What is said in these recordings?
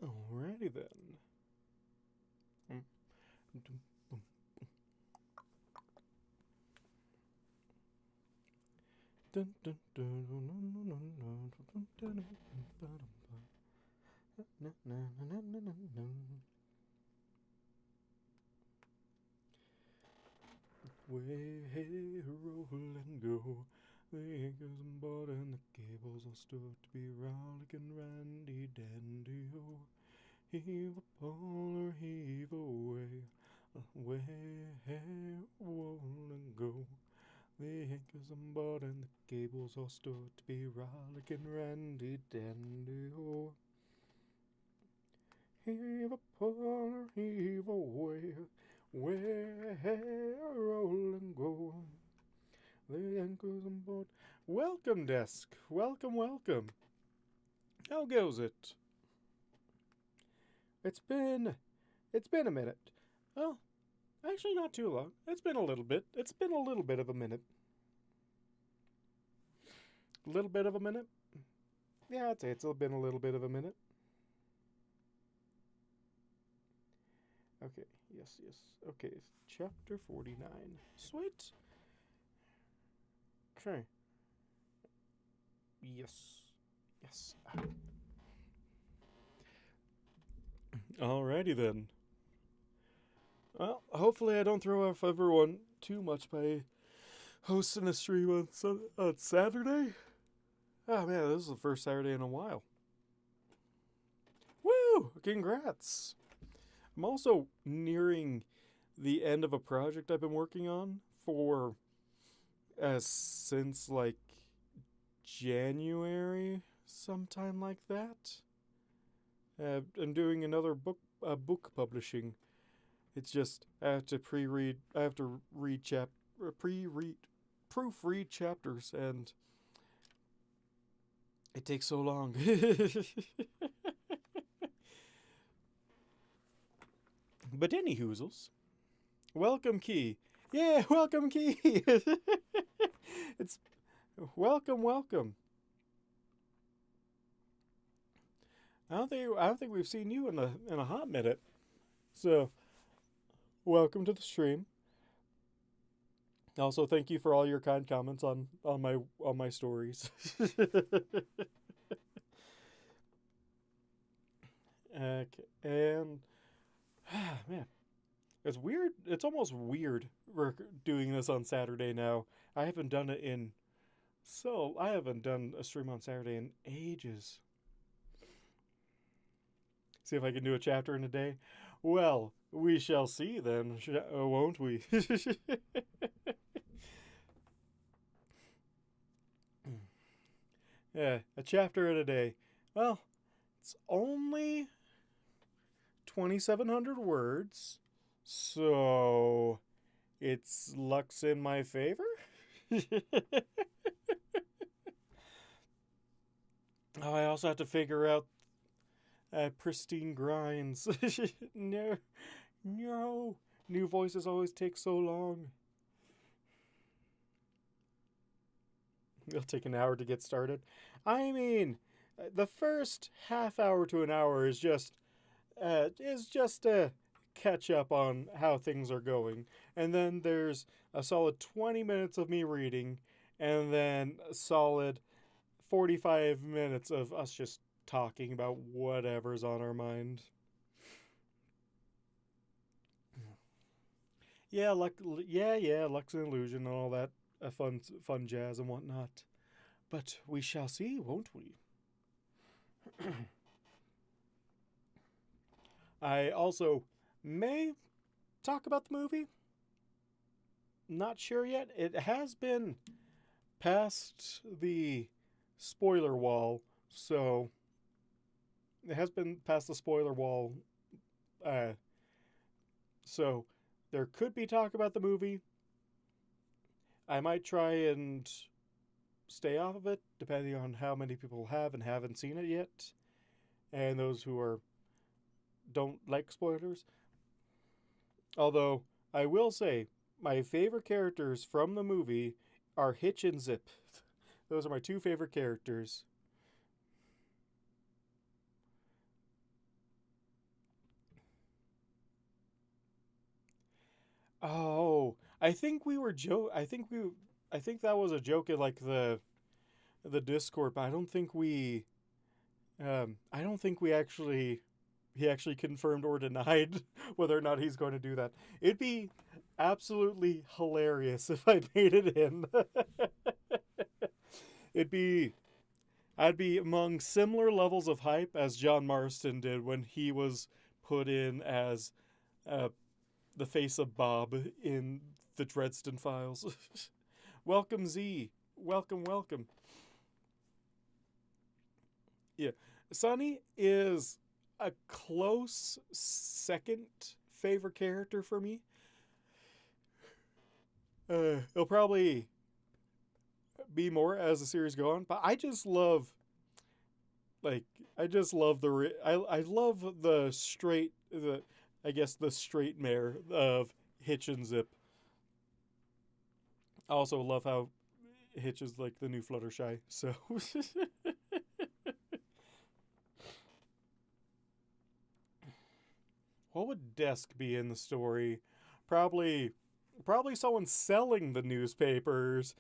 Alrighty then. Way, hey, roll and go. The anchors and board and the cables all stood to be rollicking randy dandy-o. Heave a pull or heave away. Way, hey, roll and go. The anchors on board and the cables all stood to be rollicking randy dandy-o. Heave a pull or heave away. Way, hey, roll and go. The anchors on board. Welcome, desk. Welcome, welcome. How goes it? It's been a minute. Well, actually not too long. It's been a little bit. It's been a little bit of a minute. A little bit of a minute? Yeah, I'd say it's been a little bit of a minute. Okay, yes. Okay, chapter 49. Sweet. Okay. Yes. Alrighty then. Well, hopefully I don't throw off everyone too much by hosting a stream on Saturday. Oh man, this is the first Saturday in a while. Woo! Congrats! I'm also nearing the end of a project I've been working on for since like January, sometime like that. I'm doing another book publishing. It's just I have to proofread chapters, and it takes so long. But any hoozles, welcome Key. Yeah, welcome Key. It's welcome. I don't think we've seen you in a hot minute. So, welcome to the stream. Also, thank you for all your kind comments on my stories. Okay, and man, it's weird. It's almost weird we're doing this on Saturday now. I haven't done a stream on Saturday in ages. See if I can do a chapter in a day. Well, we shall see then, won't we? Yeah, a chapter in a day. Well, it's only 2,700 words, so it's luck's in my favor. Oh, I also have to figure out pristine grinds. No. New voices always take so long. It'll take an hour to get started. I mean, the first half hour to an hour is just to catch up on how things are going. And then there's a solid 20 minutes of me reading, and then a solid 45 minutes of us just talking about whatever's on our mind. Yeah, Lux and Illusion and all that fun jazz and whatnot. But we shall see, won't we? I also may talk about the movie. Not sure yet. It has been past the spoiler wall, so it has been past the spoiler wall So there could be talk about the movie. I might try and stay off of it, depending on how many people have and haven't seen it yet, and those who are don't like spoilers. Although I will say my favorite characters from the movie are Hitch and Zip. Those are my two favorite characters. Oh, I think we were joke. I think that was a joke in like the Discord, but I don't think we. I don't think we actually. He actually confirmed or denied whether or not he's going to do that. It'd be absolutely hilarious if I made it in. It'd be. I'd be among similar levels of hype as John Marston did when he was put in as uh, the face of Bob in the Dresden Files. Welcome, Z. Welcome, welcome. Yeah. Sonny is a close second favorite character for me. He'll probably be more as the series go on, but I just love, like, I just love I love the straight, I guess the straight mare of Hitch and Zip. I also love how Hitch is like the new Fluttershy, so. What would Desk be in the story? Probably someone selling the newspapers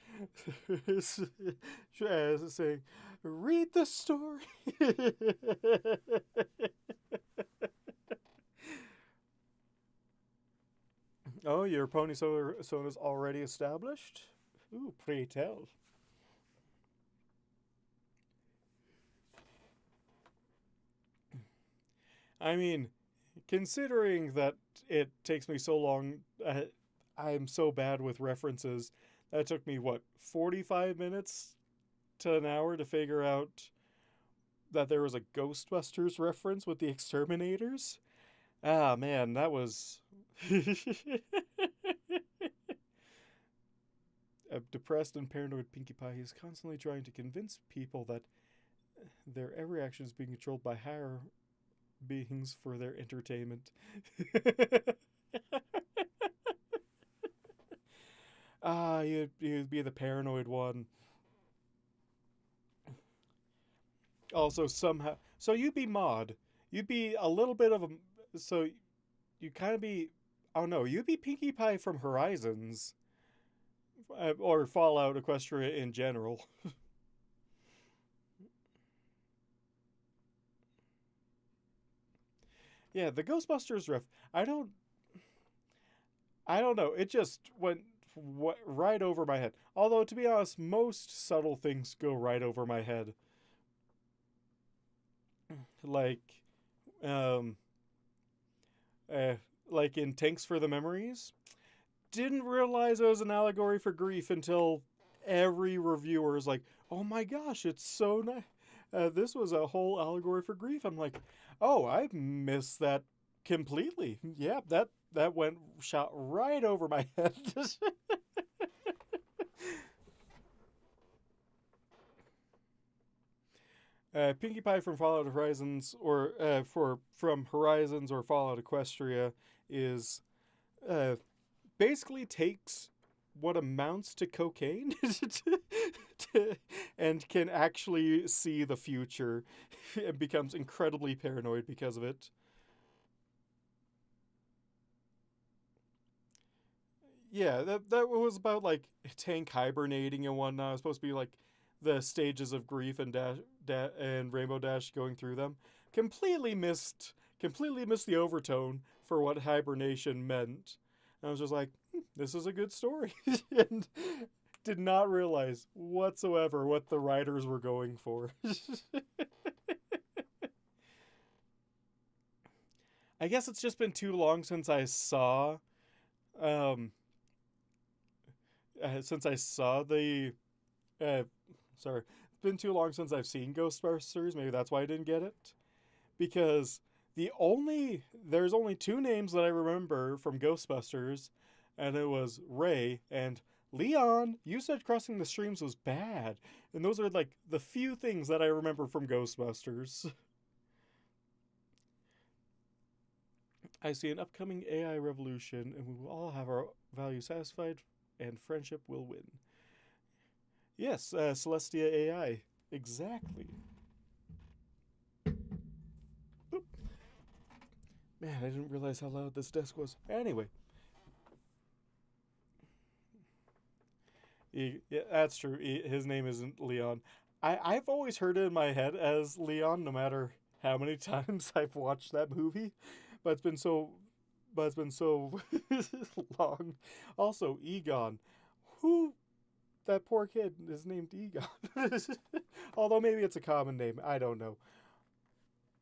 saying, read the story. Oh, your pony sona's already established? Ooh, pray tell. I mean, considering that it takes me so long, I'm so bad with references. That took me, what, 45 minutes to an hour to figure out that there was a Ghostbusters reference with the exterminators? Ah, man, that was. A depressed and paranoid Pinkie Pie is constantly trying to convince people that their every action is being controlled by higher beings for their entertainment. Ah, you'd be the paranoid one. Also, somehow. So you'd be Maud. You'd be a little bit of a. So you kind of be. Oh no, you'd be Pinkie Pie from Horizons. Or Fallout Equestria in general. Yeah, the Ghostbusters ref. I don't know. It just went right over my head. Although to be honest, most subtle things go right over my head. Like, um, uh, like in Tanks for the Memories. Didn't realize it was an allegory for grief until every reviewer is like, "Oh my gosh, it's so nice." This was a whole allegory for grief. I'm like, "Oh, I missed that completely." Yeah, that went shot right over my head. Pinkie Pie from Fallout Horizons, or from Horizons or Fallout Equestria, is uh, basically takes what amounts to cocaine and can actually see the future and becomes incredibly paranoid because of it. Yeah, that was about like Tank hibernating and whatnot. It was supposed to be like the stages of grief and and Rainbow Dash going through them. Completely missed the overtone for what hibernation meant. And I was just like, this is a good story, and did not realize whatsoever what the writers were going for. I guess it's just been too long um, since I saw the uh, sorry, it's been too long since I've seen Ghostbusters. Maybe that's why I didn't get it. Because There's only two names that I remember from Ghostbusters, and it was Ray and Leon. You said crossing the streams was bad, and those are like the few things that I remember from Ghostbusters. I see an upcoming AI revolution, and we will all have our values satisfied, and friendship will win. Yes, Celestia AI. Exactly. Oop. Man, I didn't realize how loud this desk was. Anyway. Yeah, that's true. His name isn't Leon. I've always heard it in my head as Leon, no matter how many times I've watched that movie. But it's been so, but it's been so long. Also, Egon, who that poor kid is named Egon. Although maybe it's a common name, I don't know.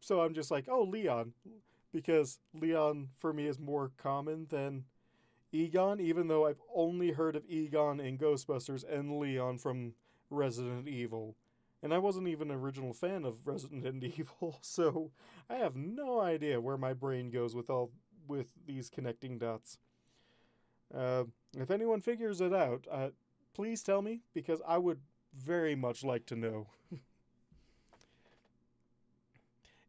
So I'm just like, oh, Leon, because Leon for me is more common than Egon, even though I've only heard of Egon in Ghostbusters and Leon from Resident Evil. And I wasn't even an original fan of Resident Evil, so I have no idea where my brain goes with these connecting dots. Uh, if anyone figures it out, please tell me, because I would very much like to know.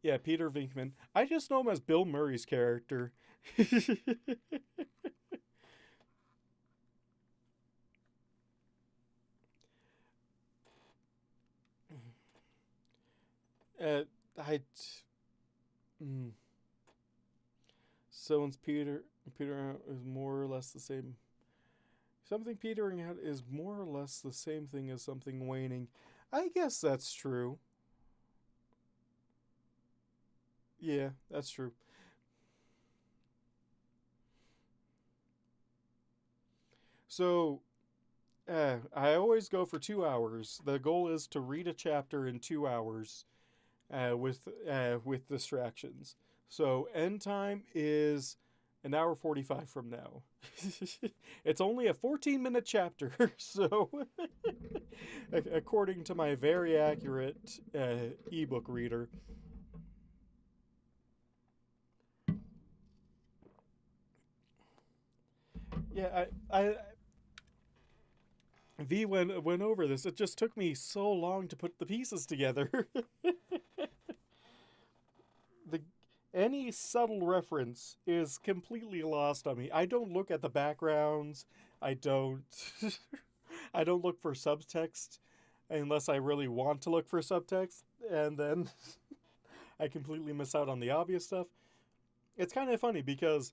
Yeah, Peter Venkman. I just know him as Bill Murray's character. uh, I. Mm, Someone's Peter out is more or less the same. Something petering out is more or less the same thing as something waning. I guess that's true. Yeah, that's true. So, I always go for 2 hours. The goal is to read a chapter in 2 hours, with distractions. So end time is an hour 45 from now. It's only a 14-minute chapter, so according to my very accurate ebook reader. Yeah, I V went over this. It just took me so long to put the pieces together. the Any subtle reference is completely lost on me. I don't look at the backgrounds. I don't I don't look for subtext unless I really want to look for subtext, and then I completely miss out on the obvious stuff. It's kind of funny because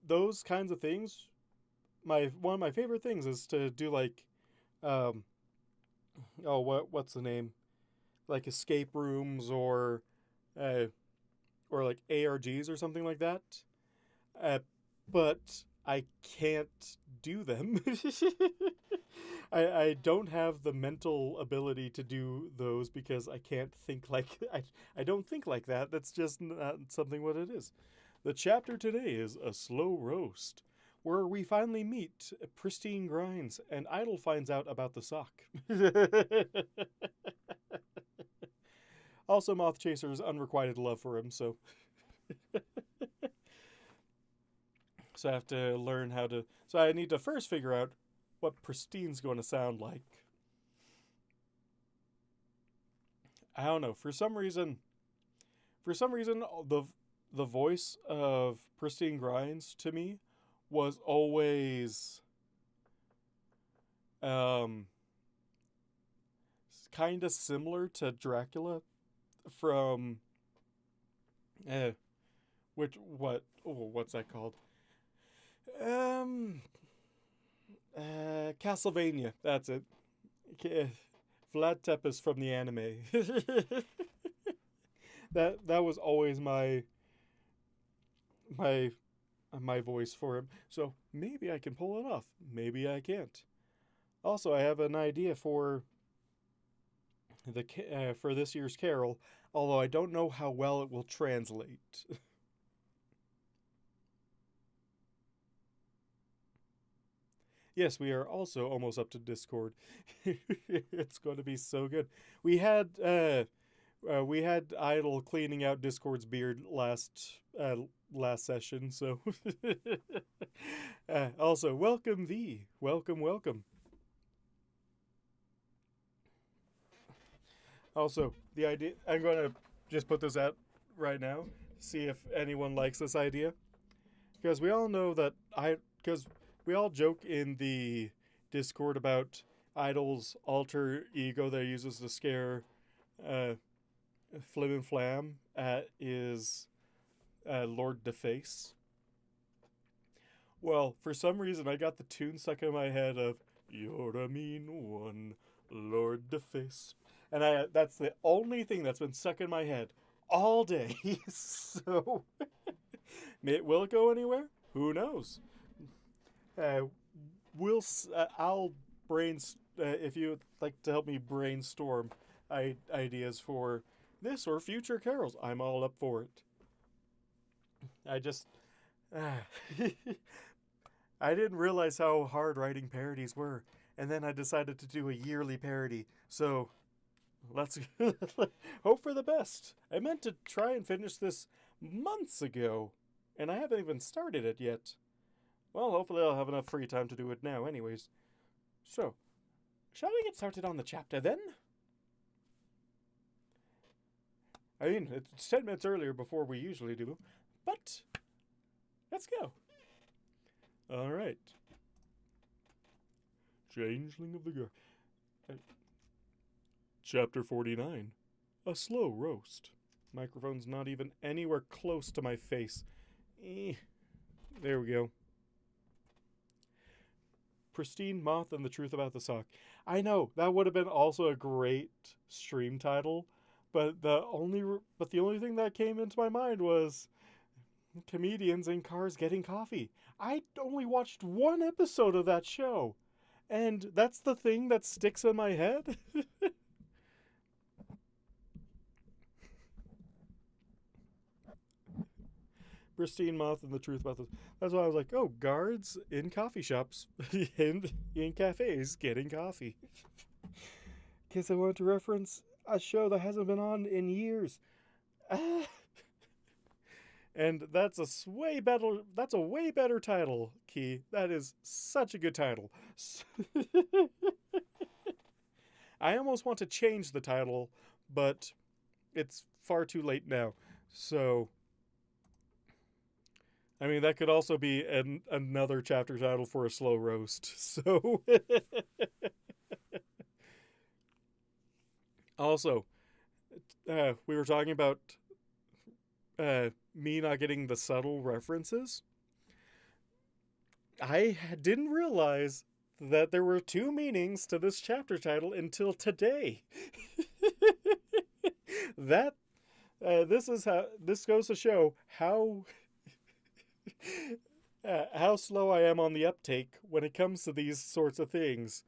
those kinds of things, my one of my favorite things is to do like um what's the name? Like escape rooms uh or like ARGs or something like that. Uh, but I can't do them. I don't have the mental ability to do those because I can't think like I don't think like that. That's just not something what it is. The chapter today is A Slow Roast, where we finally meet Pristine Grinds and Idol finds out about the sock. Also, Moth Chaser's unrequited love for him, so I have to learn how to. So I need to first figure out what Pristine's going to sound like. I don't know. For some reason, the voice of Pristine Grinds to me was always um kind of similar to Dracula from what's that called? Um Castlevania. That's it. Vlad Tepes from the anime. that was always my my voice for him. So maybe I can pull it off. Maybe I can't. Also, I have an idea for this year's Carol, although I don't know how well it will translate. Yes, we are also almost up to Discord. It's going to be so good. We had We had Idle cleaning out Discord's beard last session, so also welcome V. Welcome. Also, the idea I'm going to just put this out right now, see if anyone likes this idea. Because we all know that because we all joke in the Discord about Idle's alter ego that he uses to scare Flim and Flam is Lord Deface. Well, for some reason, I got the tune stuck in my head of "You're a mean one, Lord Deface," and that's the only thing that's been stuck in my head all day. So, will it go anywhere? Who knows? I'll if you'd like to help me brainstorm ideas for this or future carols, I'm all up for it. I just I didn't realize how hard writing parodies were, and then I decided to do a yearly parody. So let's hope for the best. I meant to try and finish this months ago, and I haven't even started it yet. Well, hopefully I'll have enough free time to do it now anyways. So, shall we get started on the chapter then? I mean, it's 10 minutes earlier before we usually do, but let's go. Alright. Changeling of the Guard. Chapter 49. A slow roast. Microphone's not even anywhere close to my face. There we go. Pristine Moth and the Truth About the Sock. I know, that would have been also a great stream title, but the only thing that came into my mind was comedians in cars getting coffee. I only watched one episode of that show, and that's the thing that sticks in my head. Pristine Moth and the Truth About this. That's why I was like, oh, guards in coffee shops and in cafes getting coffee. Guess I wanted to reference a show that hasn't been on in years. And that's a way better title, Key. That is such a good title. I almost want to change the title, but it's far too late now. So, I mean, that could also be another chapter title for a slow roast. So, also, we were talking about me not getting the subtle references. I didn't realize that there were two meanings to this chapter title until today. This goes to show how slow I am on the uptake when it comes to these sorts of things.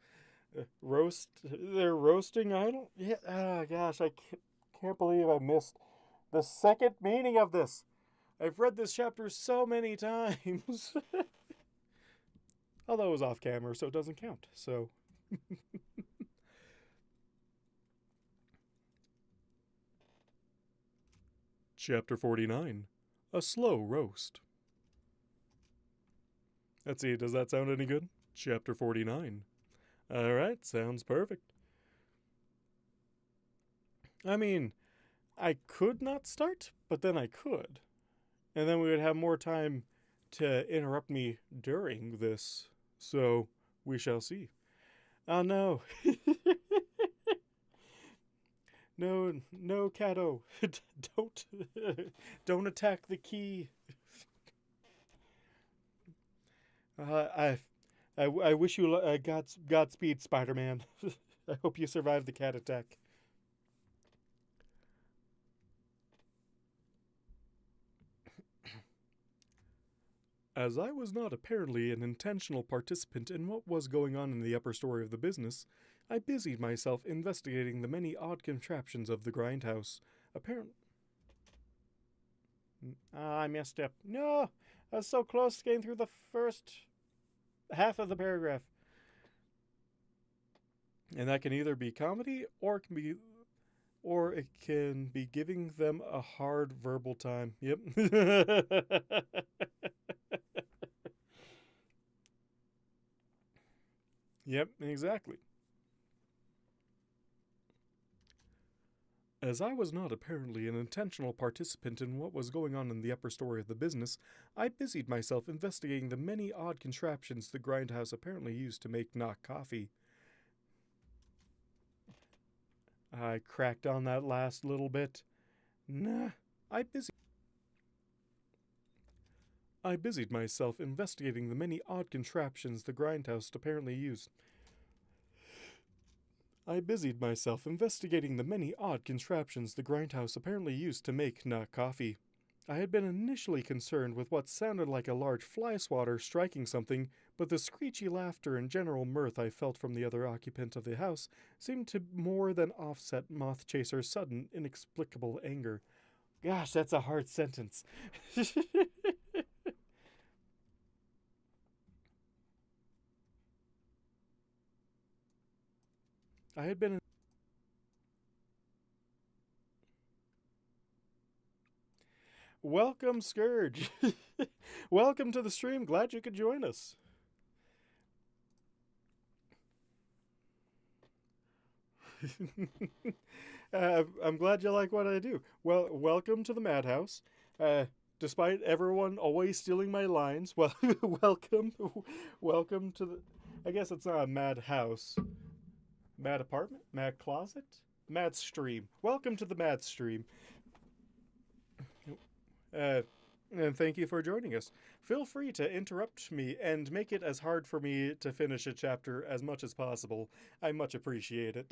They're roasting Idle? Yeah, gosh, I can't believe I missed the second meaning of this. I've read this chapter so many times. Although it was off camera, so it doesn't count. So. Chapter 49. A slow roast. Let's see, does that sound any good? Chapter 49. Alright, sounds perfect. I mean, I could not start, but then I could. And then we would have more time to interrupt me during this. So, we shall see. Oh no. No, Cato. Don't attack the key. I wish you Godspeed, Spider-Man. I hope you survive the cat attack. As I was not apparently an intentional participant in what was going on in the upper story of the business, I busied myself investigating the many odd contraptions of the grindhouse. I messed up. No! I was so close to getting through the first half of the paragraph. And that can either be comedy or it can be or it can be giving them a hard verbal time. Yep. Yep, exactly. As I was not apparently an intentional participant in what was going on in the upper story of the business, I busied myself investigating the many odd contraptions the grindhouse apparently used to make knock coffee. I cracked on that last little bit. Nah, I busied I busied myself investigating the many odd contraptions the grindhouse apparently used. I busied myself investigating the many odd contraptions the grindhouse apparently used to make coffee. I had been initially concerned with what sounded like a large fly swatter striking something, but the screechy laughter and general mirth I felt from the other occupant of the house seemed to more than offset Moth Chaser's sudden, inexplicable anger. Gosh, that's a hard sentence. I had been. Welcome, Scourge. Welcome to the stream. Glad you could join us. I'm glad you like what I do. Well, welcome to the Madhouse. Despite everyone always stealing my lines, well, welcome to the. I guess it's not a madhouse. Mad apartment? Mad closet? Mad stream. Welcome to the Mad stream. And thank you for joining us. Feel free to interrupt me and make it as hard for me to finish a chapter as much as possible. I much appreciate it.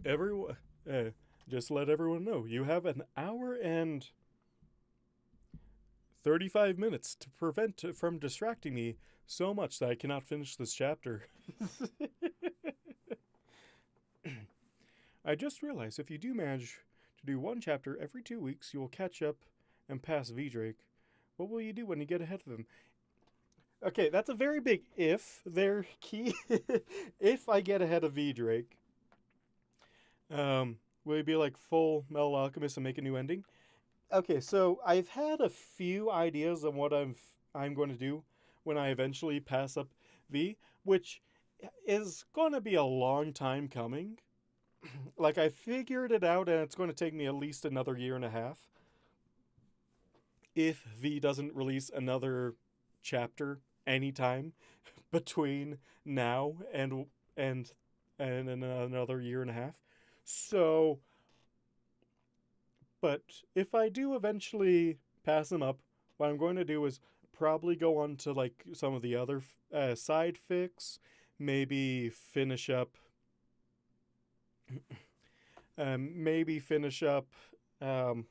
Everyone, just let everyone know you have an hour and 35 minutes to prevent from distracting me so much that I cannot finish this chapter. I just realized if you do manage to do one chapter every 2 weeks, you will catch up and pass V Drake. What will you do when you get ahead of them? Okay, that's a very big if there, Key. If I get ahead of V Drake, will you be like full Metal Alchemist and make a new ending? Okay, so I've had a few ideas on what I'm going to do when I eventually pass up V, which is going to be a long time coming. Like, I figured it out, and it's going to take me at least another year and a half. If V doesn't release another chapter anytime between now and another year and a half. So, but if I do eventually pass them up, what I'm going to do is probably go on to like some of the other side fics, maybe finish up um,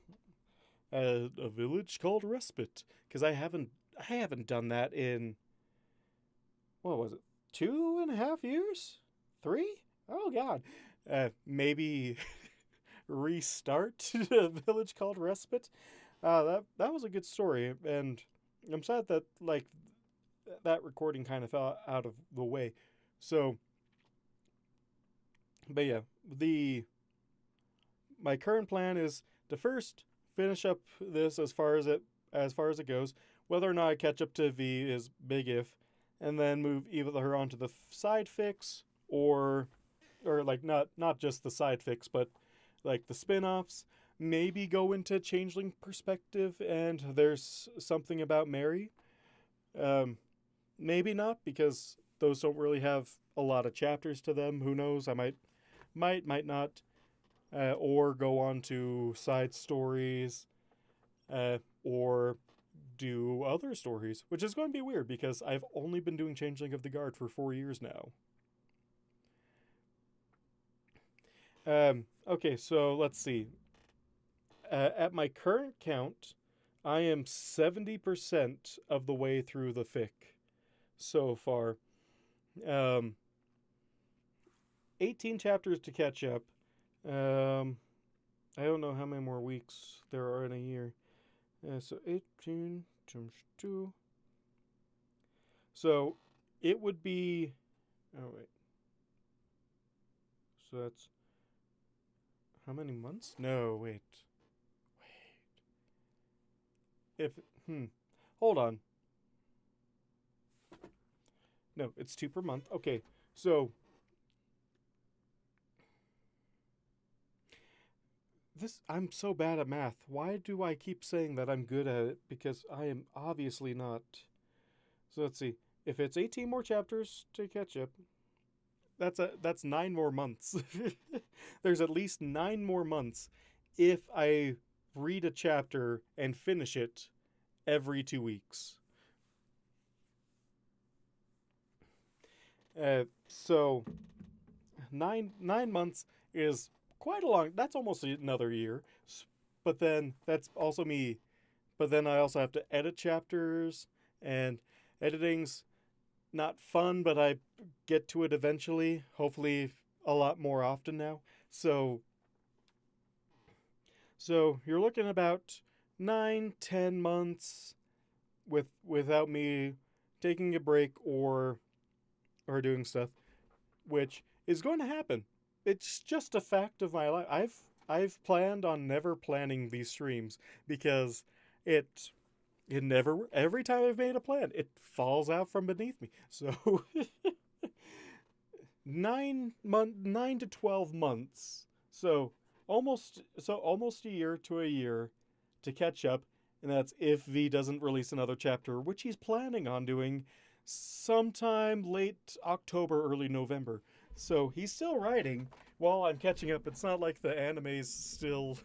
a village called Respite, because I haven't done that in, what was it, 2.5 years, 3? Oh God, maybe restart a village called Respite. That was a good story, and I'm sad that like that recording kind of fell out of the way. So, but yeah, my current plan is to first finish up this as far as it goes. Whether or not I catch up to V is big if, and then move either onto the side fics or like not just the side fics, but like the spin-offs. Maybe go into changeling perspective and there's something about Mary. Maybe not, because those don't really have a lot of chapters to them. Who knows? I might not. Or go on to side stories, or do other stories, which is going to be weird because I've only been doing Changeling of the Guard for 4 years now. Okay, so let's see. At my current count, I am 70% of the way through the fic so far. 18 chapters to catch up. I don't know how many more weeks there are in a year. So 18 times 2. So it would be. Oh wait, so that's how many months? No, wait. If hold on. No, it's 2 per month. Okay, so this I'm so bad at math. Why do I keep saying that I'm good at it? Because I am obviously not. So let's see. If it's 18 more chapters to catch up, that's 9 more months. There's at least 9 more months if I read a chapter and finish it every 2 weeks. So 9 months is quite a long. That's almost another year. But then that's also me. But then I also have to edit chapters, and editing's not fun, but I get to it eventually. Hopefully, a lot more often now. So you're looking about 9, 10 months without me taking a break or doing stuff, which is going to happen. It's just a fact of my life. I've planned on never planning these streams because it it never every time I've made a plan, it falls out from beneath me. So 9 to 12 months. So almost a year to a year to catch up, and that's if V doesn't release another chapter, which he's planning on doing sometime late October, early November. So he's still writing while I'm catching up. It's not like the anime's still.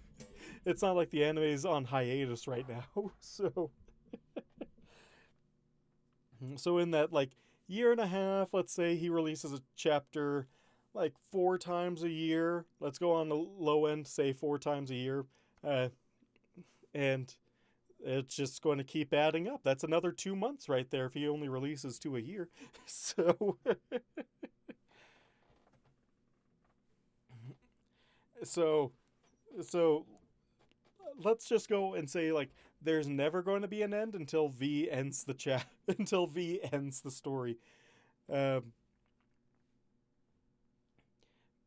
It's not like the anime's on hiatus right now. So in that like year and a half, let's say he releases a chapter like 4 times a year. Let's go on the low end, say 4 times a year, uh, and it's just going to keep adding up. That's another 2 months right there if he only releases 2 a year. So, so, so let's just go and say like there's never going to be an end until V ends the chat until V ends the story. Um,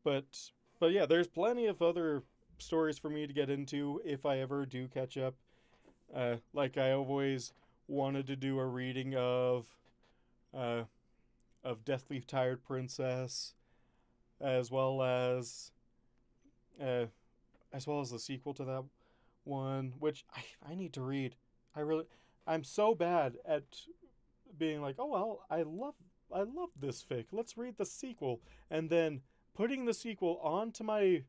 but but yeah, there's plenty of other stories for me to get into if I ever do catch up. Like I always wanted to do a reading uh, of Deathly Tired Princess, as well uh, as well as the sequel to that one, which I need to read. I really I'm so bad at being like, oh well, I love this fic. Let's read the sequel, and then putting the sequel onto my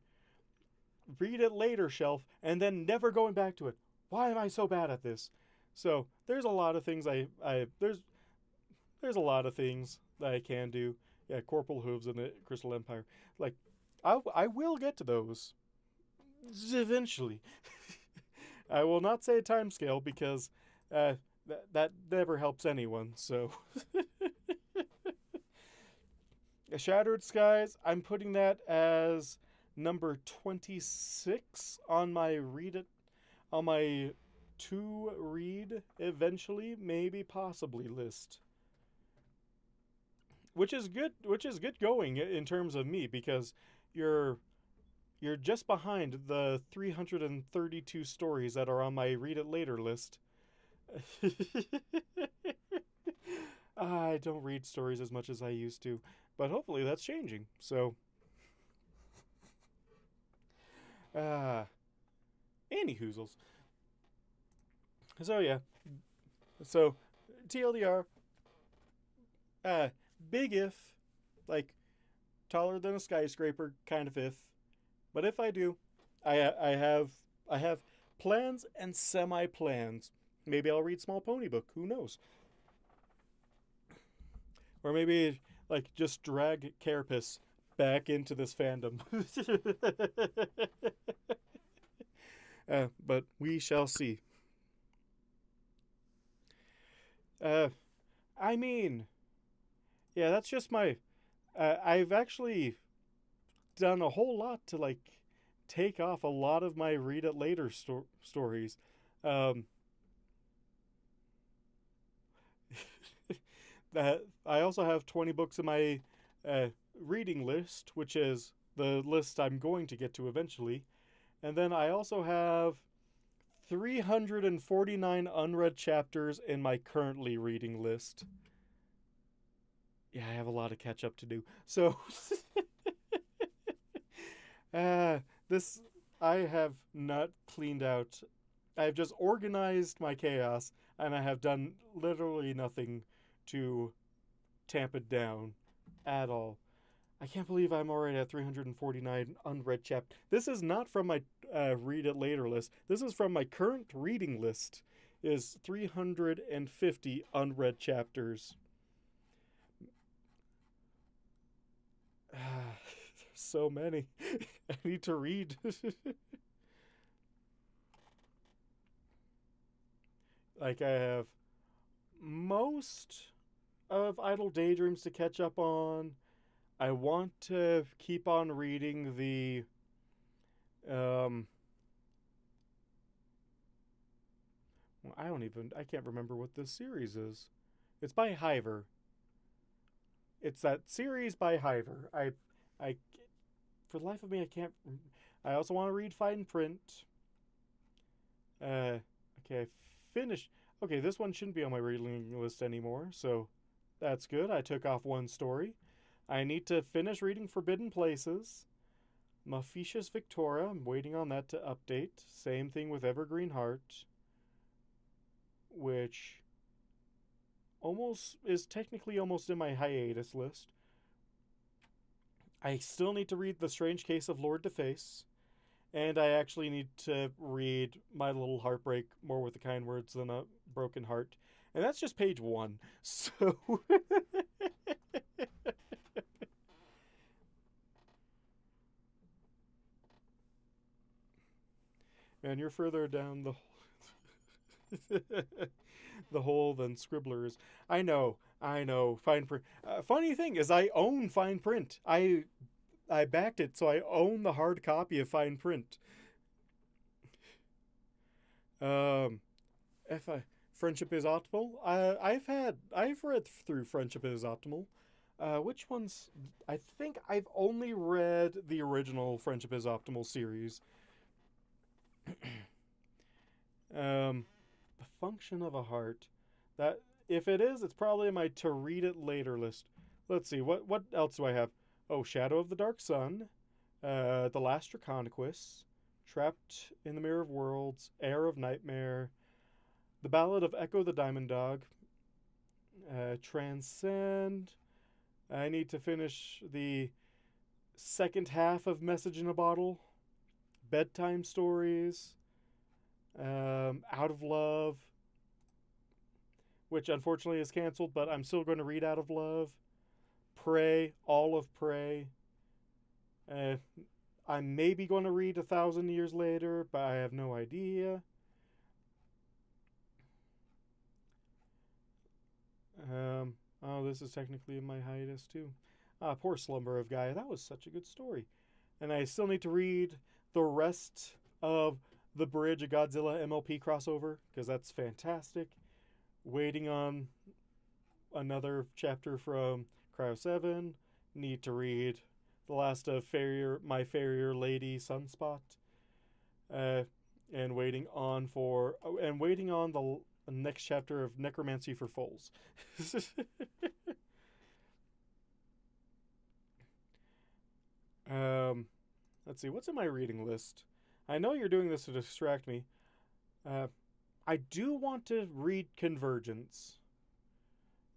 read it later shelf, and then never going back to it. Why am I so bad at this? So there's a lot of things I there's a lot of things that I can do. Yeah, Corporal Hooves and the Crystal Empire. Like I will get to those eventually. I will not say a time scale because that never helps anyone. So Shattered Skies, I'm putting that as number 26 on my read it on my to read eventually, maybe possibly list. Which is good going in terms of me because you're you're just behind the 332 stories that are on my read it later list. I don't read stories as much as I used to, but hopefully that's changing. So, uh, anywhoozles. So yeah, so TLDR, uh, big if, like taller than a skyscraper kind of if, but if I do, I have plans and semi plans. Maybe I'll read Small Pony book. Who knows? Or maybe like just drag Carapace back into this fandom. But we shall see. Uh, I mean, yeah, that's just my. I've actually done a whole lot to like take off a lot of my read it later stories. Um, I also have 20 books in my reading list, which is the list I'm going to get to eventually. And then I also have 349 unread chapters in my currently reading list. Yeah, I have a lot of catch up to do. So, this, I have not cleaned out. I've just organized my chaos, and I have done literally nothing to tamp it down at all. I can't believe I'm already at 349 unread chapters. This is not from my read it later list. This is from my current reading list. Is 350 unread chapters. There's so many. I need to read. Like I have most of Idle Daydreams to catch up on. I want to keep on reading the well, I can't remember what this series is. It's by Hiver. It's that series by Hiver. I for the life of me I can't. I also want to read Fine Print. Okay, I finished. Okay, this one shouldn't be on my reading list anymore, so that's good. I took off one story. I need to finish reading Forbidden Places. Mephistius Victoria, I'm waiting on that to update. Same thing with Evergreen Heart, which almost is technically almost in my hiatus list. I still need to read The Strange Case of Lord Deface, and I actually need to read My Little Heartbreak, More with the Kind Words Than a Broken Heart. And that's just page 1. So man, you're further down the hole than Scribblers. I know. Fine print. Funny thing is, I own Fine Print. I backed it, so I own the hard copy of Fine Print. If Friendship is Optimal. I've read through Friendship is Optimal. Which ones? I think I've only read the original Friendship is Optimal series. The Function of a Heart. That if it is, it's probably in my to read it later list. Let's see, what else do I have? Oh, Shadow of the Dark Sun, The Last Draconicus, Trapped in the Mirror of Worlds, Heir of Nightmare, The Ballad of Echo the Diamond Dog, Transcend. I need to finish the second half of Message in a Bottle, Bedtime Stories, Out of Love, which unfortunately is canceled, but I'm still going to read Out of Love. Prey, all of Prey. I'm maybe going to read 1,000 Years Later, but I have no idea. Oh, this is technically in my hiatus too. Poor Slumber of Gaia. That was such a good story. And I still need to read the rest of the Bridge of Godzilla MLP crossover, because that's fantastic. Waiting on another chapter from Cryo 7. Need to read the last of My Farrier Lady Sunspot. And waiting on the next chapter of Necromancy for Foals. Let's see, what's in my reading list? I know you're doing this to distract me. I do want to read Convergence.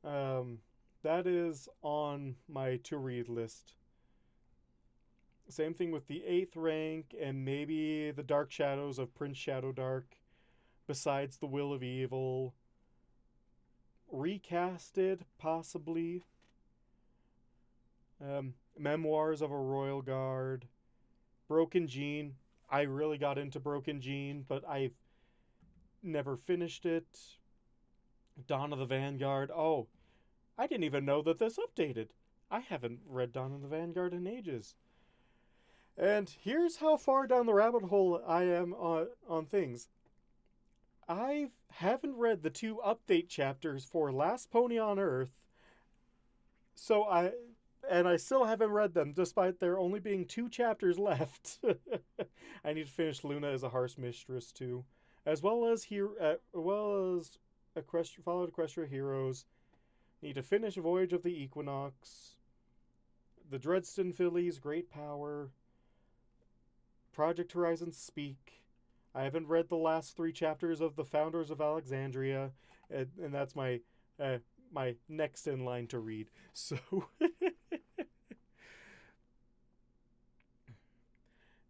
That is on my to-read list. Same thing with the 8th rank and maybe the Dark Shadows of Prince Shadowdark. Besides the Will of Evil. Recasted, possibly. Memoirs of a Royal Guard. Broken Gene. I really got into Broken Gene, but I've never finished it. Dawn of the Vanguard. Oh, I didn't even know that this updated. I haven't read Dawn of the Vanguard in ages. And here's how far down the rabbit hole I am on things. I haven't read the 2 update chapters for Last Pony on Earth, So I still haven't read them, despite there only being 2 chapters left. I need to finish Luna as a Harsh Mistress too, as well as Followed Equestria Heroes. Need to finish Voyage of the Equinox, the Dreadston Fillies, Great Power, Project Horizon Speak. I haven't read the last 3 chapters of The Founders of Alexandria, and that's my next in line to read. So,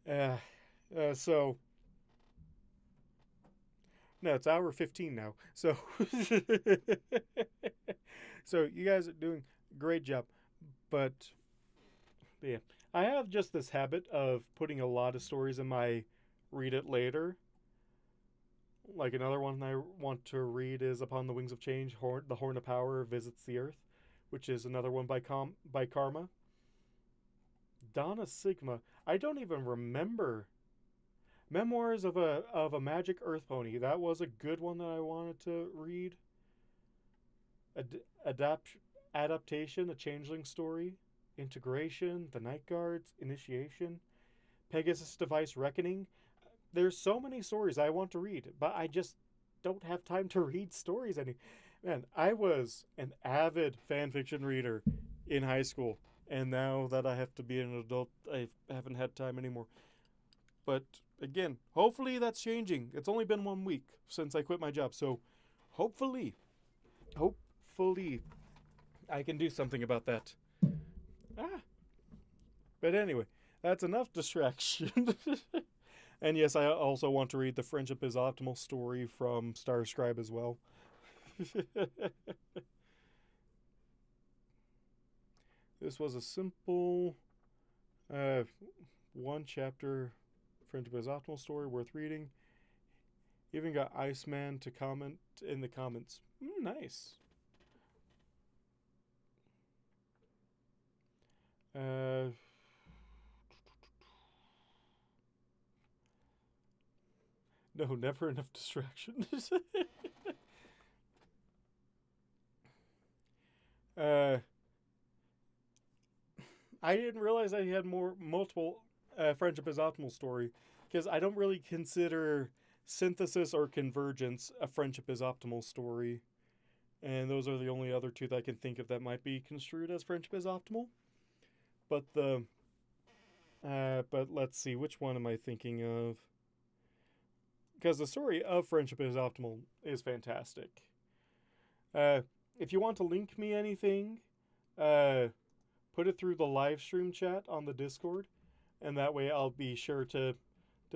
uh, so no, it's hour 15 now. So, so you guys are doing a great job, but yeah, I have just this habit of putting a lot of stories in my read it later. Like another one I want to read is Upon the Wings of Change, The Horn of Power Visits the Earth, which is another one by Karma. Donna Sigma. I don't even remember. Memoirs of a Magic Earth Pony. That was a good one that I wanted to read. Adaptation, a changeling story. Integration, the Night Guards, Initiation, Pegasus Device Reckoning. There's so many stories I want to read, but I just don't have time to read stories any. Man, I was an avid fan fiction reader in high school, and now that I have to be an adult, I haven't had time anymore. But again, hopefully that's changing. It's only been 1 week since I quit my job, so hopefully, hopefully, I can do something about that. Ah, but anyway, that's enough distraction. And yes, I also want to read the Friendship is Optimal story from Starscribe as well. This was a simple 1 chapter Friendship is Optimal story worth reading. Even got Iceman to comment in the comments. Nice. No, never enough distraction. I didn't realize I had multiple Friendship is Optimal story, because I don't really consider Synthesis or Convergence a Friendship is Optimal story. And those are the only other 2 that I can think of that might be construed as Friendship is Optimal. But but let's see, which one am I thinking of? Because the story of Friendship is Optimal is fantastic. If you want to link me anything, put it through the live stream chat on the Discord, and that way I'll be sure to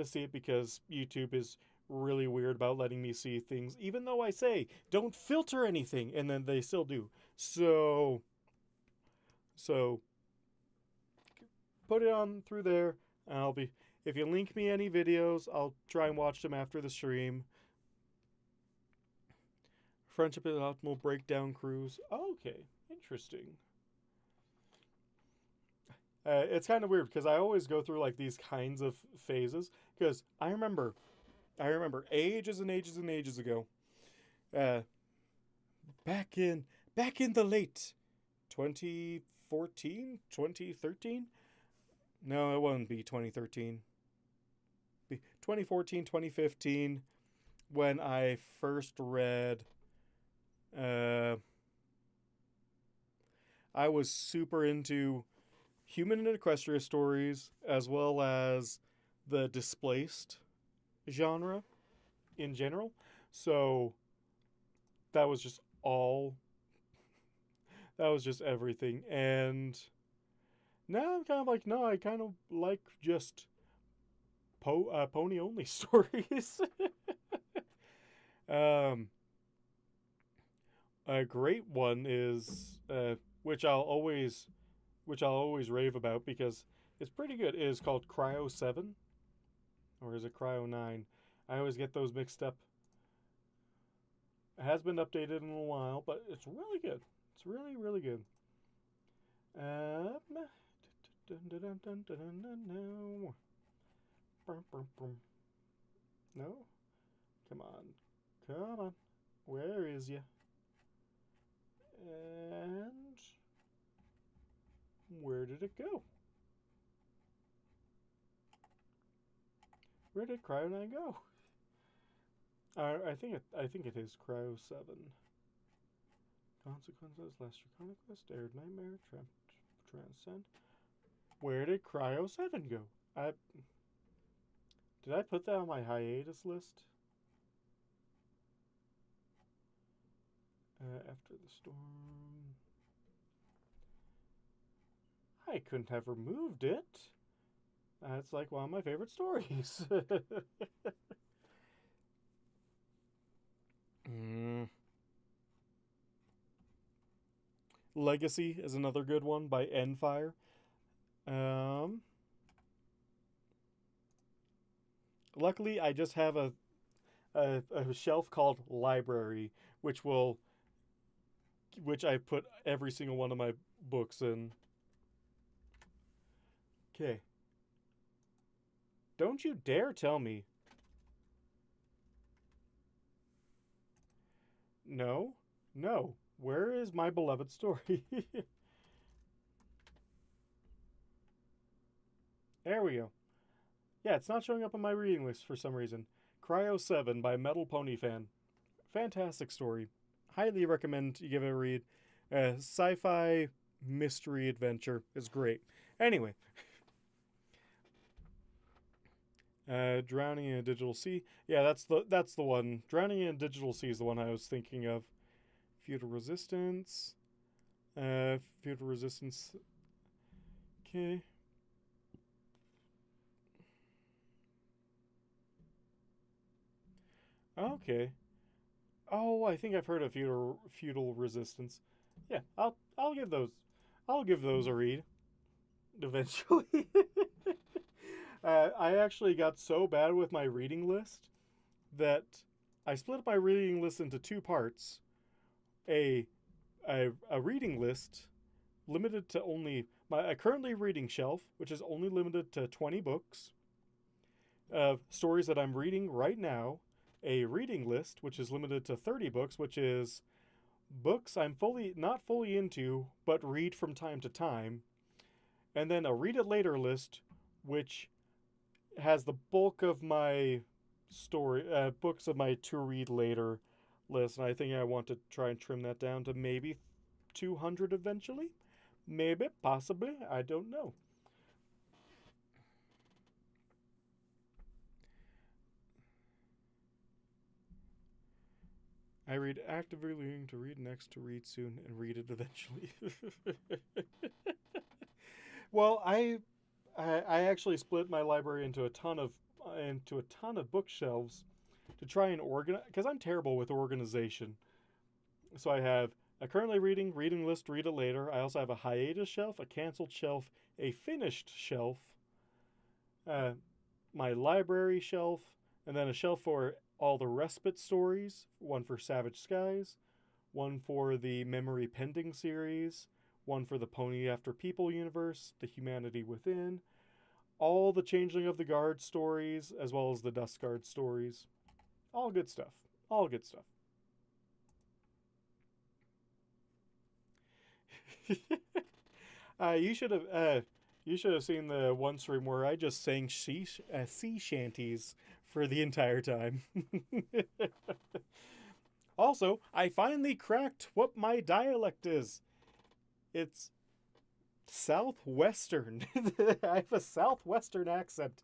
see it, because YouTube is really weird about letting me see things, even though I say don't filter anything, and then they still do. So put it on through there, and I'll be, if you link me any videos, I'll try and watch them after the stream. Friendship is Optimal Breakdown Cruise. Okay, interesting. It's kind of weird because I always go through like these kinds of phases, because I remember ages and ages and ages ago, back in the late 2014, 2013. No, it wouldn't be 2013. Be 2014, 2015, when I first read. I was super into human and Equestria stories, as well as the displaced genre in general. So that was just everything. And now I'm kind of like, no, I kind of like just pony only stories. A great one is which I'll always rave about because it's pretty good, is called Cryo 7, or is it Cryo 9? I always get those mixed up. It has been updated in a while, but it's really good. It's really, really good. No. No? Come on. Come on. Where is you? And Where did it go? Where did Cryo 9 go? I think it is Cryo 7. Consequences, Last Draconic Quest, Aired Nightmare, Transcend. Where did Cryo 7 go? Did I put that on my hiatus list? After the Storm. I couldn't have removed it. It's like one of my favorite stories. Legacy is another good one by Enfire. Luckily, I just have a shelf called Library, which I put every single one of my books in. Okay. Don't you dare tell me. No. No. Where is my beloved story? There we go. Yeah, it's not showing up on my reading list for some reason. Cryo 7 by Metal Pony Fan. Fantastic story. Highly recommend you give it a read. Sci-fi mystery adventure is great. Anyway. Drowning in a Digital Sea. Yeah, that's the one. Drowning in a Digital Sea is the one I was thinking of. Feudal Resistance. Feudal Resistance. Okay. Okay. Oh, I think I've heard of Feudal Resistance. Yeah, I'll give those a read. Eventually. I actually got so bad with my reading list that I split my reading list into two parts. A reading list limited to only my currently reading shelf, which is only limited to 20 books of stories that I'm reading right now. A reading list, which is limited to 30 books, which is books I'm not fully into, but read from time to time. And then a read it later list, which has the bulk of my books of my to read later list. And I think I want to try and trim that down to maybe 200 eventually. Maybe, possibly, I don't know. I read actively learning to read next to read soon and read it eventually. Well, I actually split my library into a ton of bookshelves to try and organize, because I'm terrible with organization. So I have a currently reading list, read it later. I also have a hiatus shelf, a canceled shelf, a finished shelf, my library shelf, and then a shelf for all the respite stories, one for Savage Skies, one for the Memory Pending series, one for the Pony After People universe, the Humanity Within, all the Changeling of the Guard stories, as well as the Dust Guard stories. All good stuff. All good stuff. You should have seen the one stream where I just sang sea shanties for the entire time. Also, I finally cracked what my dialect is. It's Southwestern. I have a Southwestern accent.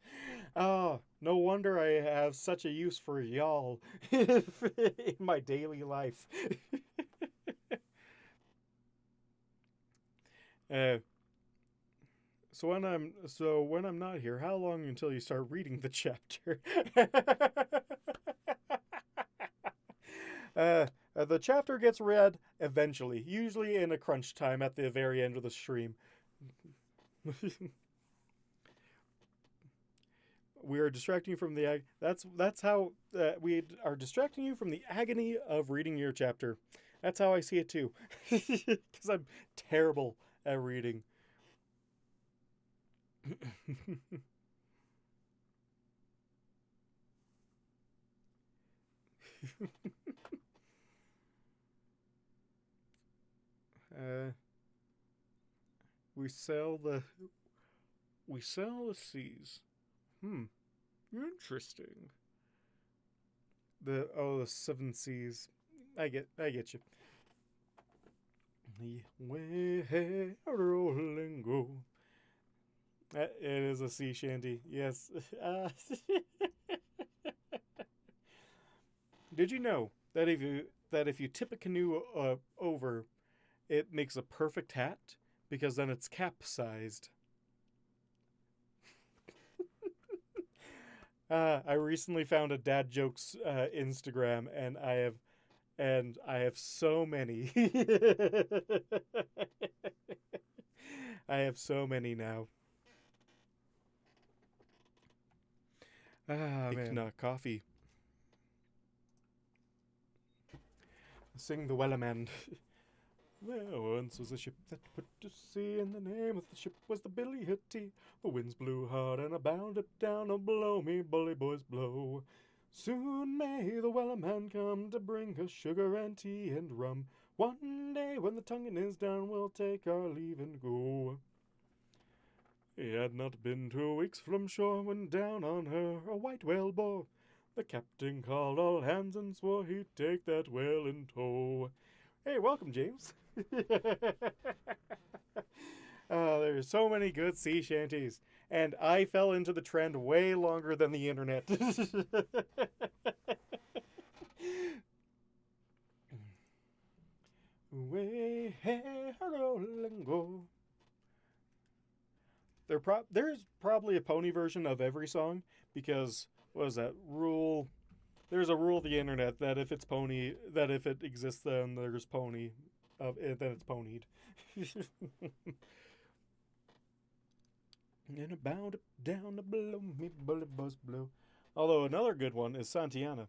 Oh, no wonder I have such a use for y'all in my daily life. So when I'm not here, how long until you start reading the chapter? The chapter gets read eventually, usually in a crunch time at the very end of the stream. We are distracting you from the that's how we are distracting you from the agony of reading your chapter. That's how I see it too, because I'm terrible at reading. We sail the seas. Interesting. The seven seas. I get you. The way rolling go. It is a sea shanty. Yes. Did you know that if you tip a canoe over, it makes a perfect hat because then it's capsized. I recently found a dad jokes Instagram, and I have so many. I have so many now. Man. Coffee. Sing the Wellerman. There once was a ship that put to sea, and the name of the ship was the Billy Hitty. The winds blew hard, and I bound it down, and blow me, bully boys, blow. Soon may the Wellerman come to bring us sugar and tea and rum. One day when the tonguing is down, we'll take our leave and go. He had not been 2 weeks from shore when down on her a white whale bore. The captain called all hands and swore he'd take that whale in tow. Hey, welcome, James. There's so many good sea shanties, and I fell into the trend way longer than the internet. Way rolling go. There's probably a pony version of every song because what is that rule? There's a rule of the internet that if it's pony, that if it exists, then there's pony, then it's ponied. And I bound it down to blow me, bully buzz blow. Although another good one is Santiana.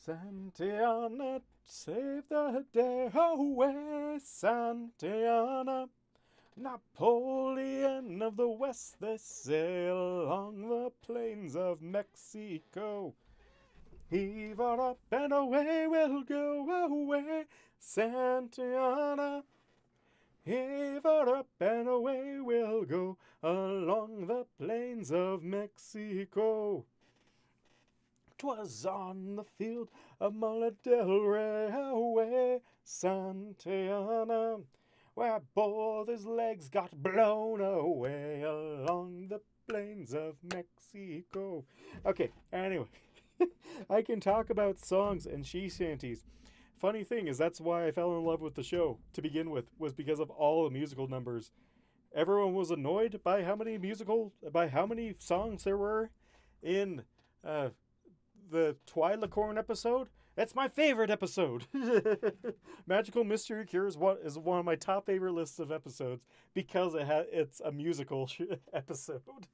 Santiana, save the day away, Santiana. Napoleon of the West, they sail along the plains of Mexico. Heave her up and away we'll go, away, Santiana. Heave her up and away we'll go along the plains of Mexico. 'Twas on the field of Mola del Rey, away, Santiana, where both his legs got blown away along the plains of Mexico. Okay, anyway, I can talk about songs and she shanties. Funny thing is, that's why I fell in love with the show to begin with, was because of all the musical numbers. Everyone was annoyed by how many songs there were in the Twylacorn episode. That's my favorite episode. Magical Mystery Cure is one of my top favorite lists of episodes because it's a musical episode.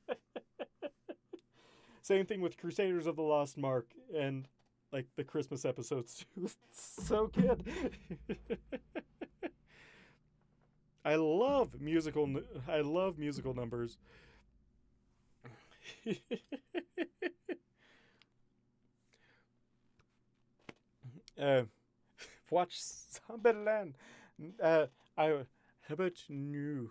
Same thing with Crusaders of the Lost Mark and like the Christmas episodes too. So good. I love musical numbers. Watch Zombieland. How about you?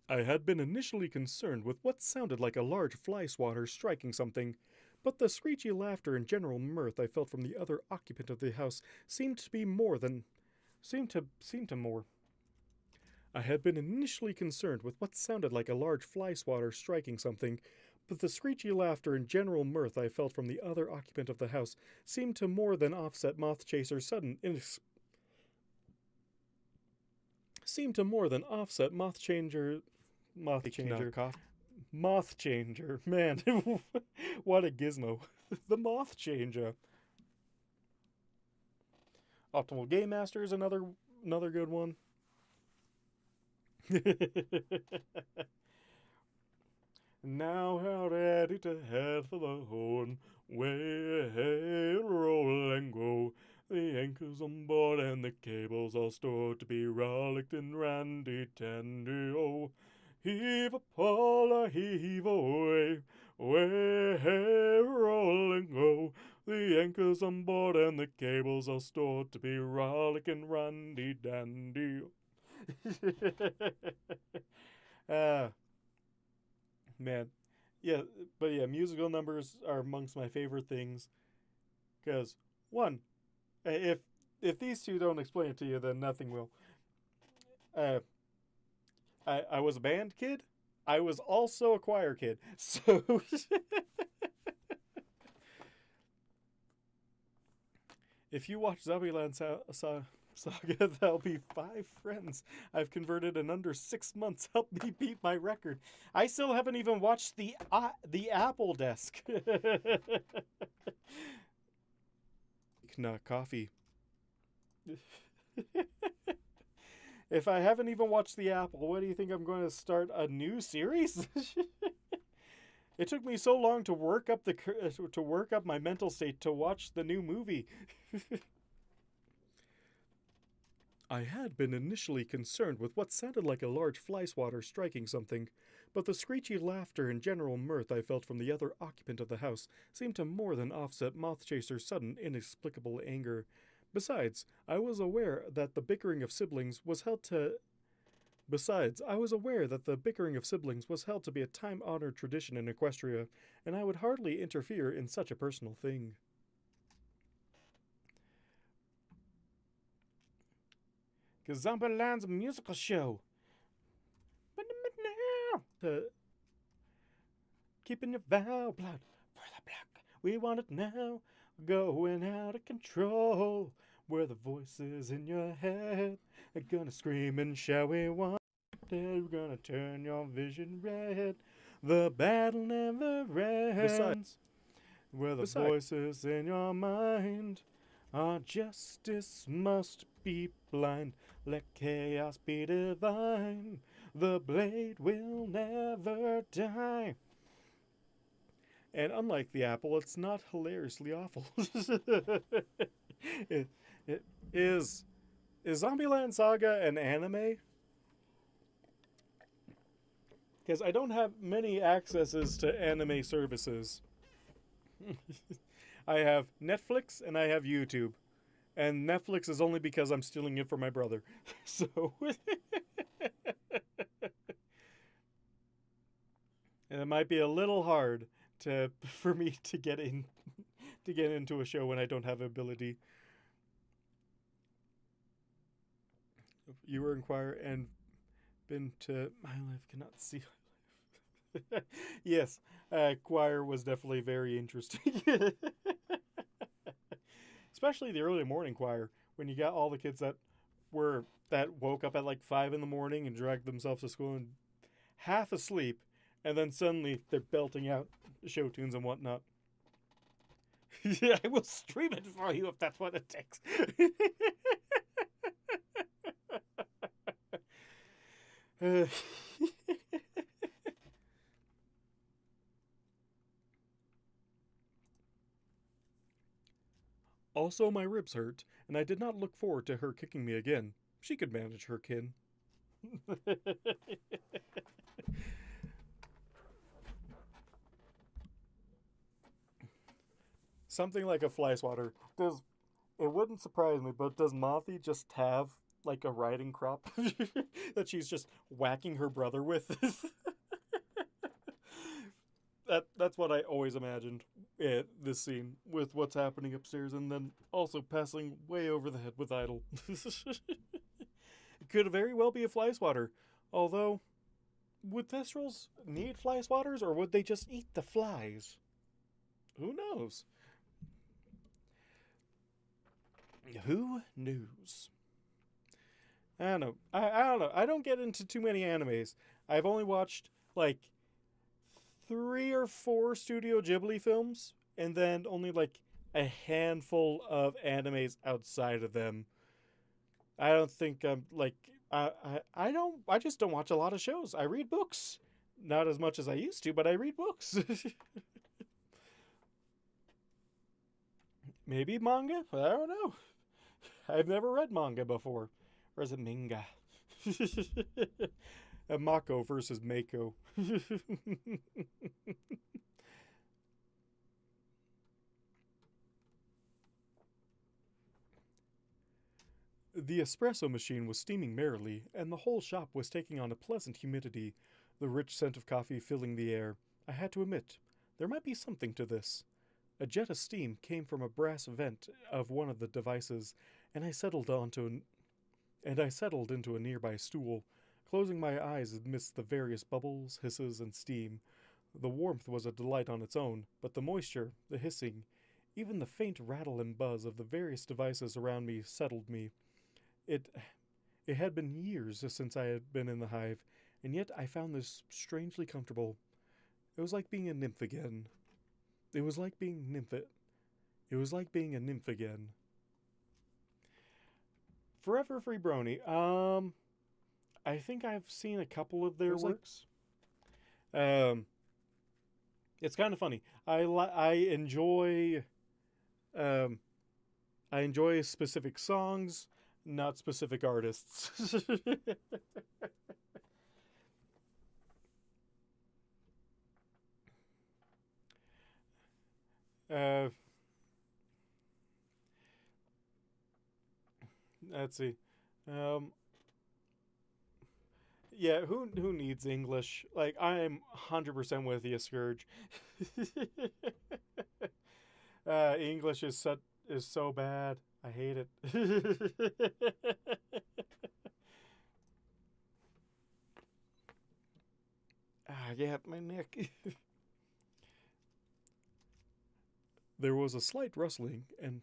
I had been initially concerned with what sounded like a large fly swatter striking something, but the screechy laughter and general mirth I felt from the other occupant of the house seemed to more. I had been initially concerned with what sounded like a large fly swatter striking something, but the screechy laughter and general mirth I felt from the other occupant of the house seemed to more than offset Mothchaser's sudden Mothchanger. Man, what a gizmo. The Mothchanger. Optimal Game Master is another good one. Now ready to head for the horn, way roll and go. The anchors on board and the cables all stored to be rollicked in randy tandy oh. Heave a Paula, heave away, way roll and go. The anchors is on board and the cables are stored to be rollicking randy dandy. Man. Yeah, but yeah, musical numbers are amongst my favorite things. Because, one, if these two don't explain it to you, then nothing will. Uh, I was a band kid. I was also a choir kid. So if you watch Zombieland Saga, that'll be 5 friends I've converted in under 6 months. Help me beat my record. I still haven't even watched the Apple desk. Not coffee. If I haven't even watched the Apple, what do you think I'm going to start a new series? It took me so long to work up my mental state to watch the new movie. I had been initially concerned with what sounded like a large fly swatter striking something, but the screechy laughter and general mirth I felt from the other occupant of the house seemed to more than offset Mothchaser's sudden, inexplicable anger. Besides, I was aware that the bickering of siblings was held to be a time-honored tradition in Equestria, and I would hardly interfere in such a personal thing. Because Zombieland's a musical show. But now, keeping your vow blood for the black. We want it now, going out of control. Where the voices in your head are gonna scream and shout, we want it. We're gonna turn your vision red. The battle never ends. Where the voices in your mind, our justice must be blind. Let chaos be divine. The blade will never die. And unlike the Apple, it's not hilariously awful. Is Zombieland Saga an anime? Because I don't have many accesses to anime services. I have Netflix and I have YouTube. And Netflix is only because I'm stealing it from my brother. So... and it might be a little hard for me to get into a show when I don't have ability. You were in choir and been to My Life Cannot See. Yes, choir was definitely very interesting. Especially the early morning choir, when you got all the kids that woke up at like 5 in the morning and dragged themselves to school and half asleep, and then suddenly they're belting out show tunes and whatnot. Yeah, I will stream it for you if that's what it takes. Also, my ribs hurt, and I did not look forward to her kicking me again. She could manage her kin. Something like a fly swatter. It wouldn't surprise me, but does Mothy just have like a riding crop that she's just whacking her brother with? That's what I always imagined this scene with what's happening upstairs, and then also passing way over the head with Idol. It could very well be a fly swatter, although would Thestrals need fly swatters, or would they just eat the flies? Who knows? Who knows? I don't know. I don't know. I don't get into too many animes. I've only watched like 3 or 4 Studio Ghibli films, and then only like a handful of animes outside of them. I don't think I'm like I just don't watch a lot of shows. I read books. Not as much as I used to, but I read books. Maybe manga? I don't know. I've never read manga before. Or is it manga? Mako versus Mako. The espresso machine was steaming merrily, and the whole shop was taking on a pleasant humidity, the rich scent of coffee filling the air. I had to admit, there might be something to this. A jet of steam came from a brass vent of one of the devices, and I settled into a nearby stool, closing my eyes amidst the various bubbles, hisses, and steam. The warmth was a delight on its own, but the moisture, the hissing, even the faint rattle and buzz of the various devices around me settled me. It had been years since I had been in the hive, and yet I found this strangely comfortable. It was like being a nymph again. It was like being a nymph again. Forever Free Brony. I think I've seen a couple of their works. It's kind of funny. I enjoy specific songs, not specific artists. Let's see. Yeah, who needs English? Like, I'm 100% with you, Scourge. English is so bad. I hate it. Yeah, my neck. There was a slight rustling, and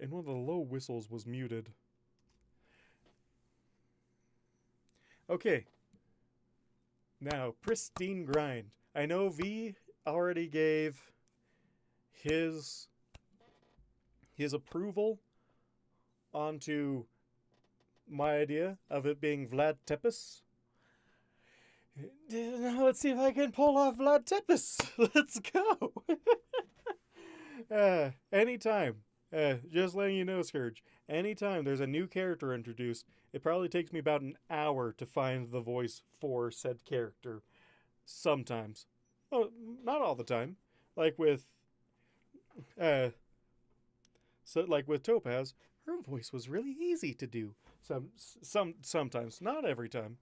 one of the low whistles was muted. Okay. Now, pristine grind. I know V already gave his approval onto my idea of it being Vlad Tepes. Now let's see if I can pull off Vlad Tepes. Let's go. Anytime. Just letting you know, Scourge. Anytime there's a new character introduced, it probably takes me about an hour to find the voice for said character. Sometimes. Oh, not all the time. Like with Topaz, her voice was really easy to do. Sometimes, not every time.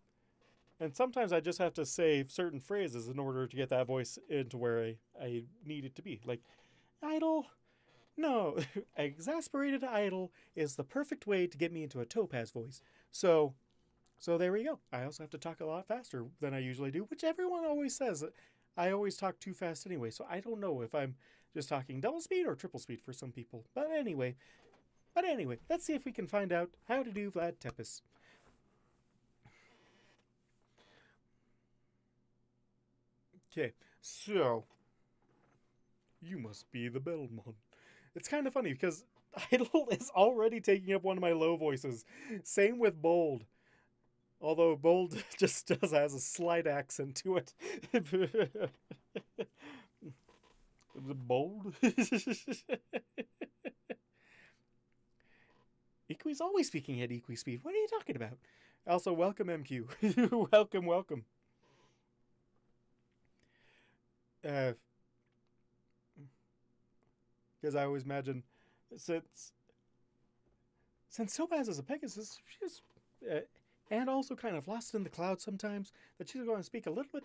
And sometimes I just have to say certain phrases in order to get that voice into where I need it to be. Like, idle. No, exasperated idle is the perfect way to get me into a Topaz voice. So there we go. I also have to talk a lot faster than I usually do, which everyone always says. I always talk too fast anyway, so I don't know if I'm just talking double speed or triple speed for some people. But anyway, let's see if we can find out how to do Vlad Tepes. Okay, so you must be the Belmont. It's kind of funny because Idle is already taking up one of my low voices. Same with Bold. Although Bold just has a slight accent to it. Bold? Equi's always speaking at Equi speed. What are you talking about? Also, welcome, MQ. welcome. Because I always imagine, since Topaz is a Pegasus, she's and also kind of lost in the clouds sometimes, that she's going to speak a little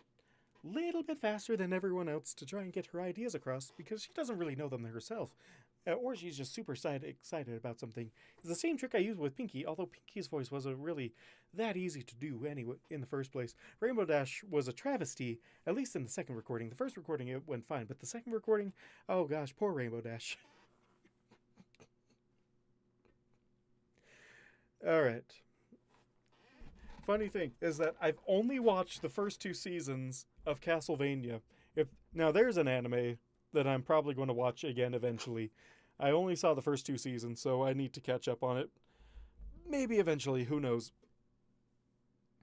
bit faster than everyone else to try and get her ideas across, because she doesn't really know them herself. Or she's just super excited about something. It's the same trick I used with Pinky, although Pinky's voice wasn't really that easy to do anyway in the first place. Rainbow Dash was a travesty, at least in the second recording. The first recording, it went fine, but the second recording, oh gosh, poor Rainbow Dash. Alright. Funny thing is that I've only watched the first 2 seasons of Castlevania. Now there's an anime that I'm probably going to watch again eventually. I only saw the first 2 seasons, so I need to catch up on it. Maybe eventually, who knows?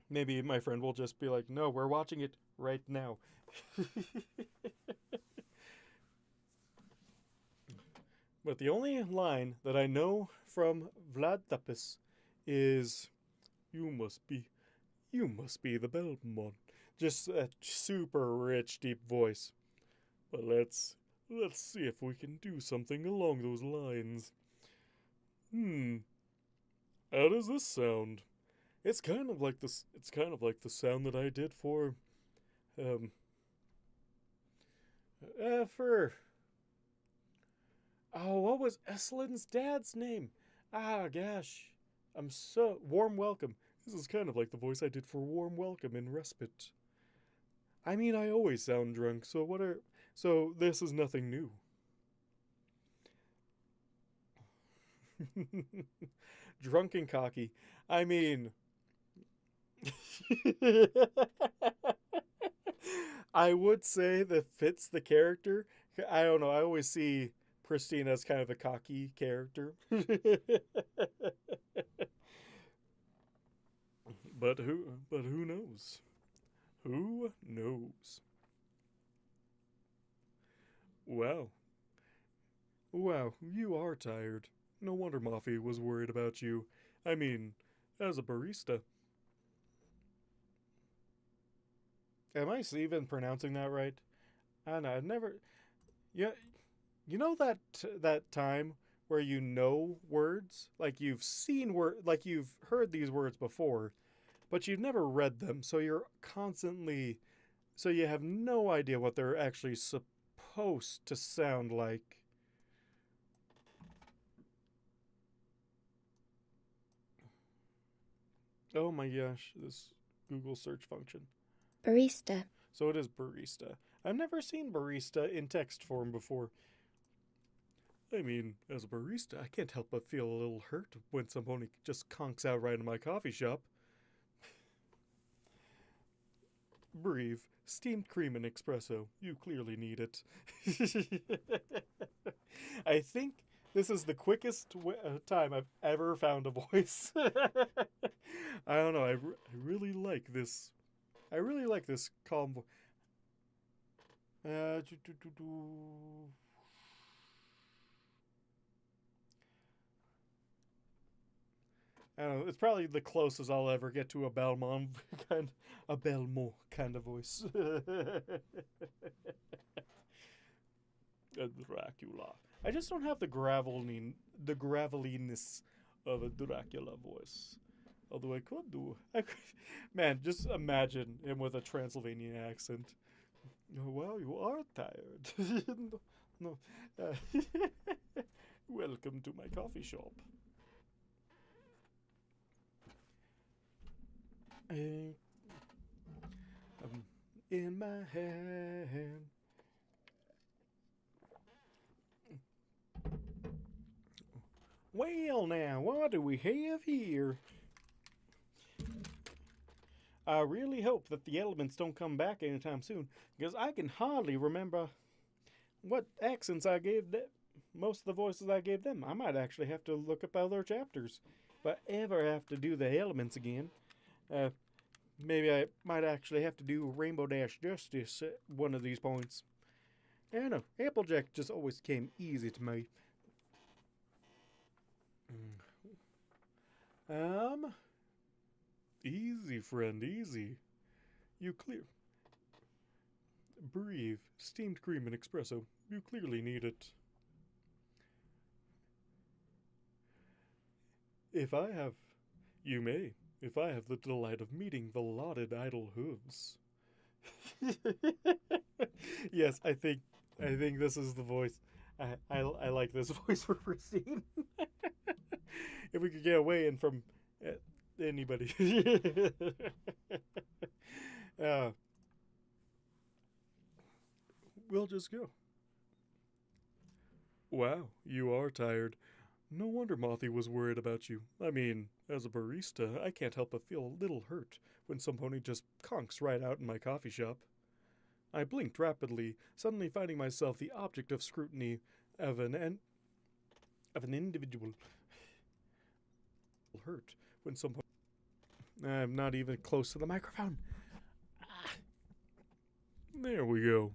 Maybe my friend will just be like, no, we're watching it right now. But the only line that I know from Vlad Tepes is, you must be the Belmont. Just a super rich, deep voice. But let's Let's see if we can do something along those lines. How does this sound? It's kind of like this. It's kind of like the sound that I did for, um, for. Oh, what was Eslin's dad's name? Ah, gosh, I'm so warm welcome. This is kind of like the voice I did for warm welcome in respite. I mean, I always sound drunk, so what are? So this is nothing new. Drunk and cocky. I mean, I would say that fits the character. I don't know. I always see Pristine as kind of a cocky character. But who knows? Who knows? Wow. Wow, you are tired. No wonder Moffy was worried about you. I mean, as a barista. Am I even pronouncing that right? I don't know. I've never. Yeah, you know that time where you know words, like you've seen like you've heard these words before, but you've never read them, so you're constantly, so you have no idea what they're actually supposed to sound like. Oh my gosh, this Google search function. Barista. So it is barista. I've never seen barista in text form before. I mean, as a barista, I can't help but feel a little hurt when somebody just conks out right in my coffee shop. Breathe. Steamed cream and espresso. You clearly need it. I think this is the quickest time I've ever found a voice. I don't know. I really like this. I really like this calm voice. I don't know. It's probably the closest I'll ever get to a Belmont kind of voice. Dracula. I just don't have the graveliness of a Dracula voice. Although I could do. Man, just imagine him with a Transylvanian accent. Oh, well, you are tired. no. Welcome to my coffee shop. In my hand. Well, now, what do we have here? I really hope that the elements don't come back anytime soon, because I can hardly remember what accents I gave most of the voices I gave them. I might actually have to look up other chapters if I ever have to do the elements again. Maybe I might actually have to do Rainbow Dash Justice at one of these points. I don't know. Applejack just always came easy to me. Easy, friend, easy. You clear. Breathe. Steamed cream and espresso. You clearly need it. If I have. You may. If I have the delight of meeting the lauded idle hooves. Yes, I think this is the voice. I like this voice for Christine. If we could get away and from anybody. We'll just go. Wow, you are tired. No wonder Mothy was worried about you. I mean, as a barista, I can't help but feel a little hurt when some pony just conks right out in my coffee shop. I blinked rapidly, suddenly finding myself the object of scrutiny of an individual. Hurt when some pony. I'm not even close to the microphone. There we go.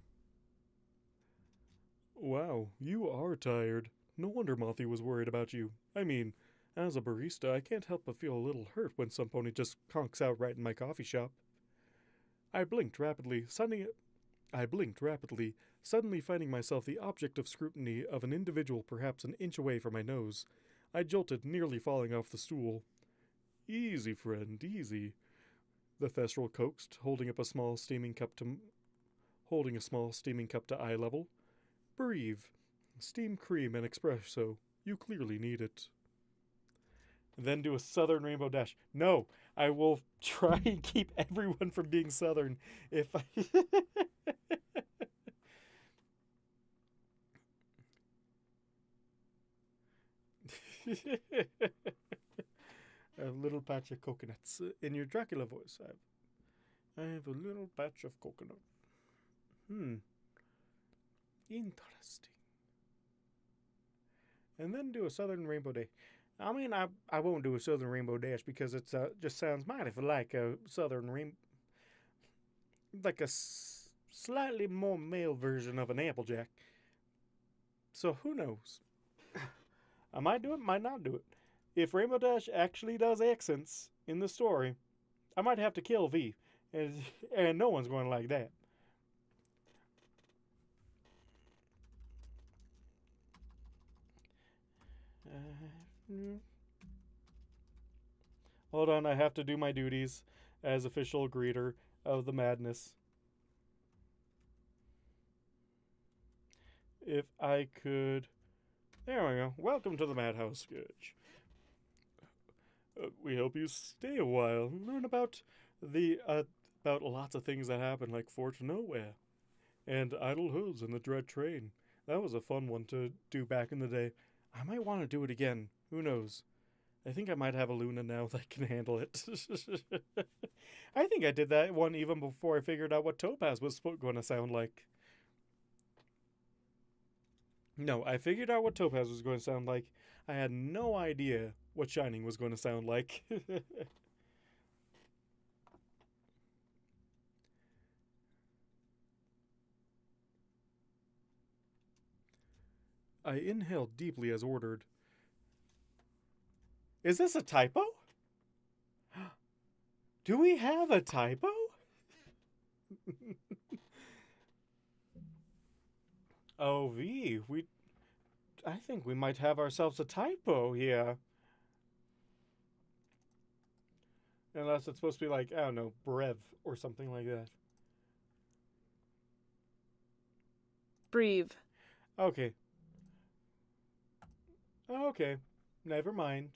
Wow, you are tired. No wonder Mothy was worried about you. I mean, as a barista, I can't help but feel a little hurt when some pony just conks out right in my coffee shop. I blinked rapidly, suddenly I blinked rapidly, suddenly finding myself the object of scrutiny of an individual perhaps an inch away from my nose. I jolted, nearly falling off the stool. Easy, friend, easy, the Thestral coaxed, holding a small steaming cup to eye level. Breathe. Steam cream and espresso. You clearly need it. Then do a Southern Rainbow Dash. No, I will try and keep everyone from being Southern if I... A little patch of coconuts. In your Dracula voice, I have a little patch of coconut. Interesting. And then do a Southern Rainbow Dash. I mean, I won't do a Southern Rainbow Dash because it just sounds mighty like a Southern Rainbow, like a slightly more male version of an Applejack. So who knows? I might do it, might not do it. If Rainbow Dash actually does accents in the story, I might have to kill V, and no one's going to like that. Hold on, I have to do my duties as official greeter of the madness. If I could... There we go. Welcome to the Madhouse Sketch. We hope you stay a while and learn about about lots of things that happen, like Fort Nowhere and Idle Hooves and the Dread Train. That was a fun one to do back in the day. I might want to do it again. Who knows? I think I might have a Luna now that can handle it. I think I did that one even before I figured out what Topaz was going to sound like. No, I figured out what Topaz was going to sound like. I had no idea what Shining was going to sound like. I inhaled deeply as ordered. Is this a typo? Do we have a typo? Oh, V, I think we might have ourselves a typo here. Unless it's supposed to be like, I don't know, brev or something like that. Breathe. Okay. Okay. Never mind.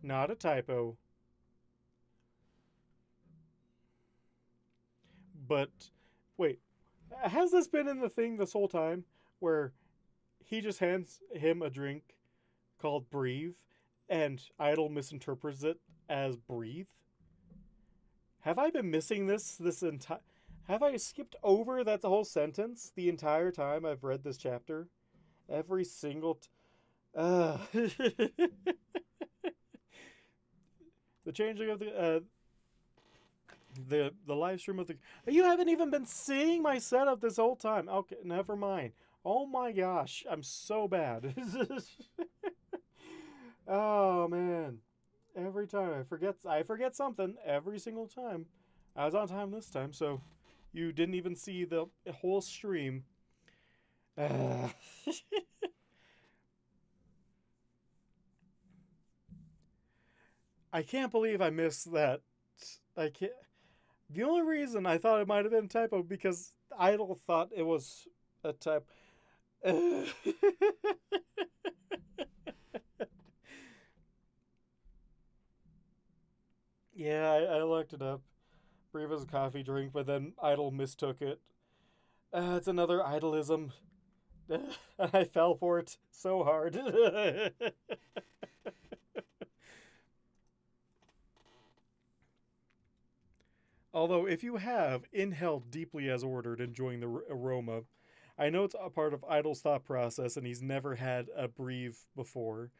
Not a typo. But, wait. Has this been in the thing this whole time? Where he just hands him a drink called Breathe, and Idle misinterprets it as Breathe? Have I been missing this entire... Have I skipped over that whole sentence the entire time I've read this chapter? Every single... The changing of the live stream of the... You haven't even been seeing my setup this whole time. Okay, never mind. Oh my gosh, I'm so bad. Oh man. Every time I forget something every single time. I was on time this time, so you didn't even see the whole stream. I can't believe I missed that. I can't. The only reason I thought it might have been a typo because Idle thought it was a type. Yeah, I looked it up. Brief as a coffee drink, but then Idle mistook it. It's another Idleism. I fell for it so hard. Although, if you have inhaled deeply as ordered, enjoying the aroma, I know it's a part of Idle's thought process, and he's never had a breathe before.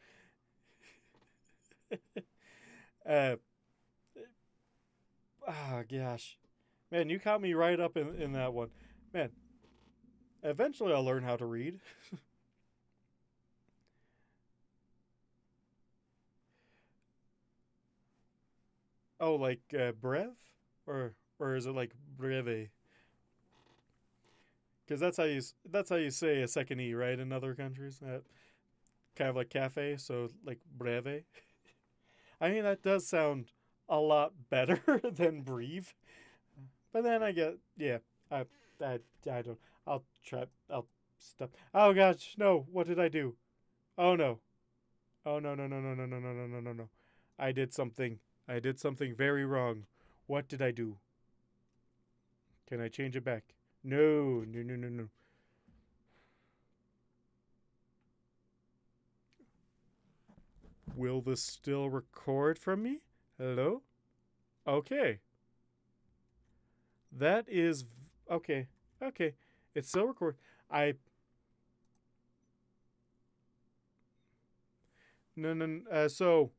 Gosh. Man, you caught me right up in that one. Man, eventually I'll learn how to read. Oh, like brev? Or is it like breve? Because that's how you say a second E, right? In other countries, kind of like cafe, so like breve. I mean, that does sound a lot better than breathe. But then I get, yeah, I, I don't. I'll try. I'll stop. Oh gosh, no! What did I do? Oh no! Oh no! No! No! No! No! No! No! No! No! No! No! I did something. I did something very wrong. What did I do? Can I change it back? No! No! No! No! No! Will this still record from me? Hello? Okay. That is okay. Okay. It's still recording. I no. So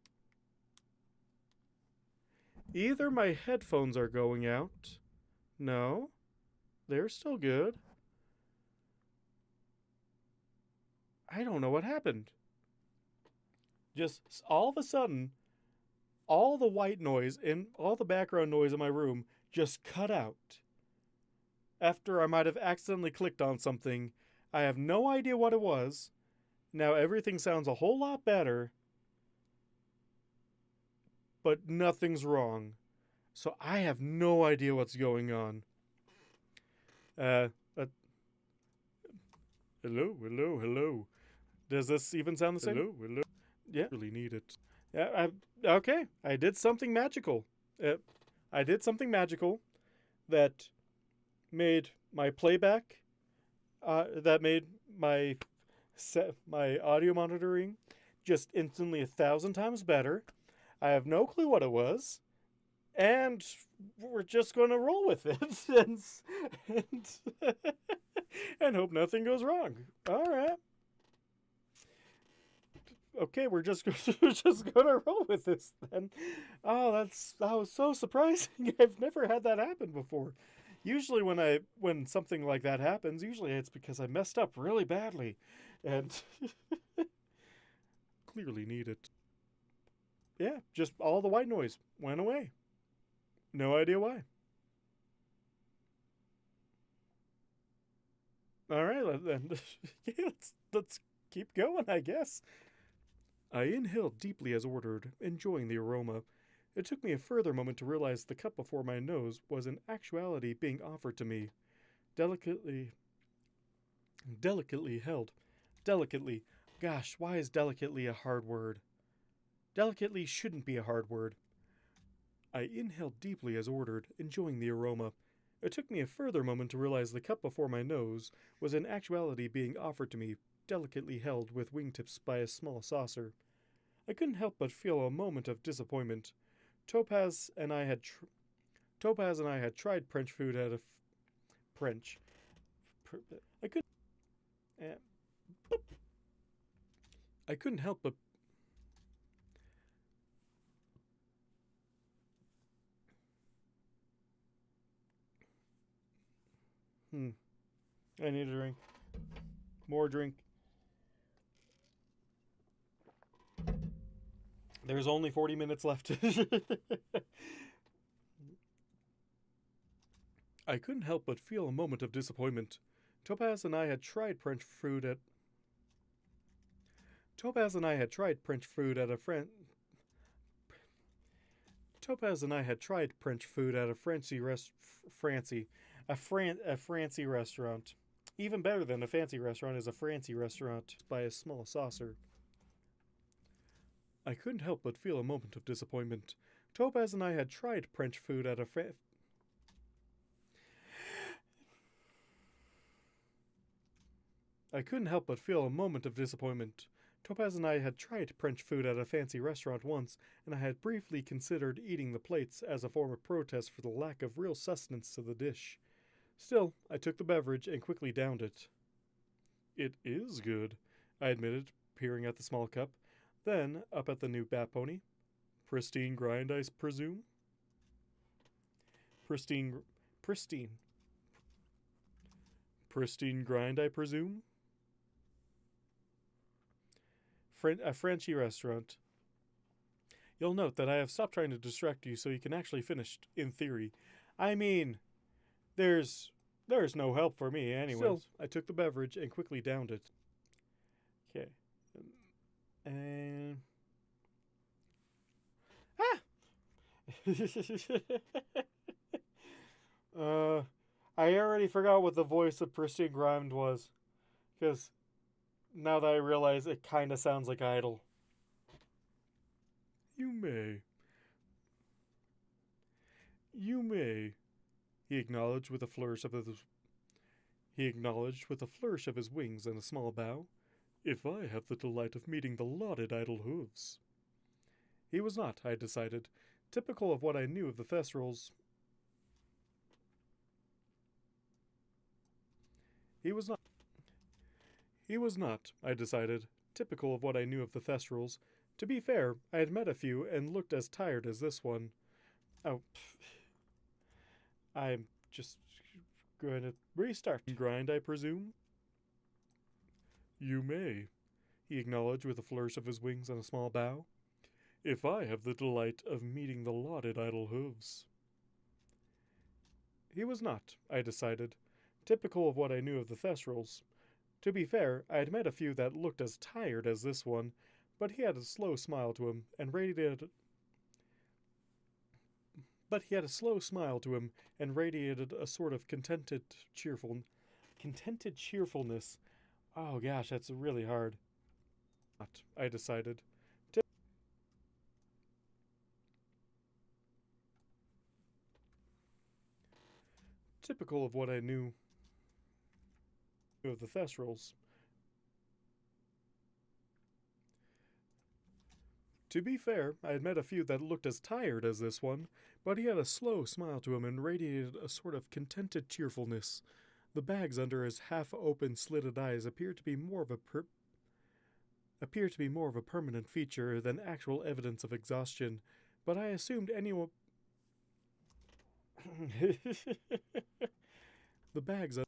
either my headphones are going out. No, they're still good. I don't know what happened. Just all of a sudden, all the white noise and all the background noise in my room just cut out. After I might have accidentally clicked on something, I have no idea what it was. Now everything sounds a whole lot better, but nothing's wrong. So I have no idea what's going on. Uh, hello, hello, hello. Does this even sound the same? Hello, hello. Yeah, really need it. Yeah, okay. I did something magical. I did something magical that made my playback. That made my audio monitoring just instantly 1,000 times better. I have no clue what it was, and we're just going to roll with it and hope nothing goes wrong. All right. Okay, we're just gonna roll with this then. Oh, that was so surprising. I've never had that happen before. Usually when something like that happens, usually it's because I messed up really badly, and clearly need it. Yeah, just all the white noise went away. No idea why. All right, then. Yeah, let's keep going, I guess. I inhaled deeply as ordered, enjoying the aroma. It took me a further moment to realize the cup before my nose was in actuality being offered to me. Delicately held. Delicately. Gosh, why is delicately a hard word? Delicately shouldn't be a hard word. I inhaled deeply as ordered, enjoying the aroma. It took me a further moment to realize the cup before my nose was in actuality being offered to me, delicately held with wingtips by a small saucer. I couldn't help but feel a moment of disappointment. Topaz and I had tried French food at a French. I could. I couldn't help but. I need a drink. More drink. There's only 40 minutes left. I couldn't help but feel a moment of disappointment. Topaz and I had tried French food at Topaz and I had tried French food at a Francie restaurant. Even better than a fancy restaurant is a Francie restaurant by a small saucer. I couldn't help but feel a moment of disappointment. Topaz and I had tried French food at a I couldn't help but feel a moment of disappointment. Topaz and I had tried French food at a fancy restaurant once, and I had briefly considered eating the plates as a form of protest for the lack of real sustenance to the dish. Still, I took the beverage and quickly downed it. It is good, I admitted, peering at the small cup. Then, up at the new bat pony. Pristine grind, I presume? Pristine grind, I presume? A Frenchy restaurant. You'll note that I have stopped trying to distract you so you can actually finish, in theory. I mean, there's There's no help for me, anyways. Still, I took the beverage and quickly downed it. Okay. And... Ah! I already forgot what the voice of Pristine Grimed was. Because now that I realize it kind of sounds like Idol. You may. You may, he acknowledged with a flourish of his wings and a small bow, if I have the delight of meeting the lauded idle hooves. He was not, I decided, typical of what I knew of the Thestrals. He was not, I decided, typical of what I knew of the Thestrals. To be fair, I had met a few and looked as tired as this one. Oh, I'm just going to restart. Grind, I presume? You may, he acknowledged with a flourish of his wings and a small bow, if I have the delight of meeting the lauded idle hooves. He was not, I decided, typical of what I knew of the Thestrals. To be fair, I had met a few that looked as tired as this one, but he had a slow smile to him and radiated a sort of contented cheerfulness. Oh gosh, that's really hard. I decided. Typical of what I knew of the Thestrals. To be fair, I had met a few that looked as tired as this one, but he had a slow smile to him and radiated a sort of contented cheerfulness. The bags under his half-open, slitted eyes appeared to be more of a permanent feature than actual evidence of exhaustion, but I assumed anyone... The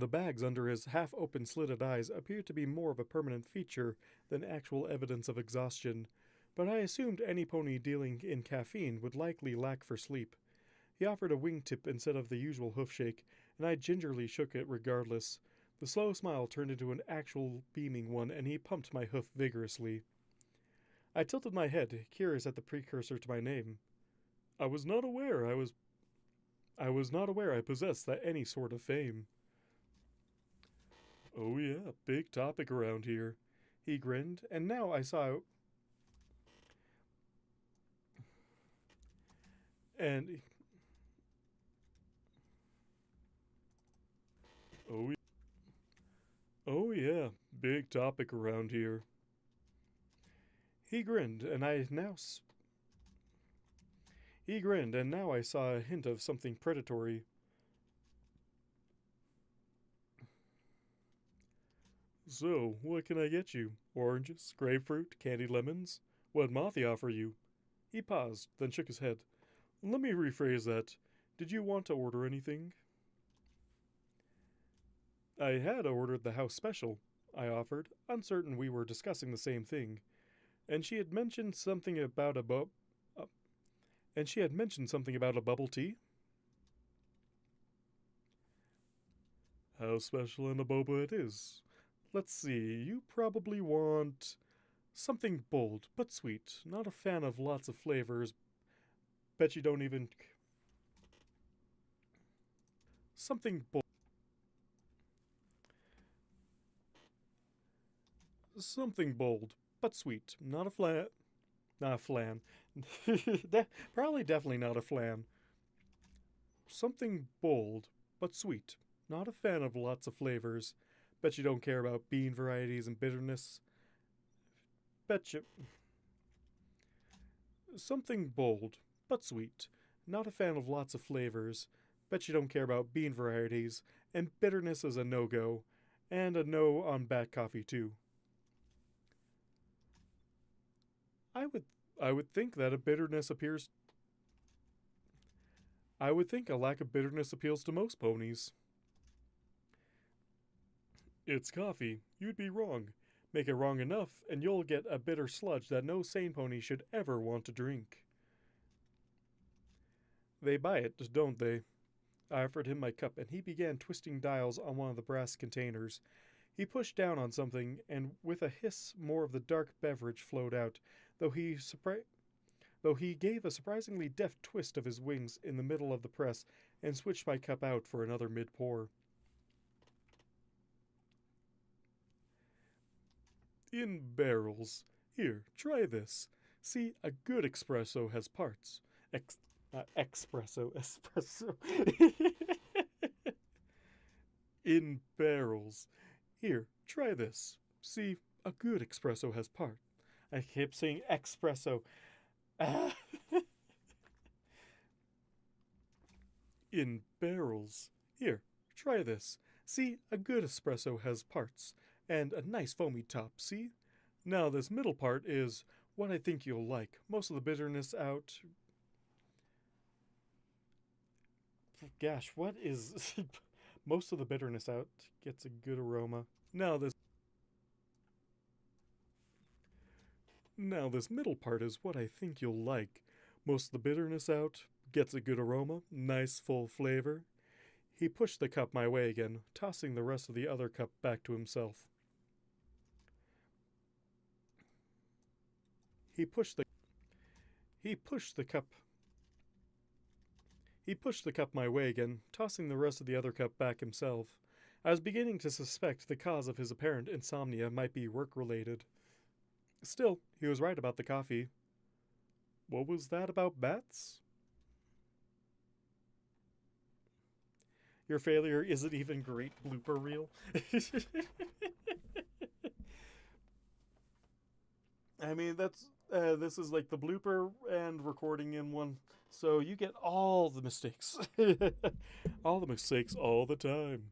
bags under his half-open, slitted eyes appeared to be more of a permanent feature than actual evidence of exhaustion, but I assumed any pony dealing in caffeine would likely lack for sleep. He offered a wingtip instead of the usual hoof shake, and I gingerly shook it regardless. The slow smile turned into an actual beaming one, and he pumped my hoof vigorously. I tilted my head, curious at the precursor to my name. I was not aware I possessed any sort of fame. Oh yeah, big topic around here. He grinned, and now I saw... And... Oh yeah, big topic around here. He grinned, and now I saw a hint of something predatory. So, what can I get you? Oranges, grapefruit, candied lemons? What'd Mothi offer you? He paused, then shook his head. Let me rephrase that. Did you want to order anything? I had ordered the house special, I offered, uncertain we were discussing the same thing. And she had mentioned something about a bubble tea? How special and a boba it is. Let's see, you probably want something bold but sweet. Not a fan of lots of flavors. Bet you don't even... Something bold but sweet. Not a flan. Definitely not a flan. Something bold but sweet. Not a fan of lots of flavors. Bet you don't care about bean varieties and bitterness. Bet you... Something bold but sweet. Not a fan of lots of flavors. Bet you don't care about bean varieties. And bitterness is a no-go. And a no on bad coffee too. I would think that a lack of bitterness appeals to most ponies. It's coffee. You'd be wrong. Make it wrong enough, and you'll get a bitter sludge that no sane pony should ever want to drink. They buy it, don't they? I offered him my cup, and he began twisting dials on one of the brass containers. He pushed down on something, and with a hiss, more of the dark beverage flowed out, though he gave a surprisingly deft twist of his wings in the middle of the press and switched my cup out for another mid-pour. In barrels. Here, try this. See, a good espresso has parts. Espresso. In barrels. Here, try this. See, a good espresso has parts. I kept saying espresso. In barrels. Here, try this. See, a good espresso has parts. And a nice foamy top, see? Now this middle part is what I think you'll like. Most of the bitterness out. Gosh, what is... most of the bitterness out gets a good aroma. Now this middle part is what I think you'll like. Most of the bitterness out, gets a good aroma, nice full flavor. He pushed the cup my way again, tossing the rest of the other cup back to himself. He pushed the cup my way again, tossing the rest of the other cup back himself. I was beginning to suspect the cause of his apparent insomnia might be work-related. Still, he was right about the coffee. What was that about bats? Your failure isn't even great blooper reel. I mean, this is like the blooper and recording in one, so you get all the mistakes. All the mistakes all the time.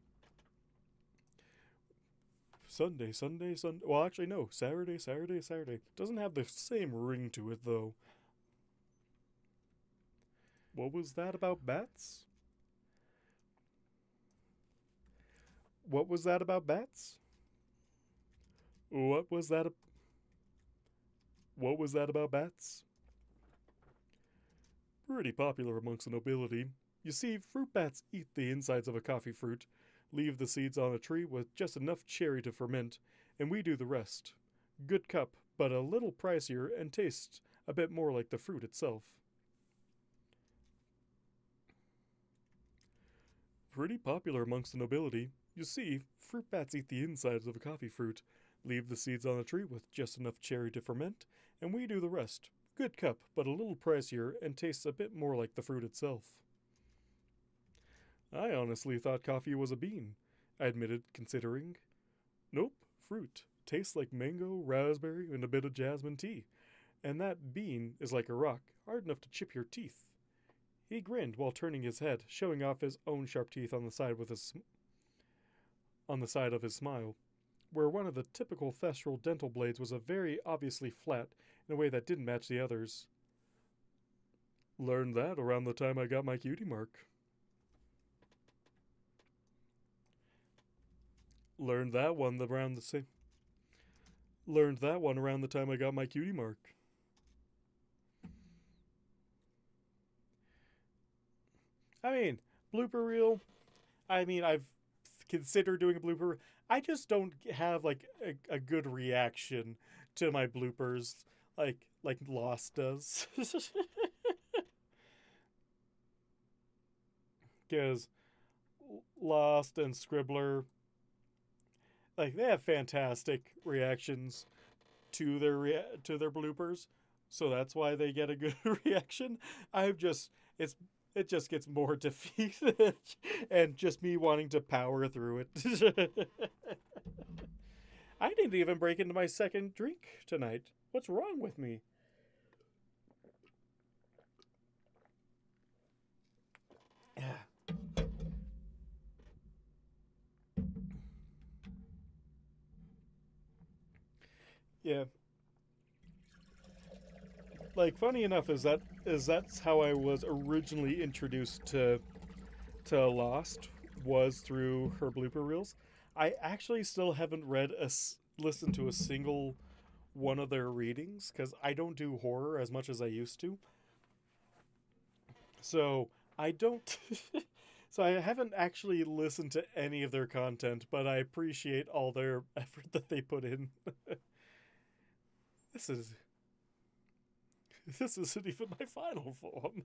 Sunday. Well, actually, no. Saturday. Doesn't have the same ring to it, though. What was that about bats? What was that about bats? What was that about bats? Pretty popular amongst the nobility. You see, fruit bats eat the insides of a coffee fruit, leave the seeds on a tree with just enough cherry to ferment, and we do the rest. Good cup, but a little pricier and tastes a bit more like the fruit itself. Pretty popular amongst the nobility. You see, fruit bats eat the insides of a coffee fruit, leave the seeds on a tree with just enough cherry to ferment, and we do the rest. Good cup, but a little pricier and tastes a bit more like the fruit itself. I honestly thought coffee was a bean, I admitted, considering. Nope, fruit. Tastes like mango, raspberry, and a bit of jasmine tea. And that bean is like a rock, hard enough to chip your teeth. He grinned while turning his head, showing off his own sharp teeth on the side of his smile, where one of the typical thestral dental blades was a very obviously flat in a way that didn't match the others. Learned that around the time I got my cutie mark. Learned that one around the time I got my cutie mark. I mean, blooper reel. I mean, I've considered doing a blooper. I just don't have like a good reaction to my bloopers like Lost does. Because Lost and Scribbler, like, they have fantastic reactions to their bloopers, so that's why they get a good reaction. It just gets more defeated and just me wanting to power through it. I didn't even break into my second drink tonight. What's wrong with me? Yeah. Like, funny enough, that's how I was originally introduced to Lost, was through her blooper reels. I actually still haven't listened to a single one of their readings because I don't do horror as much as I used to. So I don't. So I haven't actually listened to any of their content, but I appreciate all their effort that they put in. This is this isn't even my final form.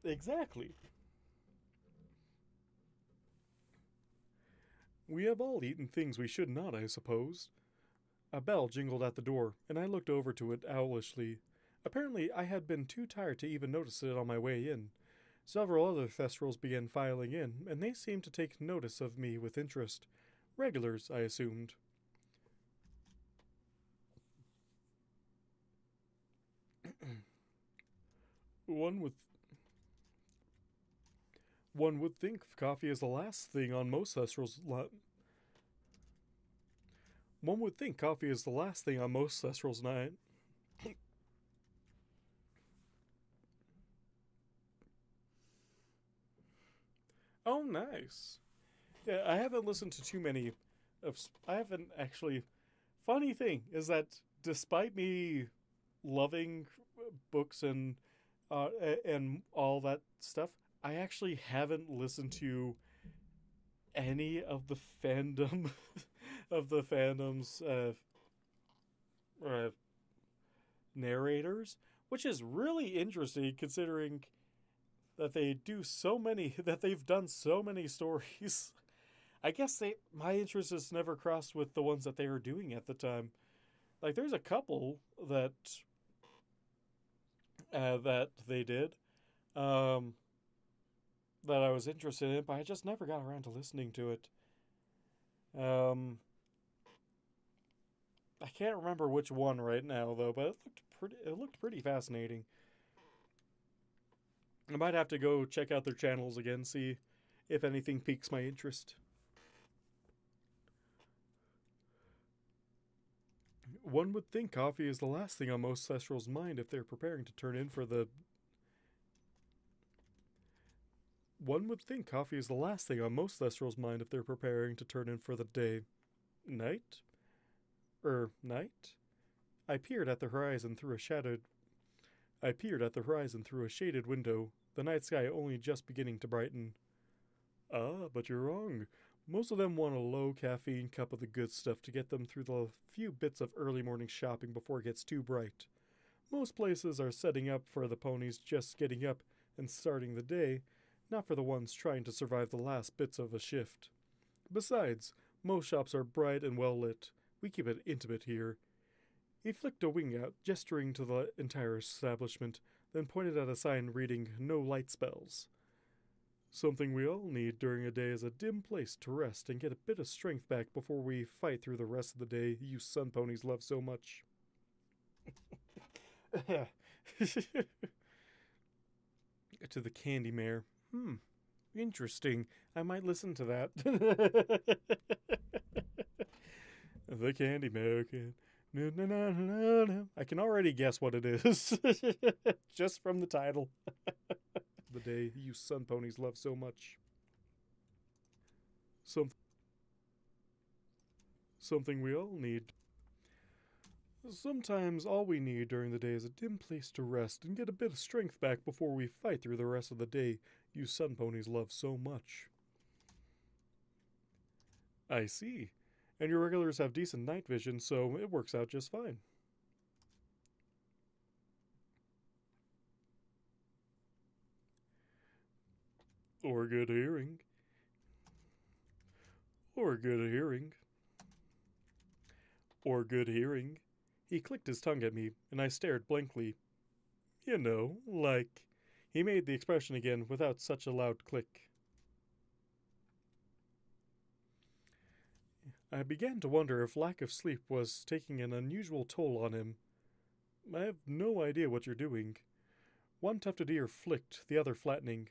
Exactly. We have all eaten things we should not, I suppose. A bell jingled at the door, and I looked over to it owlishly. Apparently, I had been too tired to even notice it on my way in. Several other Thestrals began filing in, and they seemed to take notice of me with interest. Regulars, I assumed. One would one would think coffee is the last thing on most Thestrals' One would think coffee is the last thing on most Thestrals' night. Oh, nice. Yeah, I haven't listened to too many of. I haven't actually. Funny thing is that despite me loving books and all that stuff, I actually haven't listened to any of the fandom of the fandom's uh, narrators, which is really interesting considering that they do so many that they've done so many stories. I guess my interest has never crossed with the ones that they were doing at the time. Like there's a couple that they did um, that I was interested in, but I just never got around to listening to it. Um, I can't remember which one right now though, but it looked pretty fascinating. I might have to go check out their channels again, see if anything piques my interest. One would think coffee is the last thing on most Thestrals' mind if they're preparing to turn in for the. One would think coffee is the last thing on most Thestrals' mind if they're preparing to turn in for the day. Night? Night? I peered at the horizon through a shadowed. I peered at the horizon through a shaded window, the night sky only just beginning to brighten. Ah, but you're wrong. Most of them want a low caffeine cup of the good stuff to get them through the few bits of early morning shopping before it gets too bright. Most places are setting up for the ponies just getting up and starting the day, not for the ones trying to survive the last bits of a shift. Besides, most shops are bright and well lit. We keep it intimate here. He flicked a wing out, gesturing to the entire establishment, then pointed at a sign reading "No light spells." Something we all need during a day is a dim place to rest and get a bit of strength back before we fight through the rest of the day you sun ponies love so much. To the candy mare. Interesting. I might listen to that. The candy mare. I can already guess what it is. Just from the title. The day you sun ponies love so much. Something we all need. Sometimes all we need during the day is a dim place to rest and get a bit of strength back before we fight through the rest of the day you sun ponies love so much. I see. And your regulars have decent night vision, so it works out just fine. Or good hearing. Or good hearing. Or good hearing. He clicked his tongue at me, and I stared blankly. You know, like. He made the expression again without such a loud click. I began to wonder if lack of sleep was taking an unusual toll on him. I have no idea what you're doing. One tufted ear flicked, the other flattening.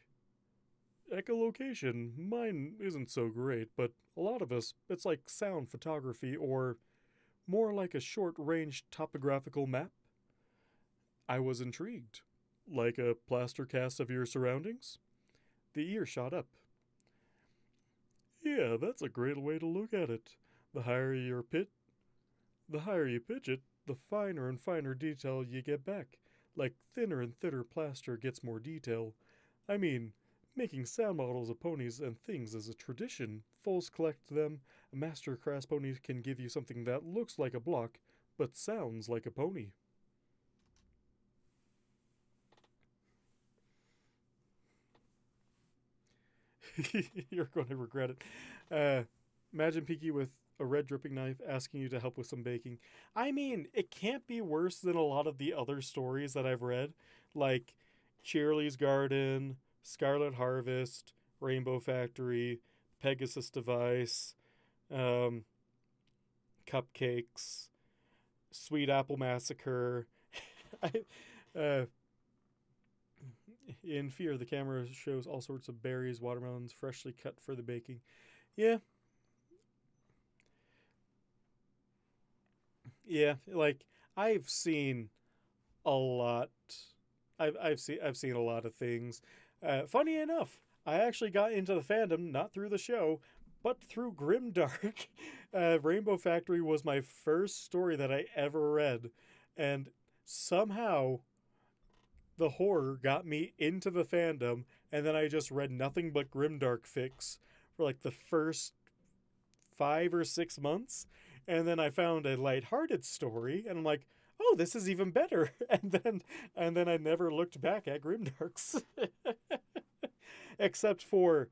Echolocation, mine isn't so great, but a lot of us, it's like sound photography or more like a short-range topographical map. I was intrigued. Like a plaster cast of your surroundings? The ear shot up. Yeah, that's a great way to look at it. The higher you pitch it, the finer and finer detail you get back. like thinner and thinner plaster gets more detail. I mean, making sound models of ponies and things is a tradition. Foals collect them. A master crass pony can give you something that looks like a block, but sounds like a pony. You're going to regret it. Imagine Piki with a red dripping knife asking you to help with some baking. I mean, it can't be worse than a lot of the other stories that I've read, like Cheerly's Garden, Scarlet Harvest, Rainbow Factory, Pegasus Device, um, Cupcakes, Sweet Apple Massacre. I, in Fear, the camera shows all sorts of berries, watermelons, freshly cut for the baking. Yeah, yeah. Like I've seen a lot. I've seen a lot of things. Funny enough, I actually got into the fandom not through the show, but through Grimdark. Rainbow Factory was my first story that I ever read, and somehow the horror got me into the fandom, and then I just read nothing but Grimdark fics for like the first 5 or 6 months, and then I found a lighthearted story, and I'm like, oh, this is even better. And then I never looked back at Grimdarks, except for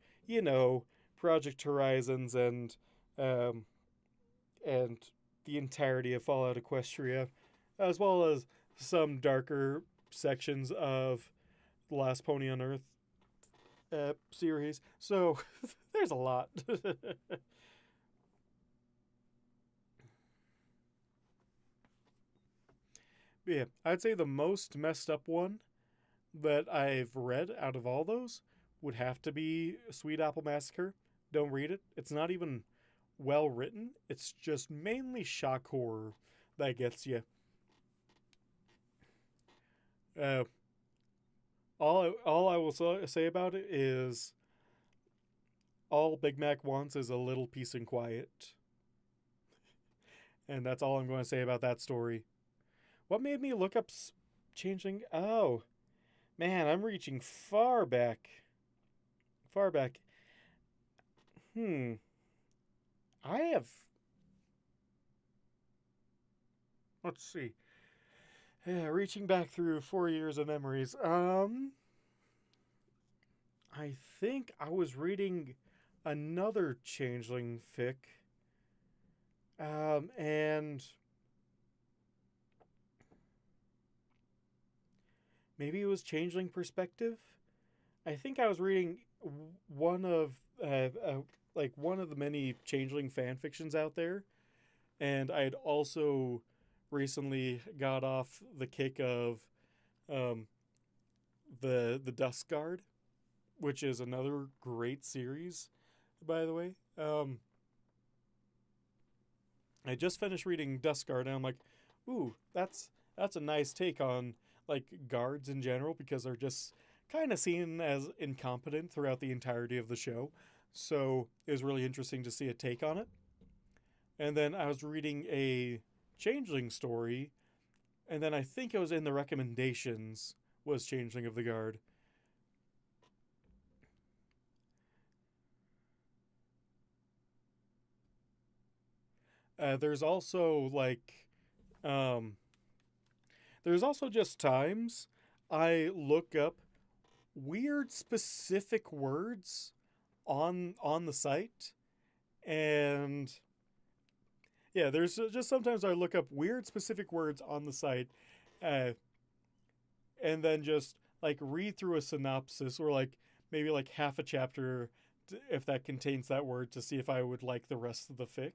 Project Horizons um, and the entirety of Fallout Equestria, as well as some darker sections of The Last Pony on Earth series. So there's a lot. Yeah, I'd say the most messed up one that I've read out of all those would have to be Sweet Apple Massacre. Don't read it. It's not even well written. It's just mainly shock horror that gets you. Uh, all I will say about it is all Big Mac wants is a little peace and quiet, and that's all I'm going to say about that story. What made me look up Changeling? Oh man, I'm reaching far back. Far back. Hmm. I have. Let's see. Yeah, reaching back through 4 years of memories. I think I was reading another Changeling fic. And maybe it was Changeling Perspective. I think I was reading one of one of the many Changeling fan fictions out there, and I had also recently got off the kick of um, the Dusk Guard, which is another great series, by the way. I just finished reading Dusk Guard, and I'm like, ooh, that's a nice take on like guards in general, because they're just kind of seen as incompetent throughout the entirety of the show. So it was really interesting to see a take on it. And then I was reading a Changeling story, and then I think it was in the recommendations was Changeling of the Guard. There's also um, there's also just times I look up weird specific words on the site, and yeah, there's just sometimes I look up weird specific words on the site, uh, and then just like read through a synopsis or like maybe like half a chapter if that contains that word, to see if I would like the rest of the fic.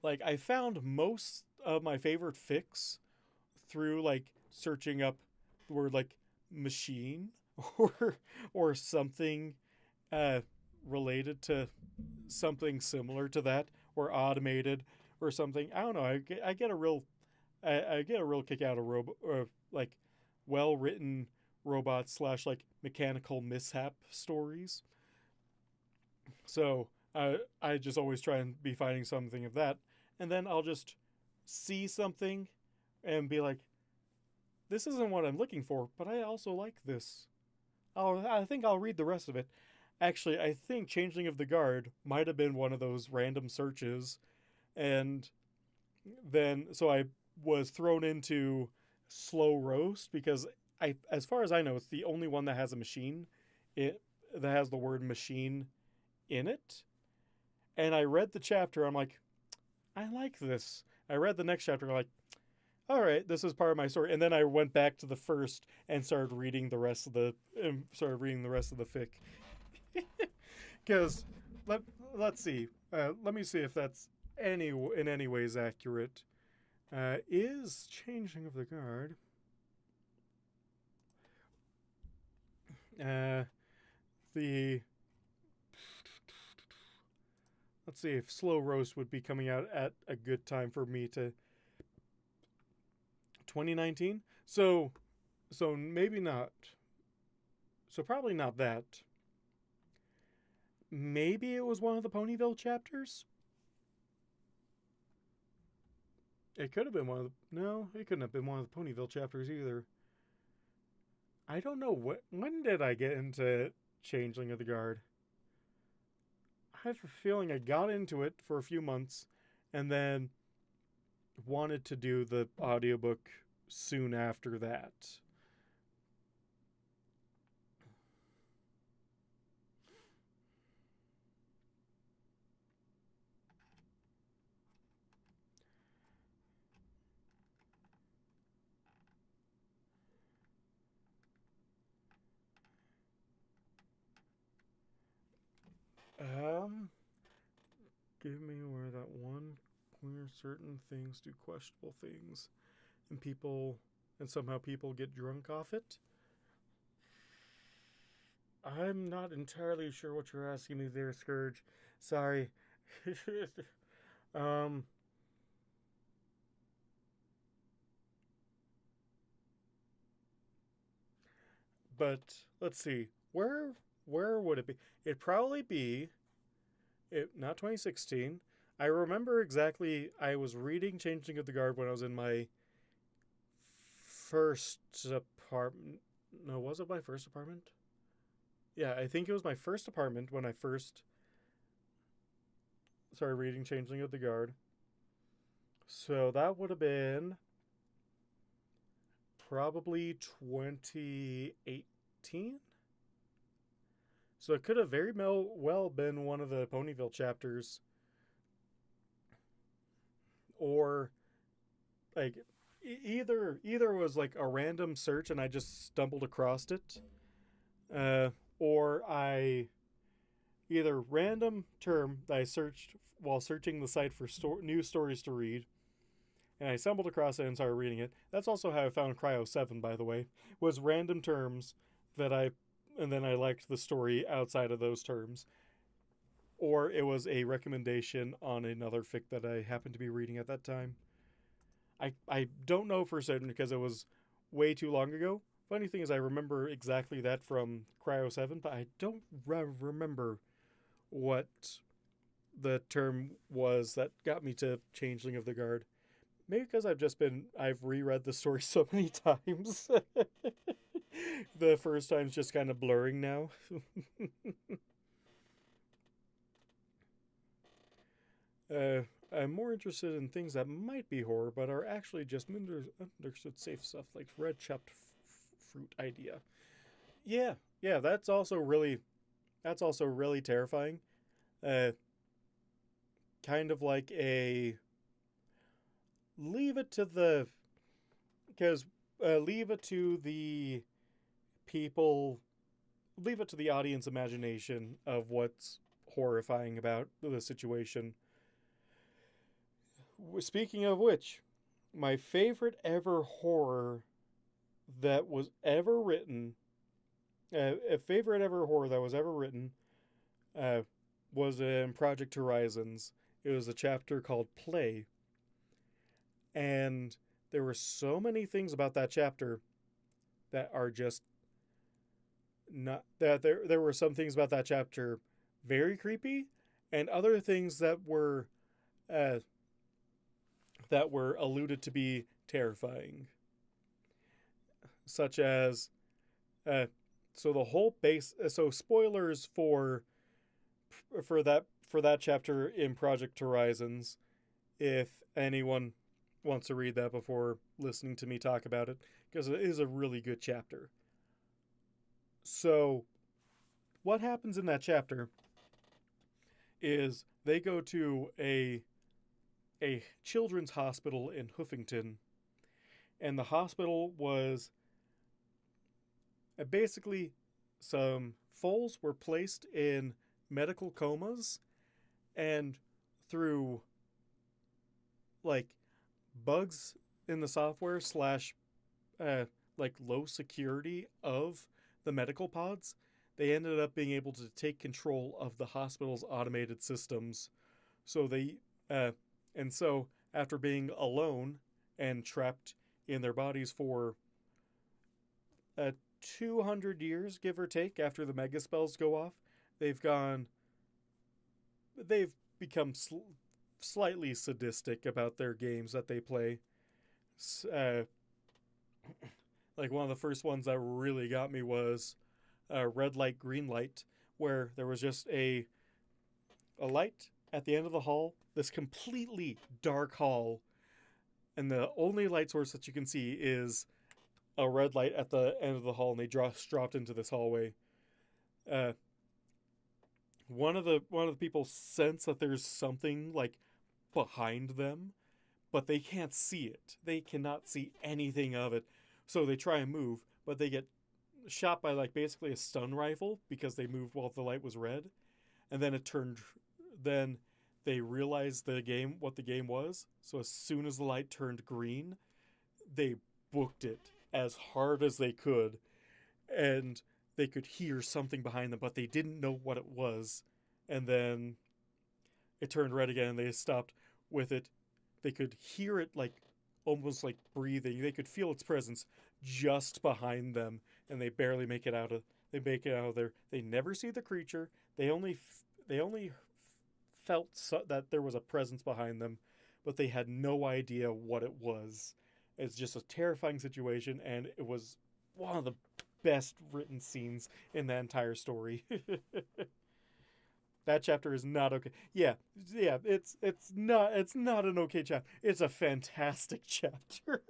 Like I found most of my favorite fics through like searching up the word like machine or or something uh, related to something similar to that, or automated or something. I don't know. I get a real I get a real kick out of like well written robot slash like mechanical mishap stories. So I just always try and be finding something of that, and then I'll just see something and be like, this isn't what I'm looking for, but I also like this. I think I'll read the rest of it. Actually, I think Changeling of the Guard might have been one of those random searches, and then so I was thrown into Slow Roast because as far as I know, it's the only one that has a machine, it that has the word machine in it. And I read the chapter. I'm like, I like this. I read the next chapter. Like, all right, this is part of my story. And then I went back to the first and started reading the rest of the fic. Because let's see. Let me see if that's in any ways accurate. Is Changing of the Guard the let's see if Slow Roast would be coming out at a good time for me to 2019. So maybe not. So probably not that. Maybe it was one of the Ponyville chapters. It could have been one of the... No, it couldn't have been one of the Ponyville chapters either. I don't know when did I get into Changeling of the Guard? I have a feeling I got into it for a few months and then wanted to do the audiobook soon after that. Give me where that one where certain things do questionable things and somehow people get drunk off it. I'm not entirely sure what you're asking me there, Scourge. Sorry. um but let's see. Where would it be? It'd probably be not 2016. I remember exactly. I was reading Changing of the Guard when I was in my first apartment. No, was it my first apartment? Yeah, I think it was my first apartment when I first started reading Changing of the Guard. So that would have been probably 2018. So it could have very well been one of the Ponyville chapters. Or like either was like a random search and I just stumbled across it. Or I either random term that I searched while searching the site for new stories to read, and I stumbled across it and started reading it. That's also how I found Cryo 7, by the way, was random terms and then I liked the story outside of those terms. Or it was a recommendation on another fic that I happened to be reading at that time. I don't know for certain because it was way too long ago. Funny thing is, I remember exactly that from Cryo 7, but I don't remember what the term was that got me to Changeling of the Guard. Maybe because I've reread the story so many times. The first time's just kind of blurring now. I'm more interested in things that might be horror, but are actually just understood safe stuff, like red chopped fruit idea. Yeah, that's also really terrifying. Kind of like a leave it to the because leave it to the people, leave it to the audience imagination of what's horrifying about the situation. Speaking of which, my favorite ever horror that was ever written, a favorite ever horror that was ever written, was in Project Horizons. It was a chapter called Play. And there were so many things about that chapter that are just not that there were some things about that chapter very creepy, and other things that were alluded to be terrifying, such as uh, so the whole base. So spoilers for that chapter in Project Horizons. If anyone wants to read that before listening to me talk about it, because it is a really good chapter. So what happens in that chapter is they go to a children's hospital in Huffington, and the hospital was basically some foals were placed in medical comas, and through like bugs in the software slash like low security of the medical pods, they ended up being able to take control of the hospital's automated systems. So they and so after being alone and trapped in their bodies for 200 years, give or take, after the mega spells go off, they've gone. They've become slightly sadistic about their games that they play. Uh, like one of the first ones that really got me was red light, green light, where there was just a light at the end of the hall, this completely dark hall, and the only light source that you can see is a red light at the end of the hall, and they dropped into this hallway. Uh, one of the people sense that there's something like behind them, but they can't see it. They cannot see anything of it. So they try and move, but they get shot by like basically a stun rifle because they moved while the light was red. And then it turned then they realized what the game was. So as soon as the light turned green, they booked it as hard as they could, and they could hear something behind them, but they didn't know what it was. And then it turned red again, and they stopped with it. They could hear it like almost like breathing. They could feel its presence just behind them, and they barely make it out of. They make it out of there. They never see the creature. They only felt that there was a presence behind them, but they had no idea what it was. It's just a terrifying situation, and it was one of the best written scenes in that entire story. That chapter is not okay. Yeah, it's not an okay chapter. It's a fantastic chapter.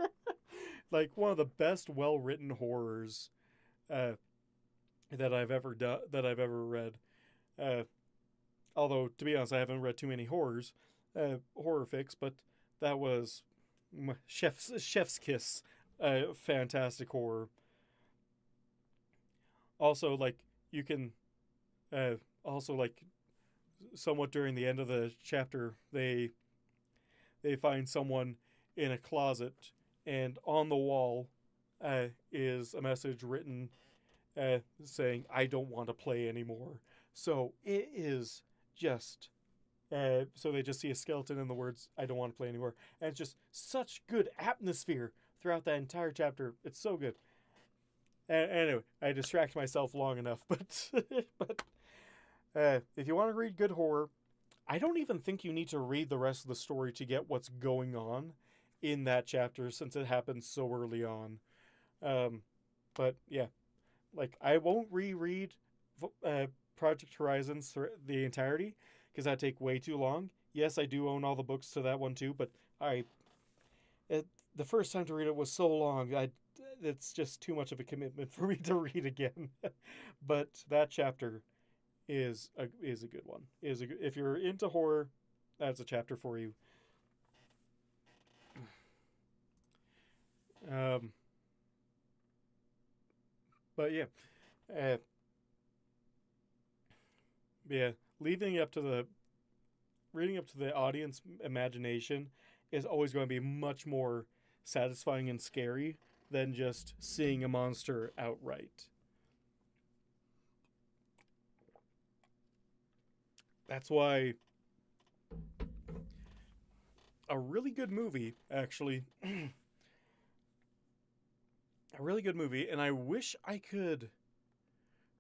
Like one of the best well written horrors uh, that I've ever read. Uh, although to be honest, I haven't read too many horror fics, but that was Chef's Kiss, fantastic horror. Also, like you can, also like somewhat during the end of the chapter, they find someone in a closet, and on the wall is a message written saying, "I don't want to play anymore." So it is just. So they just see a skeleton and the words, "I don't want to play anymore." And it's just such good atmosphere throughout that entire chapter. It's so good. Anyway, I distract myself long enough, but if you want to read good horror, I don't even think you need to read the rest of the story to get what's going on in that chapter, since it happens so early on. But yeah, like I won't reread Project Horizons for the entirety because that'd take way too long. Yes, I do own all the books to that one too, but the first time to read it was so long. It's just too much of a commitment for me to read again. But that chapter is a good one. If you're into horror, that's a chapter for you. But yeah, uh, yeah, leaving up to the reading up to the audience imagination is always going to be much more satisfying and scary than just seeing a monster outright. That's why a really good movie, actually, a really good movie, and I wish I could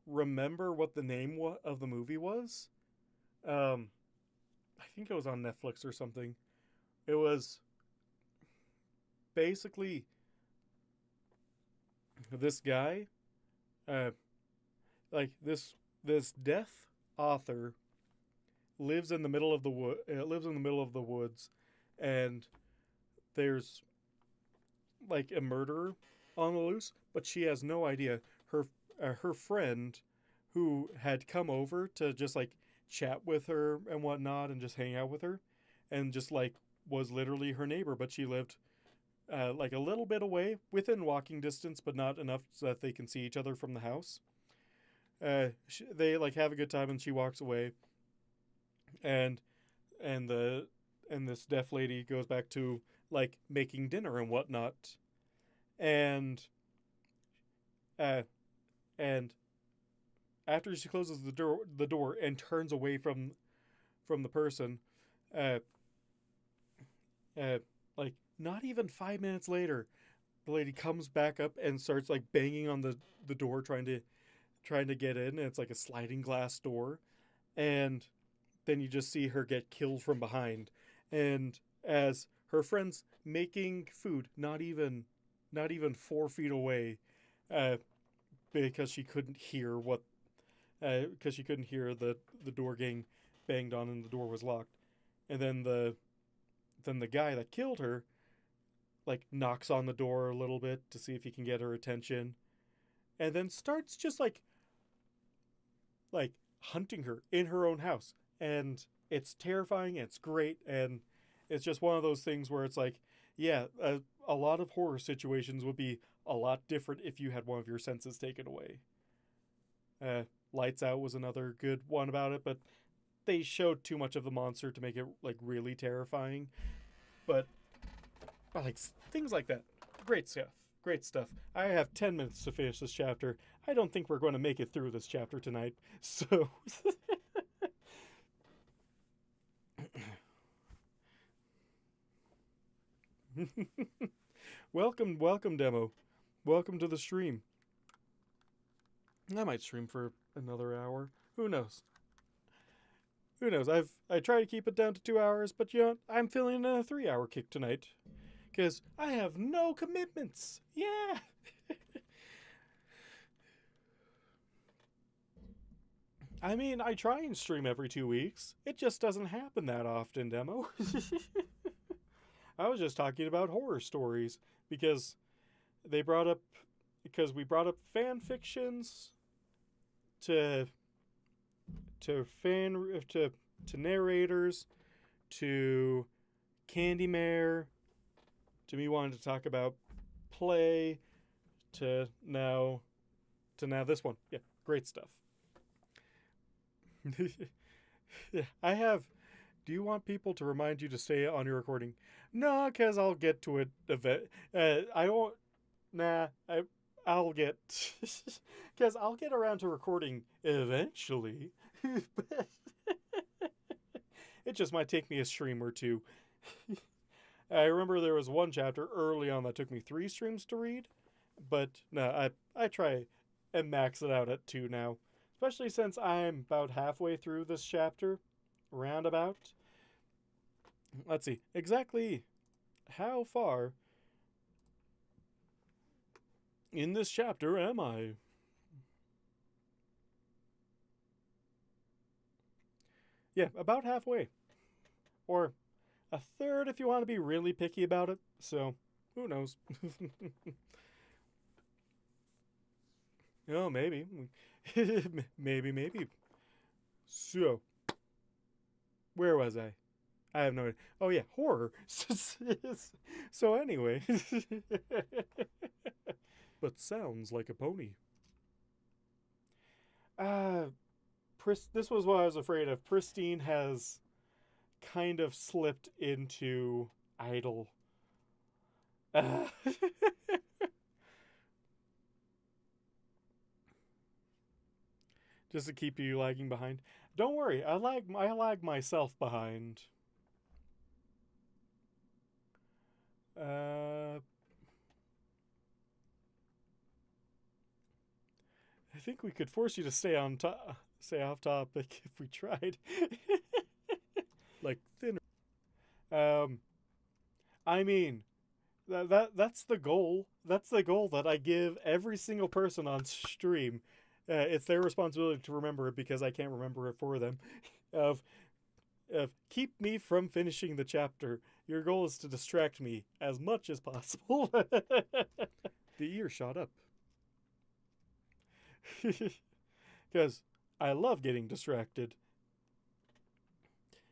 remember what the name of the movie was. I think it was on Netflix or something. It was basically, this guy, uh, like this deaf author lives in the middle of the woods, and there's like a murderer on the loose, but she has no idea. Her friend, who had come over to just like chat with her and whatnot, and just hang out with her, and just like was literally her neighbor, but she lived like a little bit away, within walking distance, but not enough so that they can see each other from the house. They like have a good time, and she walks away, and and the and this deaf lady goes back to like making dinner and whatnot, and uh, and after she closes the door and turns away from the person, uh, uh, like not even 5 minutes later, the lady comes back up and starts like banging on the door, trying to get in, and it's like a sliding glass door, and then you just see her get killed from behind, and as her friend's making food, not even 4 feet away, uh, because she couldn't hear the door getting banged on and the door was locked, and then the guy that killed her like knocks on the door a little bit to see if he can get her attention, and then starts just like hunting her in her own house, and it's terrifying. It's great, and it's just one of those things where it's like, yeah, a lot of horror situations would be a lot different if you had one of your senses taken away. Lights Out was another good one about it, but they showed too much of the monster to make it like really terrifying. But like things like that, great stuff. Great stuff. I have 10 minutes to finish this chapter. I don't think we're going to make it through this chapter tonight. So welcome demo. Welcome to the stream. I might stream for another hour. Who knows? Who knows? I try to keep it down to 2 hours, but I'm feeling a 3 hour kick tonight because I have no commitments. Yeah. I mean, I try and stream every 2 weeks. It just doesn't happen that often, demo. I was just talking about horror stories because we brought up fan fictions to narrators, to Candy Mare, to me wanting to talk about play, to now this one. Yeah, great stuff. Yeah, I have. Do you want people to remind you to stay on your recording? No, because I'll get to it. I won't. Nah, I'll get. Because I'll get around to recording eventually. It just might take me a stream or two. I remember there was one chapter early on that took me 3 streams to read, but no, I try and max it out at 2 now, especially since I'm about halfway through this chapter, roundabout. Let's see, exactly how far in this chapter am I? Yeah, about halfway. Or a third if you want to be really picky about it. So, who knows? Oh, maybe. maybe. So, where was I? I have no idea. Oh, yeah, horror. So, anyway. But sounds like a pony. This was what I was afraid of. Pristine has kind of slipped into idle. Just to keep you lagging behind. Don't worry, I lag myself behind. I think we could force you to stay off topic if we tried. Like thinner. I mean, That's the goal. That's the goal that I give every single person on stream. It's their responsibility to remember it because I can't remember it for them. Of keep me from finishing the chapter. Your goal is to distract me as much as possible. The ear shot up. Because I love getting distracted.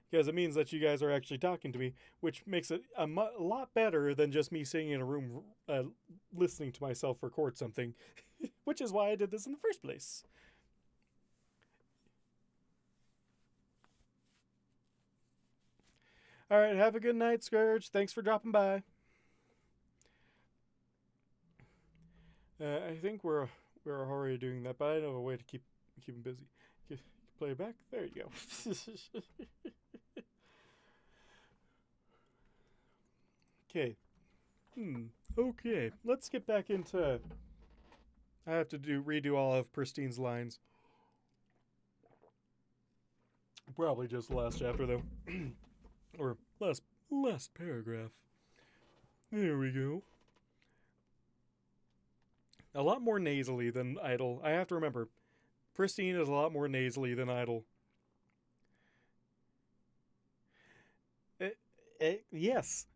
Because it means that you guys are actually talking to me, which makes it a lot better than just me sitting in a room listening to myself record something, which is why I did this in the first place. All right, have a good night, Scourge. Thanks for dropping by. I think we're already doing that, but I know a way to keep him busy. Play it back. There you go. Okay. Okay. Let's get back into. I have to redo all of Pristine's lines. Probably just the last chapter though, or last paragraph. There we go. A lot more nasally than Idle. I have to remember, Pristine is a lot more nasally than Idle. Yes,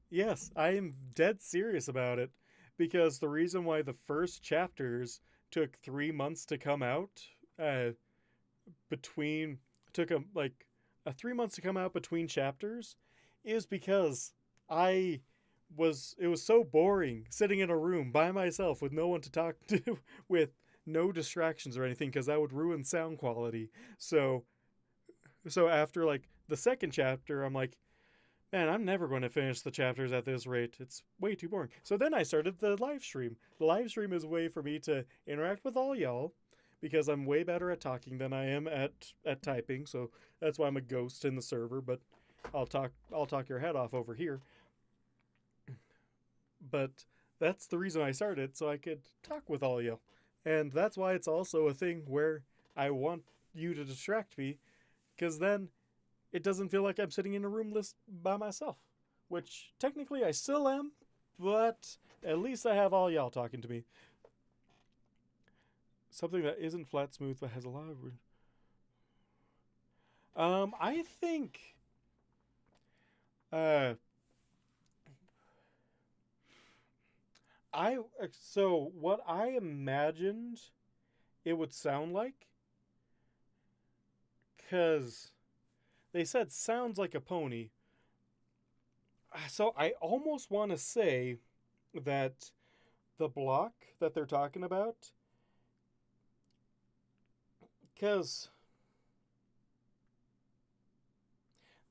I am dead serious about it, because the reason why the first chapters took 3 months to come out, took a 3 months to come out between chapters, is because it was so boring sitting in a room by myself with no one to talk to, with no distractions or anything, because that would ruin sound quality. So after like the second chapter, I'm like, man, I'm never going to finish the chapters at this rate. It's way too boring. So then I started the live stream. The live stream is a way for me to interact with all y'all, because I'm way better at talking than I am at typing. So that's why I'm a ghost in the server, but I'll talk your head off over here. But that's the reason I started, so I could talk with all y'all. And that's why it's also a thing where I want you to distract me, because then it doesn't feel like I'm sitting in a room by myself, which technically I still am, but at least I have all y'all talking to me. Something that isn't flat smooth but has a lot of I think so what I imagined it would sound like, cuz they said sounds like a pony. So I almost want to say that the block that they're talking about, because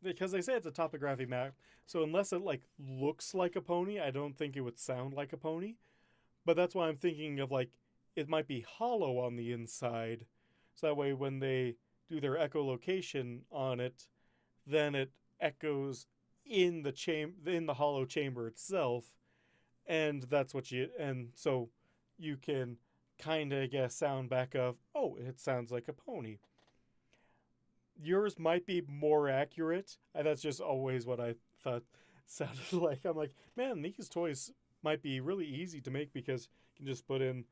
they say it's a topographic map, so unless it like looks like a pony, I don't think it would sound like a pony. But that's why I'm thinking of, like, it might be hollow on the inside, so that way when they do their echolocation on it, then it echoes in the hollow chamber itself, and so you can kind of get a sound back of, oh, it sounds like a pony. Yours might be more accurate. That's just always what I thought sounded like. I'm like, man, these toys might be really easy to make, because you can just put in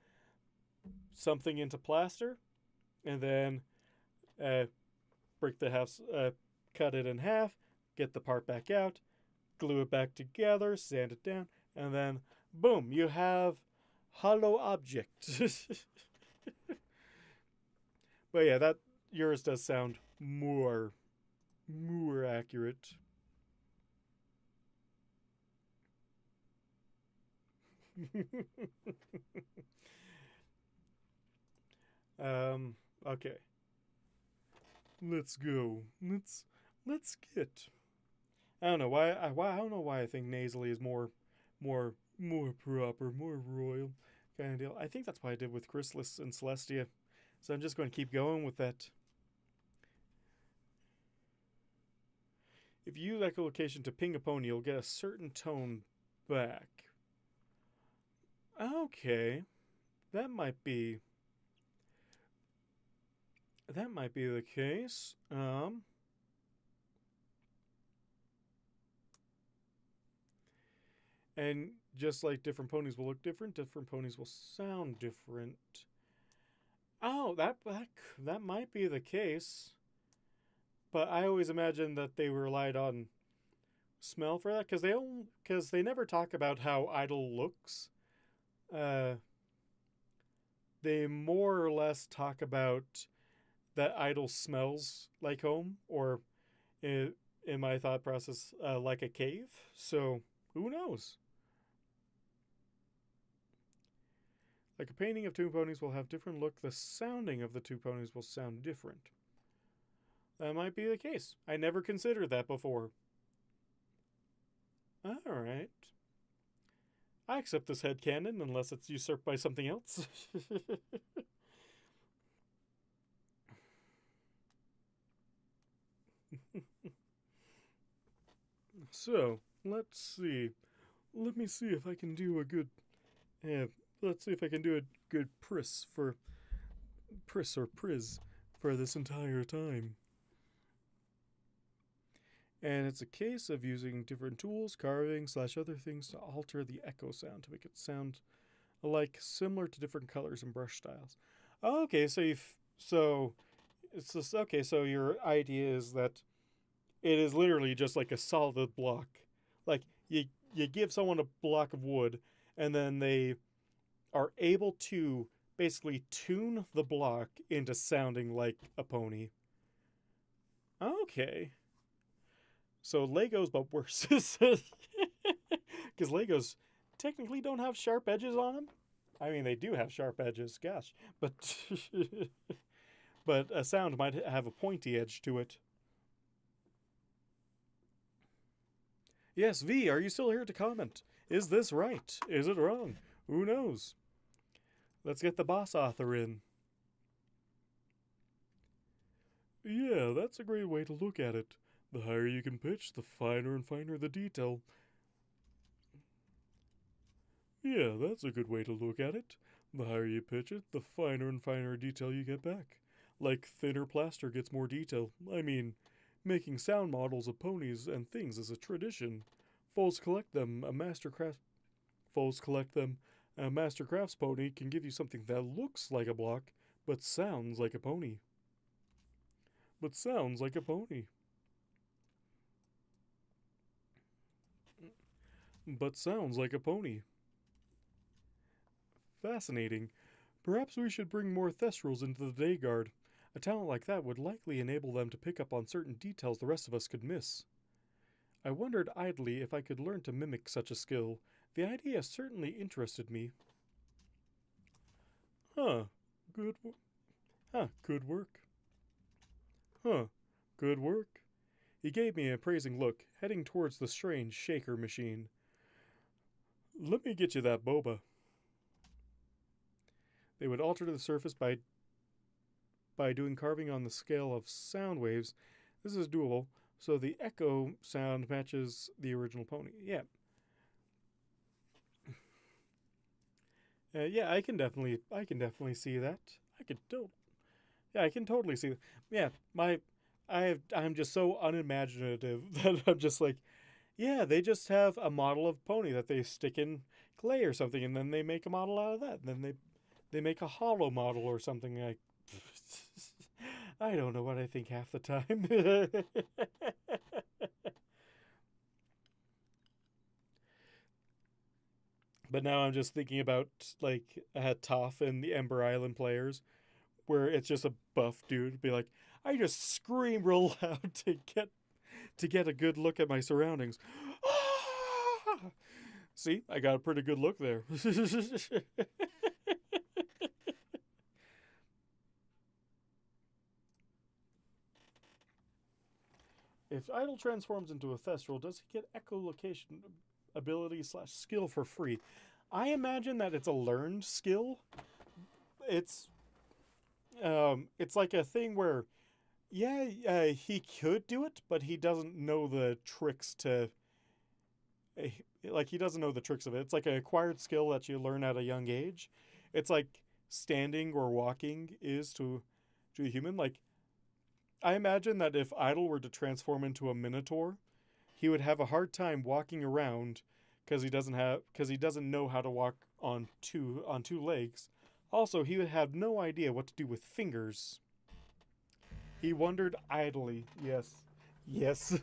something into plaster, and then break the house, cut it in half, get the part back out, glue it back together, sand it down, and then boom, you have hollow object. But yeah, that yours does sound more accurate. Okay. Let's go. Let's get. I don't know why. I don't know why I think nasally is more proper, more royal kind of deal. I think that's what I did with Chrysalis and Celestia. So I'm just going to keep going with that. If you use echolocation to ping a pony, you'll get a certain tone back. Okay. That might be the case. And just like different ponies will look different, different ponies will sound different. Oh, that might be the case. But I always imagined that they relied on smell for that because they never talk about how Idle looks. Uh, they more or less talk about that Idle smells like home, or in my thought process, like a cave. So who knows? Like a painting of two ponies will have different look. The sounding of the two ponies will sound different. That might be the case. I never considered that before. All right. I accept this headcanon unless it's usurped by something else. So, let's see. Let me see if I can do a good. Uh, let's see if I can do a good priss or priz for this entire time. And it's a case of using different tools, carving / other things to alter the echo sound to make it sound alike, similar to different colors and brush styles. Okay, so it's just okay. So your idea is that it is literally just like a solid block. Like you give someone a block of wood, and then they are able to basically tune the block into sounding like a pony. Okay. So Legos, but worse. Because Legos technically don't have sharp edges on them. I mean, they do have sharp edges, gosh. But but a sound might have a pointy edge to it. Yes, V, are you still here to comment? Is this right? Is it wrong? Who knows? Let's get the boss author in. Yeah, that's a great way to look at it. The higher you can pitch, the finer and finer the detail. Yeah, that's a good way to look at it. The higher you pitch it, the finer and finer detail you get back. Like thinner plaster gets more detail. I mean, making sound models of ponies and things is a tradition. Foals collect them. Foals collect them. A master crafts pony can give you something that looks like a block, but sounds like a pony. But sounds like a pony. But sounds like a pony. Fascinating. Perhaps we should bring more Thestrals into the Day Guard. A talent like that would likely enable them to pick up on certain details the rest of us could miss. I wondered idly if I could learn to mimic such a skill. The idea certainly interested me. Huh. Good good work. Huh. Good work. He gave me an appraising look, heading towards the strange shaker machine. Let me get you that boba. They would alter the surface by doing carving on the scale of sound waves. This is doable, so the echo sound matches the original pony. Yeah. Yeah, I can definitely see that. I can totally see that. Yeah, I'm just so unimaginative that I'm just like, yeah, they just have a model of pony that they stick in clay or something, and then they make a model out of that. And then they make a hollow model or something like. I don't know what I think half the time. But now I'm just thinking about like Toph and the Ember Island players, where it's just a buff dude be like, I just scream real loud to get a good look at my surroundings. See, I got a pretty good look there. If Idle transforms into a Thestral, does he get echolocation ability / skill for free? I imagine that it's a learned skill. It's it's like a thing where, yeah, he could do it, but he doesn't know the tricks to. Like he doesn't know the tricks of it. It's like an acquired skill that you learn at a young age. It's like standing or walking is to a human. Like I imagine that if Idle were to transform into a Minotaur, he would have a hard time walking around because he doesn't know how to walk on two legs. Also, he would have no idea what to do with fingers. He wondered idly. Yes, yes.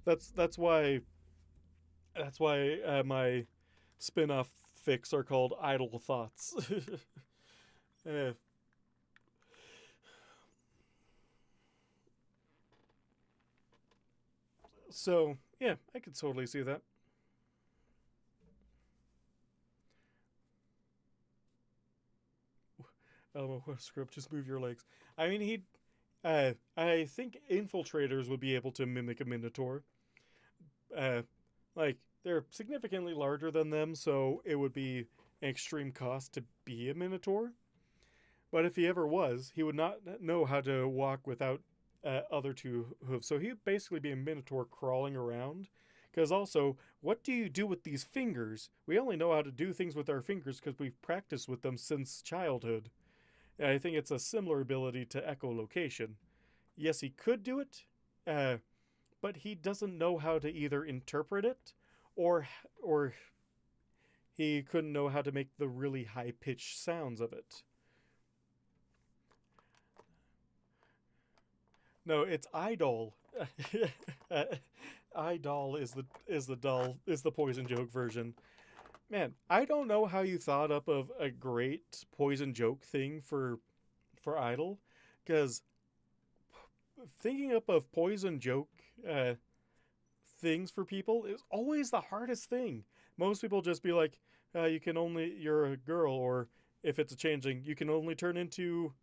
that's why my spin-off fics are called Idle Thoughts. uh, so yeah, I could totally see that. What script? Just move your legs. I mean, he. I think infiltrators would be able to mimic a minotaur. Uh, like they're significantly larger than them, so it would be an extreme cost to be a minotaur. But if he ever was, he would not know how to walk without other two hooves. So he'd basically be a minotaur crawling around. Because also, what do you do with these fingers? We only know how to do things with our fingers because we've practiced with them since childhood. And I think it's a similar ability to echolocation. Yes, he could do it, but he doesn't know how to either interpret it or he couldn't know how to make the really high pitched sounds of it. No, it's idol. Idol is the poison joke version. Man, I don't know how you thought up of a great poison joke thing for idol, because thinking up of poison joke uh, things for people is always the hardest thing. Most people just be like, you're a girl, or if it's a changeling, you can only turn into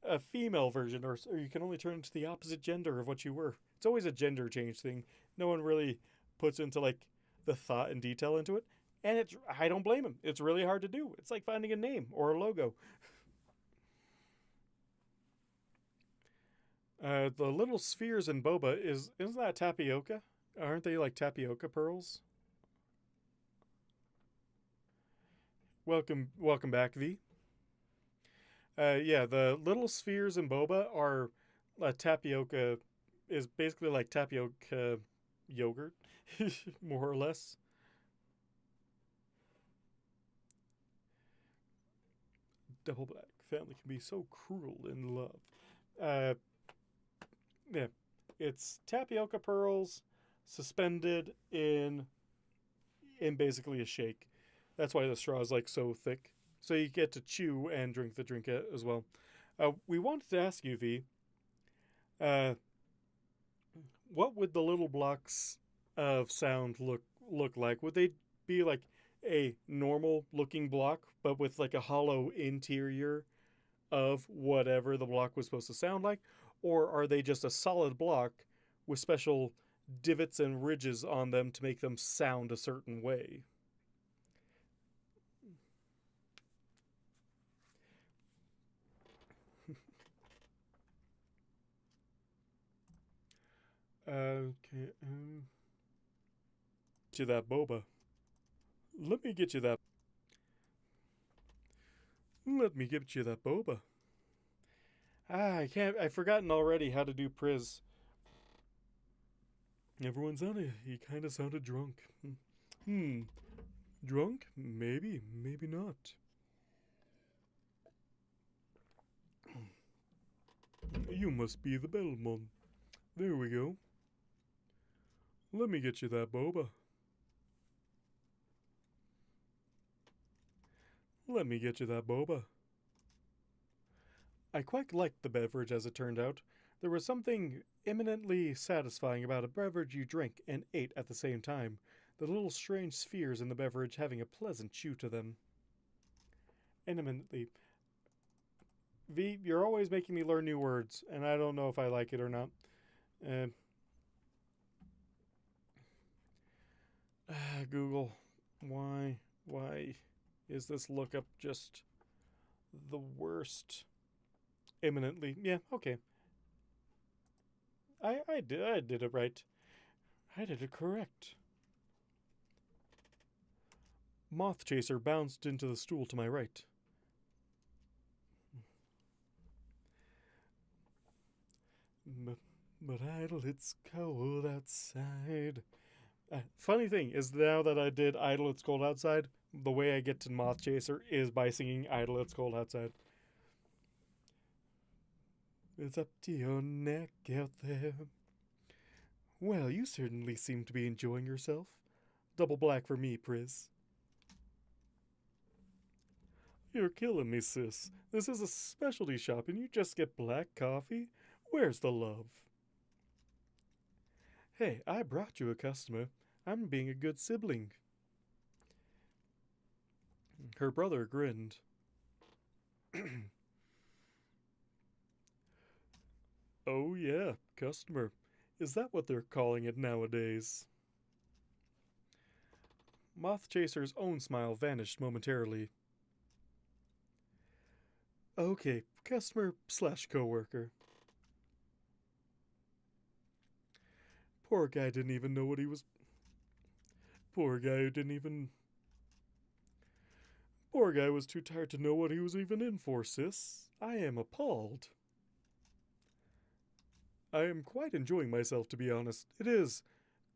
a female version, or you can only turn into the opposite gender of what you were. It's always a gender change thing. No one really puts into like the thought and detail into it. And I don't blame him. It's really hard to do. It's like finding a name or a logo. The little spheres in boba isn't that tapioca? Aren't they like tapioca pearls? Welcome back, V. Yeah, the little spheres in boba are tapioca is basically like tapioca yogurt, more or less. Double black family can be so cruel in love. Uh, yeah, it's tapioca pearls suspended in basically a shake. That's why the straw is like so thick. So you get to chew and drink the drink as well. We wanted to ask you, V, uh, what would the little blocks of sound look like? Would they be like a normal looking block, but with like a hollow interior of whatever the block was supposed to sound like? Or are they just a solid block with special divots and ridges on them to make them sound a certain way? Okay. To that boba. Let me get you that. Let me get you that boba. I can't. I've forgotten already how to do Priz. Everyone sounded. He kind of sounded drunk. Hmm. Drunk? Maybe. Maybe not. You must be the bellman. There we go. Let me get you that boba. Let me get you that boba. I quite liked the beverage as it turned out. There was something eminently satisfying about a beverage you drank and ate at the same time, the little strange spheres in the beverage having a pleasant chew to them. Eminently. V, you're always making me learn new words, and I don't know if I like it or not. Uh, Google, why is this lookup just the worst? Eminently, yeah, okay. I did it right. I did it correct. Moth Chaser bounced into the stool to my right. But idle, it's cold outside. Funny thing is, now that I did Idle It's Cold Outside, the way I get to Moth Chaser is by singing Idle It's Cold Outside. It's up to your neck out there. Well, you certainly seem to be enjoying yourself. Double black for me, Priz. You're killing me, sis. This is a specialty shop and you just get black coffee? Where's the love? Hey, I brought you a customer. I'm being a good sibling. Her brother grinned. Oh, yeah, customer. Is that what they're calling it nowadays? Moth Chaser's own smile vanished momentarily. Okay, customer / coworker. Poor guy didn't even know what he was. Poor guy who didn't even. Poor guy was too tired to know what he was even in for, sis. I am appalled. I am quite enjoying myself, to be honest. It is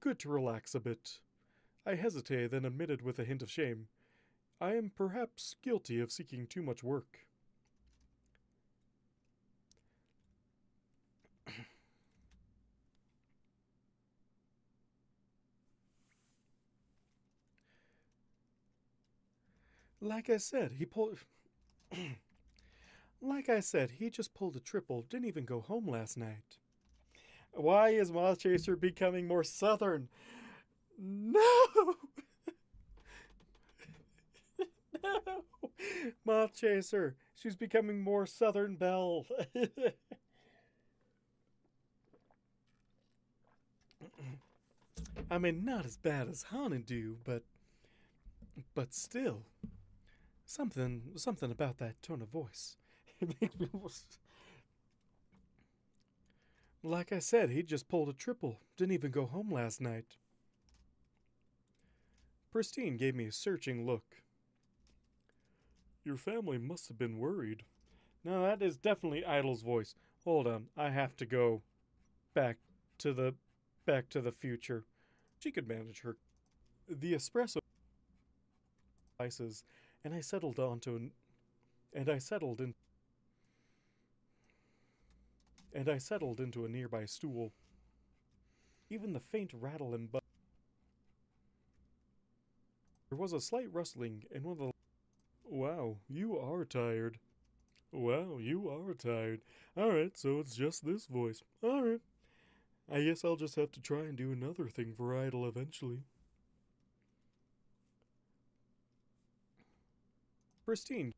good to relax a bit. I hesitated, then admitted with a hint of shame. I am perhaps guilty of seeking too much work. Like I said, he pulled. Like I said, he just pulled a triple, didn't even go home last night. Why is Moth Chaser becoming more southern? No! No! Moth Chaser, she's becoming more Southern Belle. I mean, not as bad as Honeydew, but still, something about that tone of voice. Like I said, he just pulled a triple. Didn't even go home last night. Pristine gave me a searching look. Your family must have been worried. No, that is definitely Idle's voice. Hold on, I have to go back to the future. She could manage her. The espresso devices, and I settled into a nearby stool. Even the faint rattle and buzz. There was a slight rustling, and one of the. Wow, you are tired. Wow, you are tired. Alright, so it's just this voice. Alright. I guess I'll just have to try and do another thing for Idle eventually. Pristine.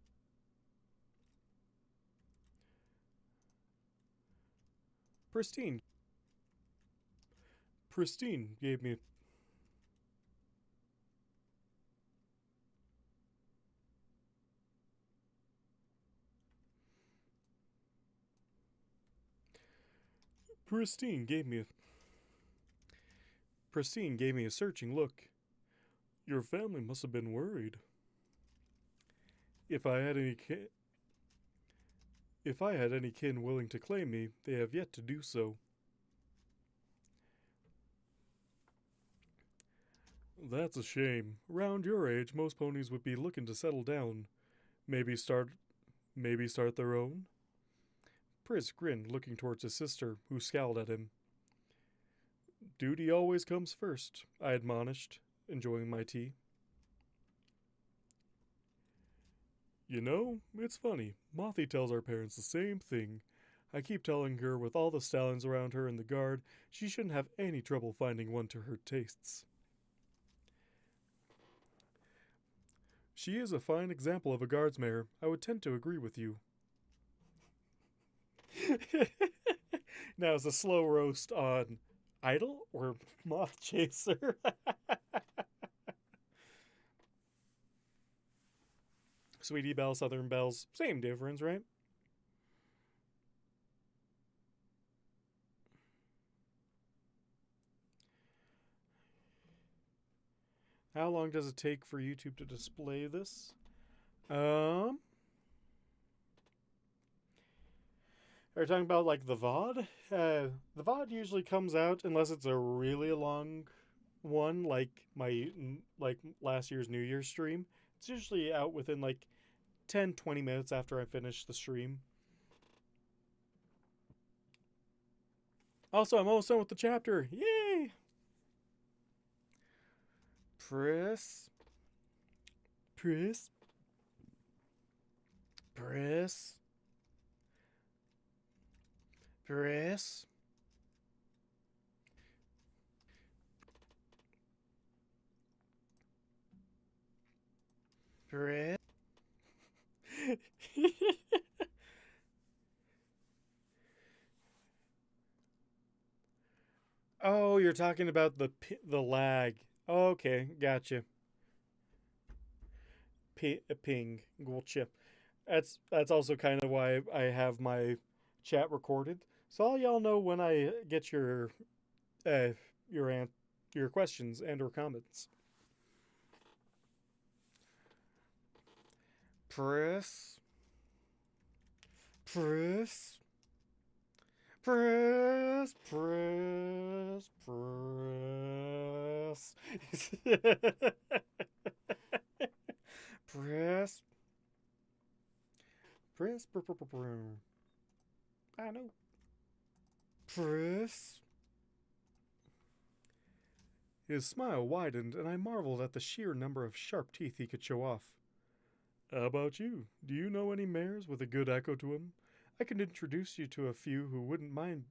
Pristine. Pristine gave me. Pristine gave me a searching look. Your family must have been worried. If I had any kin willing to claim me, they have yet to do so. That's a shame. Around your age, most ponies would be looking to settle down. Maybe start their own? Priz grinned, looking towards his sister, who scowled at him. Duty always comes first, I admonished, enjoying my tea. You know, it's funny. Mothy tells our parents the same thing. I keep telling her with all the stallions around her in the guard, she shouldn't have any trouble finding one to her tastes. She is a fine example of a guards mare. I would tend to agree with you. Now it's a slow roast on Idle or Moth Chaser. Sweetie Belle, Southern Bells, same difference, right? How long does it take for YouTube to display this? Are you talking about like the VOD? The VOD usually comes out unless it's a really long one, like like last year's New Year's stream, it's usually out within like 10-20 minutes after I finish the stream. Also, I'm almost done with the chapter. Yay! Press. Press. Press. Press. Press. Oh, you're talking about the lag. Okay, gotcha. Ping. Gotcha. That's also kind of why I have my chat recorded, so all y'all know when I get uh your an- your questions and or comments. Press. Press. Press. Press. Press. Press. Press. I know. Press. His smile widened, and I marveled at the sheer number of sharp teeth he could show off. How about you? Do you know any mares with a good echo to 'em? I can introduce you to a few who wouldn't mind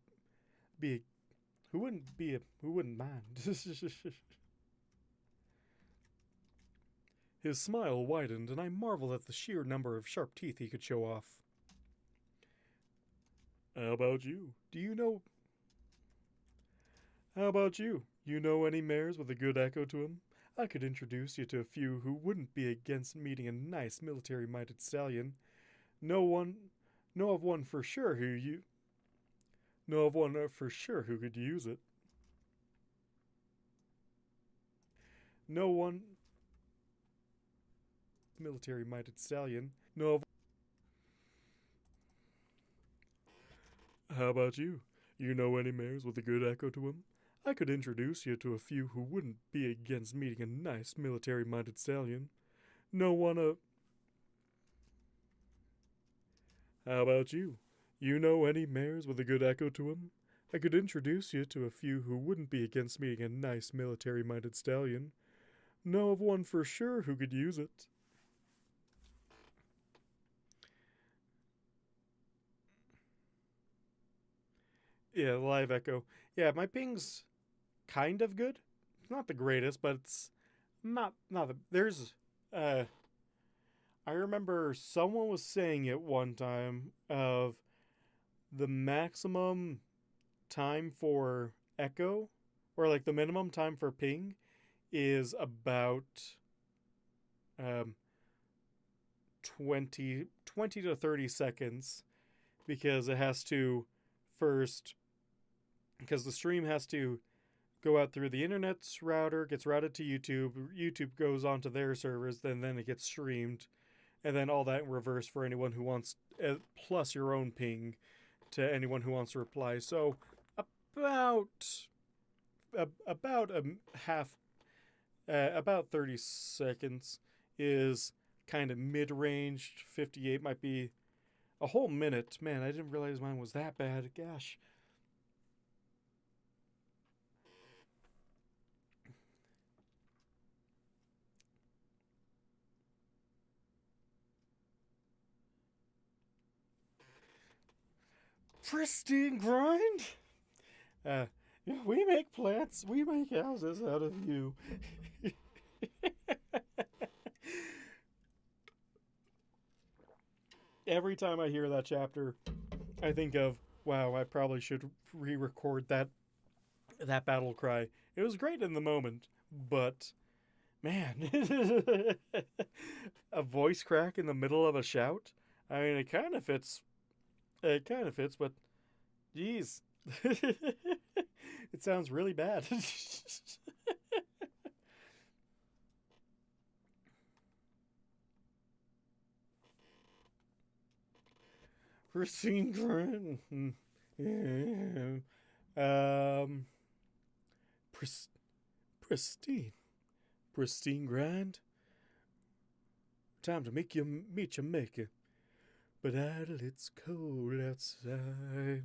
be who wouldn't mind. His smile widened, and I marveled at the sheer number of sharp teeth he could show off. How about you? How about you? You know any mares with a good echo to 'em? I could introduce you to a few who wouldn't be against meeting a nice military-minded stallion. No one, know of one for sure who you know of one for sure who could use it. No one military-minded stallion. Know of. How about you? You know any mares with a good echo to 'em? I could introduce you to a few who wouldn't be against meeting a nice military-minded stallion. No one How about you? You know any mares with a good echo to 'em? I could introduce you to a few who wouldn't be against meeting a nice military-minded stallion. Know of one for sure who could use it. Yeah, live echo. Yeah, my ping's kind of good. It's not the greatest, but it's not the there's I remember someone was saying it one time of the maximum time for echo or like the minimum time for ping is about um 20 to 30 seconds because it has to first because the stream has to go out through the internet's router, gets routed to YouTube. YouTube goes onto their servers, then it gets streamed, and then all that in reverse for anyone who wants, plus your own ping to anyone who wants to reply. So about about a half, about 30 seconds is kind of mid-range. 58 might be a whole minute. Man, I didn't realize mine was that bad. Gosh. Pristine grind. Uh, we make plants, we make houses out of you. Every time I hear that chapter, I think of, wow, I probably should re-record that battle cry. It was great in the moment, but man, a voice crack in the middle of a shout. I mean, it kind of fits. It kind of fits, but geez, it sounds really bad. Christine Grant. Yeah. Um, pris- Pristine. Pristine grind. Time to meet your maker. But idle, it's cold outside.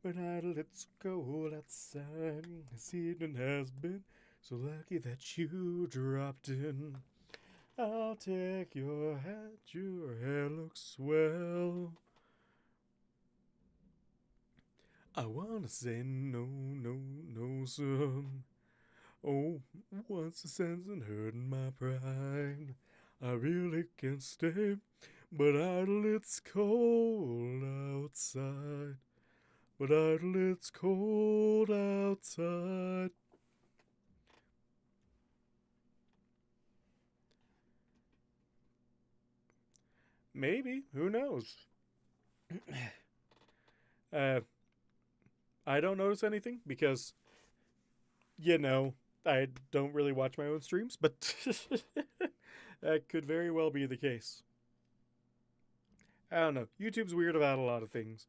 But idle, it's cold outside. This evening has been so lucky that you dropped in. I'll take your hat, your hair looks swell. I wanna say no, no, no, son. Oh, once the sense and hurting my pride. I really can't stay, but idle, it's cold outside. But idle, it's cold outside. Maybe. Who knows? I don't notice anything because, I don't really watch my own streams, but that could very well be the case. I don't know. YouTube's weird about a lot of things.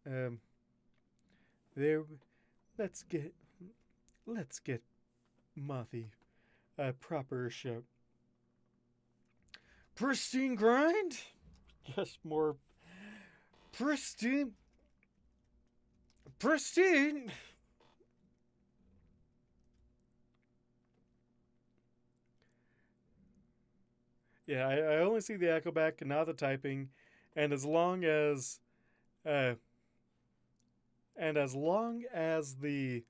There. Let's get Mothy a proper show. Pristine grind. Just more pristine. Pristine. Yeah, I only see the echo back and not the typing, and as long as the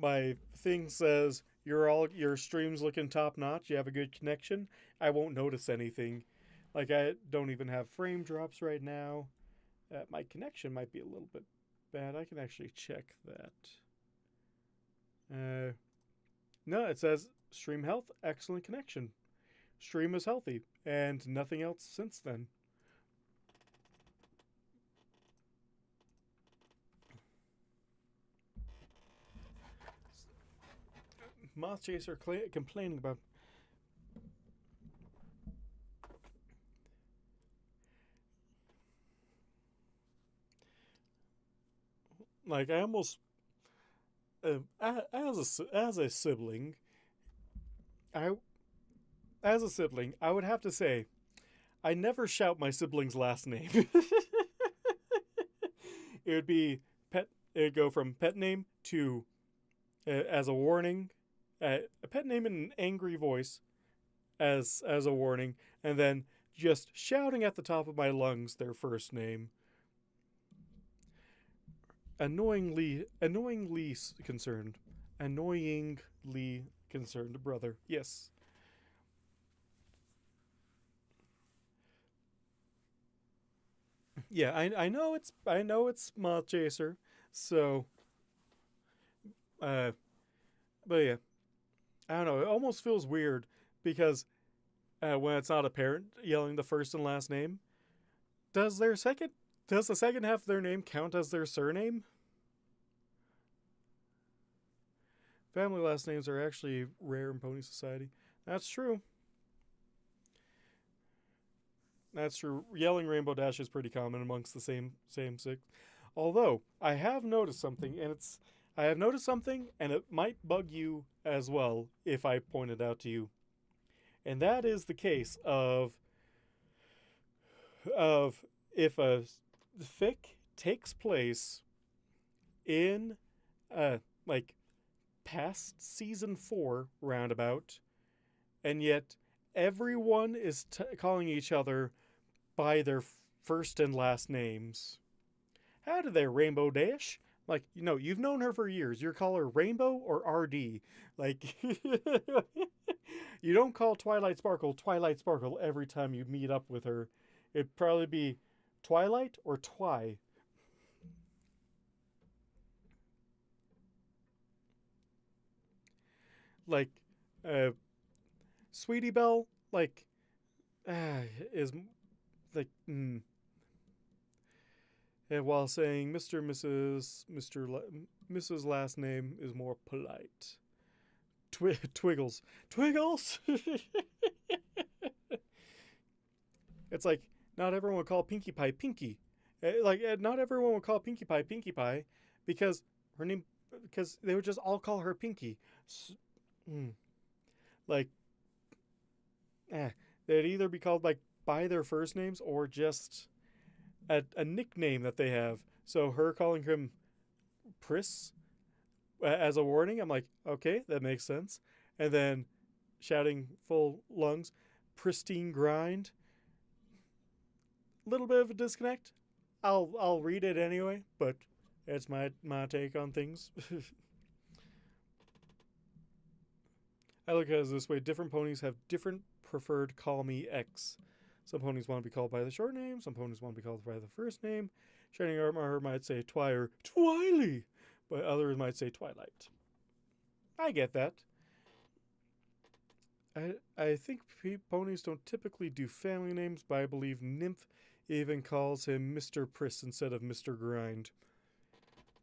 my thing says your stream's looking top notch, you have a good connection, I won't notice anything. Like, I don't even have frame drops right now. My connection might be a little bit bad. I can actually check that. No, it says stream health, excellent connection. Stream is healthy, and nothing else since then. Moth Chaser complaining about. Like, I almost. As a sibling, I would have to say, I never shout my sibling's last name. It would be pet. It would go from pet name to, as a warning, a pet name in an angry voice, as a warning, and then just shouting at the top of my lungs their first name. Annoyingly concerned. Annoyingly concerned brother. Yes. Yeah, I know it's Moth Chaser, so but yeah. I don't know, it almost feels weird because when it's not a parent yelling the first and last name, does the second half of their name count as their surname? Family last names are actually rare in Pony Society. That's true. That's true. Yelling Rainbow Dash is pretty common amongst the same six. Although I have noticed something, and it might bug you as well if I point it out to you. And that is the case of if a fic takes place in like past season 4 roundabout, and yet everyone is calling each other by their first and last names. How do they Rainbow Dash? Like, you've known her for years. You call her Rainbow or RD. Like, you don't call Twilight Sparkle every time you meet up with her. It'd probably be Twilight or Twy. Like, Sweetie Belle, like, is like, And while saying Mrs. last name is more polite. Twiggles. It's like, not everyone would call Pinkie Pie Pinkie. Not everyone would call Pinkie Pie Pinkie Pie because her name because they would just all call her Pinky. Like, they'd either be called like by their first names or just a nickname that they have. So her calling him Pris as a warning, I'm like, okay, that makes sense. And then shouting full lungs, pristine grind. Little bit of a disconnect. I'll read it anyway, but it's my take on things. I look at it this way: different ponies have different preferred call me X. Some ponies want to be called by the short name. Some ponies want to be called by the first name. Shining Armor might say Twi or Twily, but others might say Twilight. I get that. I think ponies don't typically do family names, but I believe Nymph even calls him Mr. Priss instead of Mr. Grind.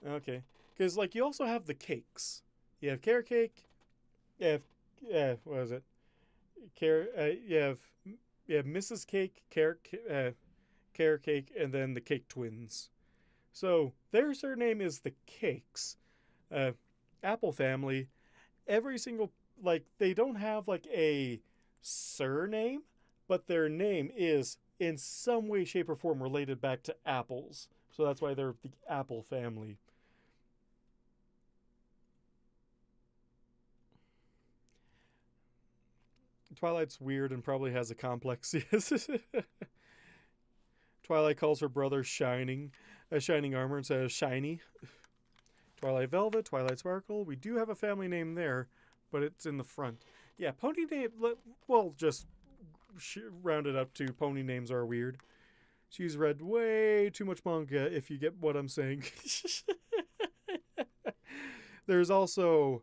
Okay. Because, like, you also have the cakes. You have Carrot Cake. You have, what is it? You have Mrs. Cake, Carrot Cake, and then the Cake Twins. So, their surname is the Cakes. Apple Family, every single, like, they don't have, like, a surname, but their name is in some way, shape, or form related back to apples. So that's why they're the Apple Family. Twilight's weird and probably has a complex. Twilight calls her brother Shining Armor instead of Shiny. Twilight Velvet, Twilight Sparkle. We do have a family name there, but it's in the front. Yeah, pony name. Well, just round it up to pony names are weird. She's read way too much manga, if you get what I'm saying. There's also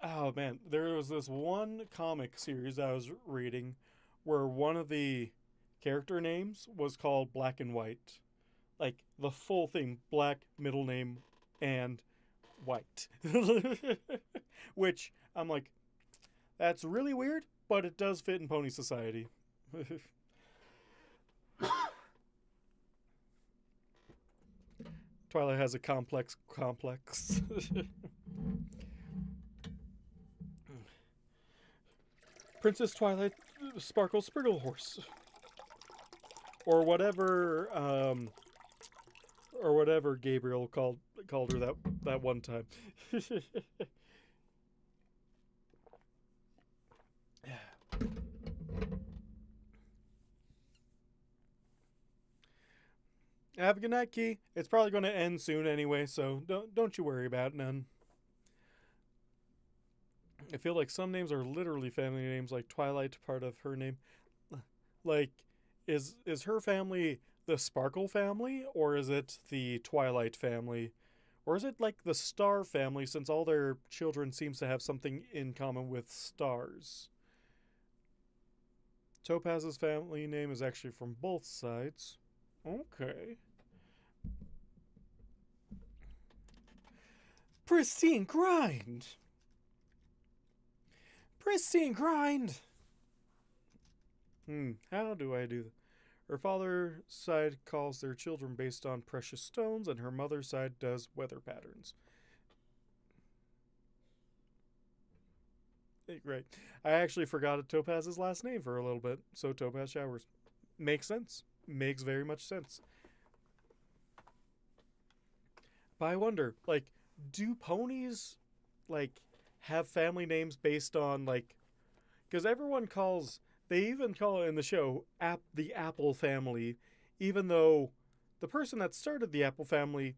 oh man, there was this one comic series I was reading where one of the character names was called Black and White. Like the full thing, black, middle name, and white. Which I'm like, that's really weird, but it does fit in Pony Society. Twilight has a complex. Princess Twilight Sparkle Spriggle Horse. Or whatever Gabriel called her that one time. Have a good night, Key. It's probably going to end soon anyway, so don't you worry about none. I feel like some names are literally family names, like Twilight, part of her name. Like, is her family the Sparkle family, or is it the Twilight family? Or is it like the Star family, since all their children seems to have something in common with stars? Topaz's family name is actually from both sides. Okay. Pristine grind! Pristine grind! How do I do that? Her father's side calls their children based on precious stones, and her mother's side does weather patterns. Right. I actually forgot Topaz's last name for a little bit, so Topaz Showers. Makes sense. Makes very much sense. But I wonder, like, do ponies, like, have family names based on, like, because they even call it in the show the Apple family, even though the person that started the Apple family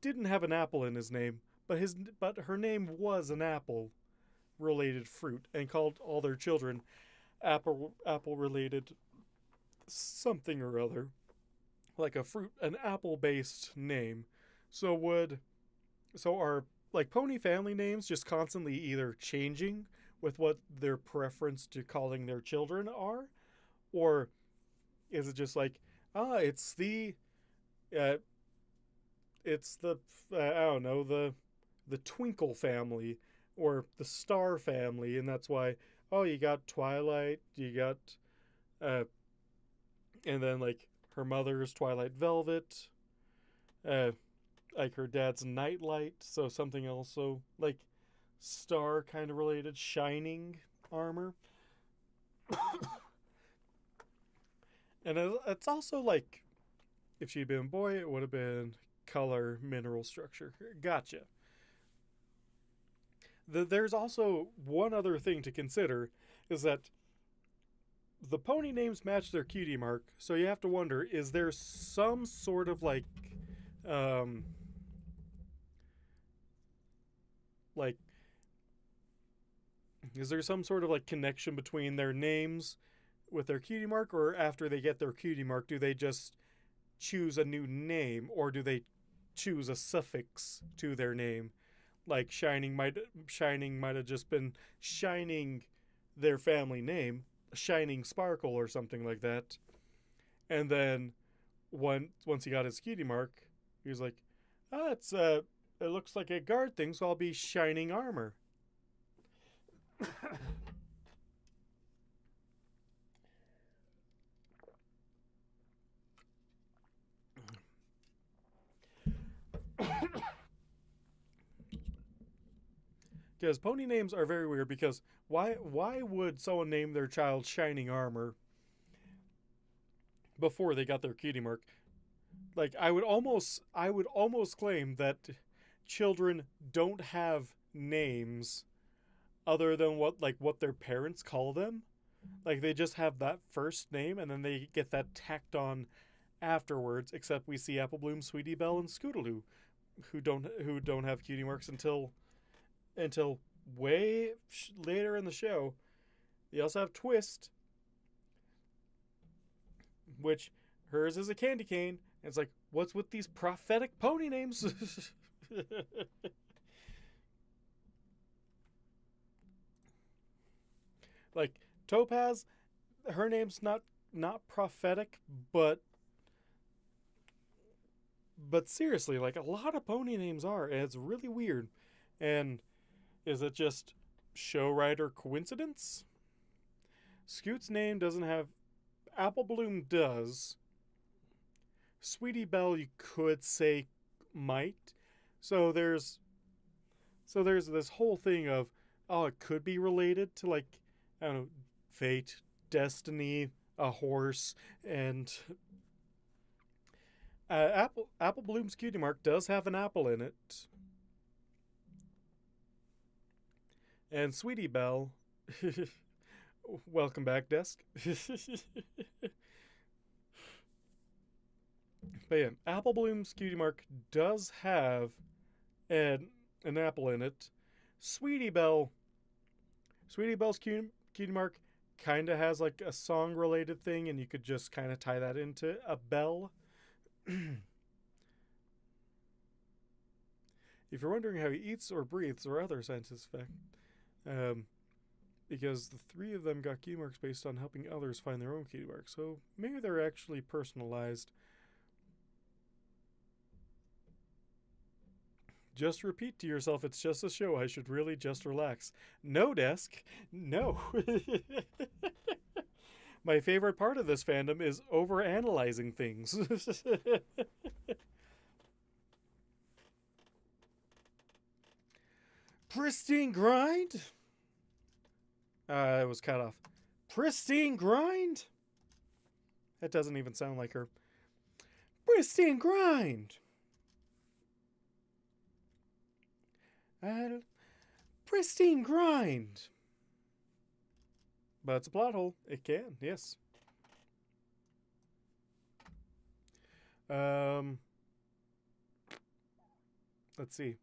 didn't have an apple in his name, but her name was an apple related fruit, and called all their children apple related something or other, like an apple based name. So are like pony family names just constantly either changing with what their preference to calling their children are, or is it just like, it's the I don't know, the Twinkle family or the Star family, and that's why, you got Twilight, you got and then like her mother's Twilight Velvet. Like her dad's Nightlight, so something also like star kind of related, shining armor. And it's also like, if she'd been a boy, it would have been color, mineral structure. Gotcha. There's also one other thing to consider, is that the pony names match their cutie mark, so you have to wonder, is there some sort of um, like, is there some sort of like connection between their names with their cutie mark, or after they get their cutie mark, do they just choose a new name, or do they choose a suffix to their name? Like Shining might have just been Shining, their family name, Shining Sparkle or something like that. And then once he got his cutie mark, he was like, it looks like a guard thing, so I'll be Shining Armor. Because pony names are very weird, because why would someone name their child Shining Armor before they got their cutie mark? Like, I would almost claim that children don't have names other than what their parents call them. Like, they just have that first name and then they get that tacked on afterwards, except we see Apple Bloom, Sweetie Belle, and Scootaloo who don't have cutie marks until way later in the show. You also have Twist, which hers is a candy cane. And it's like, what's with these prophetic pony names? Like Topaz, her name's not prophetic, but seriously, like, a lot of pony names are, and it's really weird. And is it just show writer coincidence? Scoot's name doesn't have. Apple Bloom does. Sweetie Belle, you could say, might. So there's this whole thing of, oh, it could be related to, like, I don't know, fate, destiny, a horse, and Apple Bloom's cutie mark does have an apple in it. And Sweetie Belle, welcome back, desk. But yeah, Apple Bloom's cutie mark does have an apple in it. Sweetie Belle's cutie mark kind of has like a song related thing, and you could just kind of tie that into a bell. If you're wondering how he eats or breathes or other scientific fact, because the three of them got cutie marks based on helping others find their own cutie marks, so maybe they're actually personalized. Just repeat to yourself, it's just a show. I should really just relax. No, desk. No. My favorite part of this fandom is overanalyzing things. Pristine grind? It was cut off. Pristine grind? That doesn't even sound like her. Pristine grind. Pristine grind. But it's a plot hole. It can, yes. Let's see.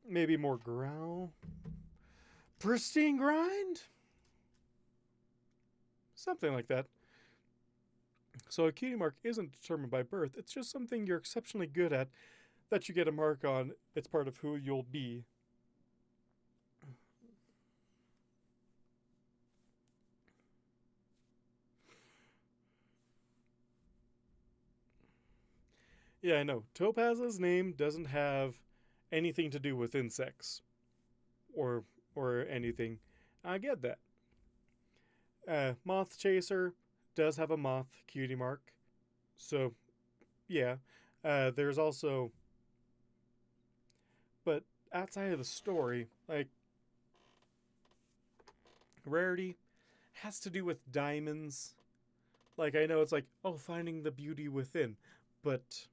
Maybe more growl. Pristine grind? Something like that. So a cutie mark isn't determined by birth. It's just something you're exceptionally good at that you get a mark on. It's part of who you'll be. Yeah, I know. Topaz's name doesn't have anything to do with insects or anything. I get that. Moth Chaser does have a moth cutie mark. So, yeah. There's also. But outside of the story, like, rarity has to do with diamonds. Like, I know it's like, oh, finding the beauty within. But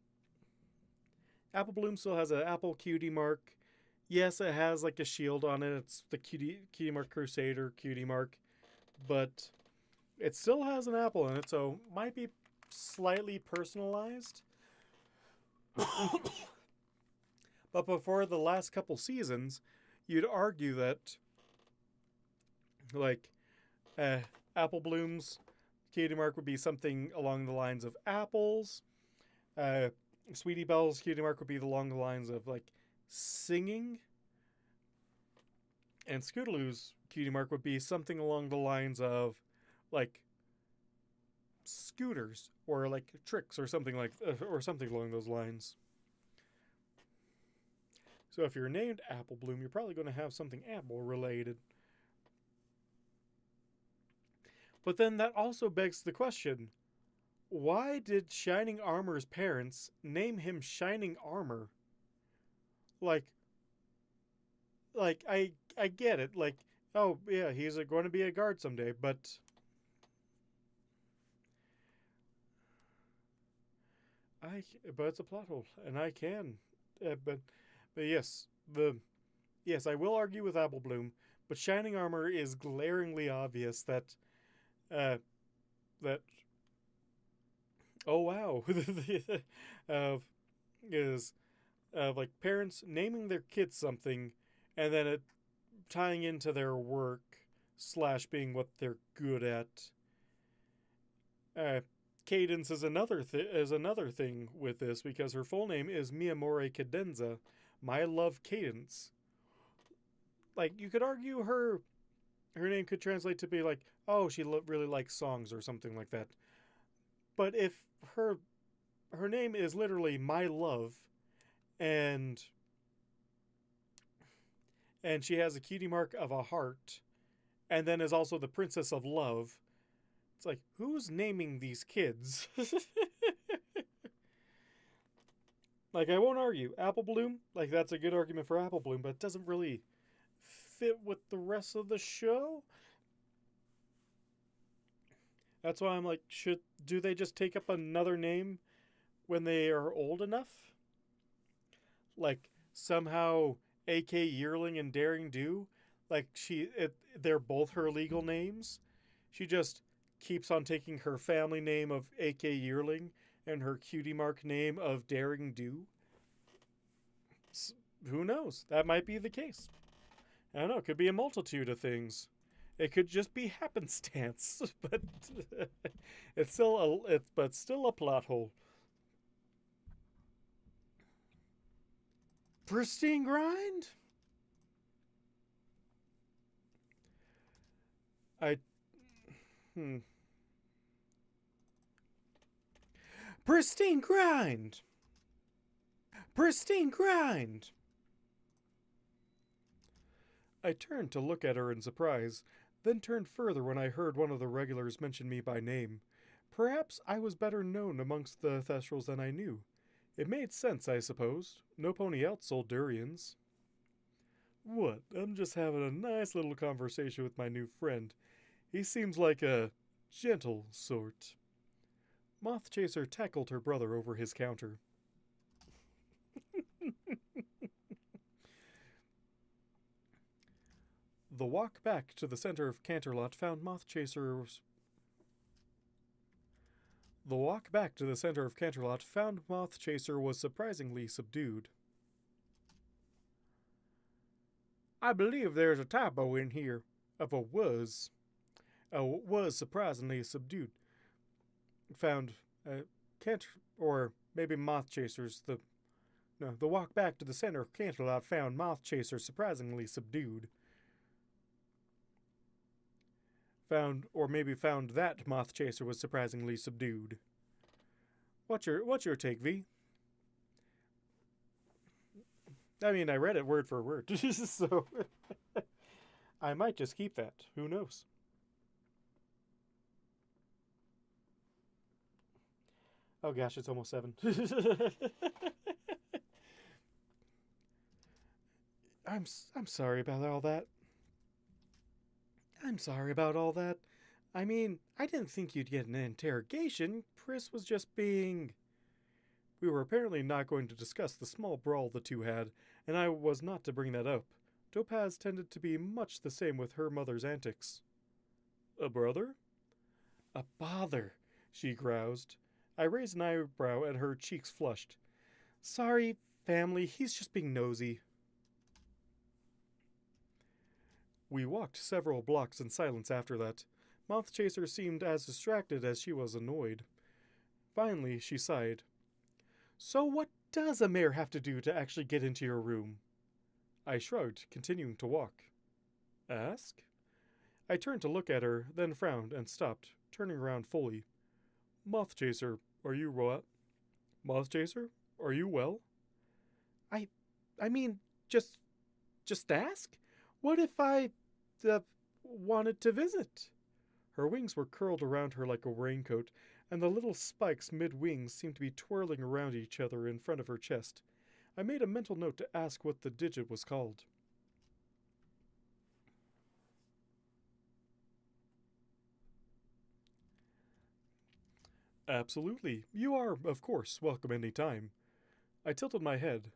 Apple Bloom still has an apple cutie mark. Yes, it has like a shield on it. It's the cutie mark Crusader cutie mark. But it still has an apple in it, so might be slightly personalized. But before the last couple seasons, you'd argue that, like, uh, Apple Bloom's cutie mark would be something along the lines of apples. Uh, Sweetie Belle's cutie mark would be along the lines of, like, singing. And Scootaloo's cutie mark would be something along the lines of, like, scooters or like tricks or something along those lines. So if you're named Apple Bloom, you're probably going to have something apple related. But then that also begs the question, why did Shining Armor's parents name him Shining Armor? Like I get it. Like, oh yeah, he's going to be a guard someday, but it's a plot hole, and I can, but yes, I will argue with Apple Bloom, but Shining Armor is glaringly obvious that uh, that oh wow is like parents naming their kids something, and then it tying into their work / being what they're good at. Cadence is another thing with this because her full name is Miyamori Cadenza, my love Cadence. Like, you could argue her name could translate to be like, oh, she really likes songs or something like that. But if her name is literally my love, and she has a cutie mark of a heart, and then is also the Princess of Love, it's like, who's naming these kids? Like, I won't argue. Apple Bloom, like, that's a good argument for Apple Bloom, but it doesn't really fit with the rest of the show. That's why I'm like, do they just take up another name when they are old enough? Like, somehow AK Yearling and Daring Do, like, they're both her legal names. She just keeps on taking her family name of AK Yearling and her cutie mark name of Daring Do. Who knows? That might be the case. I don't know. It could be a multitude of things. It could just be happenstance, but it's still a plot hole. Pristine Grind? Pristine Grind! Pristine Grind! I turned to look at her in surprise, then turned further when I heard one of the regulars mention me by name. Perhaps I was better known amongst the Thestrals than I knew. It made sense, I suppose. No pony else sold durians. What? I'm just having a nice little conversation with my new friend. He seems like a gentle sort. Moth Chaser tackled her brother over his counter. The walk back to the center of Canterlot found Moth Chaser was surprisingly subdued. I believe there's a typo in here. Of a was. Was surprisingly subdued. Found or maybe Moth Chaser's the walk back to the center of Canterlot found Moth Chaser surprisingly subdued. Found that Moth Chaser was surprisingly subdued. What's your take, V? I mean, I read it word for word, so I might just keep that. Who knows? Oh gosh, it's almost 7. I'm sorry about all that. I'm sorry about all that. I mean, I didn't think you'd get an interrogation. Pris was just being... We were apparently not going to discuss the small brawl the two had, and I was not to bring that up. Topaz tended to be much the same with her mother's antics. A brother? A bother, she groused. I raised an eyebrow and her cheeks flushed. Sorry, family, he's just being nosy. We walked several blocks in silence after that. Moth Chaser seemed as distracted as she was annoyed. Finally, she sighed. So what does a mayor have to do to actually get into your room? I shrugged, continuing to walk. Ask? I turned to look at her, then frowned and stopped, turning around fully. Moth Chaser, are you what? Moth Chaser, are you well? I mean, just ask? What if I, wanted to visit? Her wings were curled around her like a raincoat, and the little spikes mid-wings seemed to be twirling around each other in front of her chest. I made a mental note to ask what the digit was called. Absolutely. You are, of course, welcome any time. I tilted my head.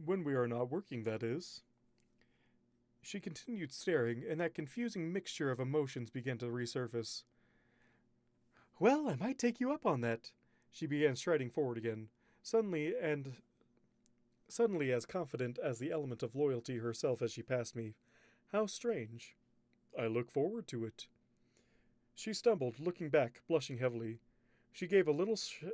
When we are not working, that is. She continued staring, and that confusing mixture of emotions began to resurface. Well, I might take you up on that. She began striding forward again, suddenly as confident as the element of loyalty herself as she passed me. How strange. I look forward to it. She stumbled, looking back, blushing heavily. She gave a little snort,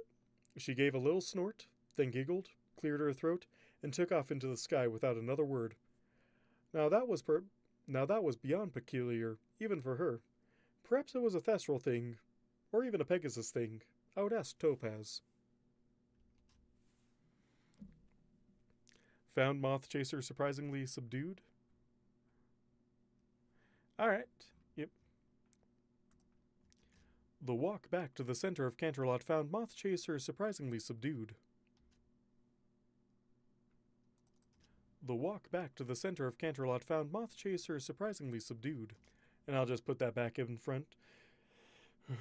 then giggled, cleared her throat, and took off into the sky without another word. Now that was beyond peculiar, even for her. Perhaps it was a Thestral thing, or even a Pegasus thing. I would ask Topaz. Found Moth Chaser surprisingly subdued? Alright, yep. The walk back to the center of Canterlot found Moth Chaser surprisingly subdued. The walk back to the center of Canterlot found Moth Chaser surprisingly subdued. And I'll just put that back in front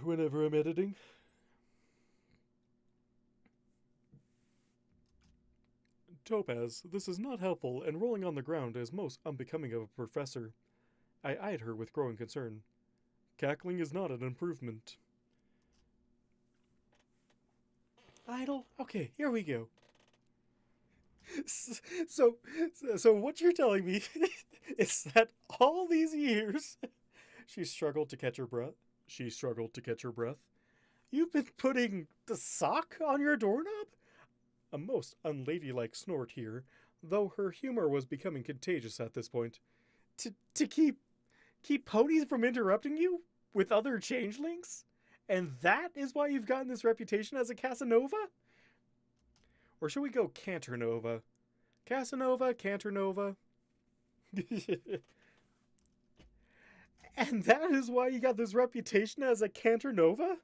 whenever I'm editing. Topaz, this is not helpful, and rolling on the ground is most unbecoming of a professor. I eyed her with growing concern. Cackling is not an improvement. Idle? Okay, here we go. So what you're telling me is that all these years... She struggled to catch her breath. You've been putting the sock on your doorknob? A most unladylike snort here, though her humor was becoming contagious at this point. To keep ponies from interrupting you with other changelings? And that is why you've gotten this reputation as a Casanova? Or should we go Canternova? Casanova, Canternova. And that is why you got this reputation as a Canternova?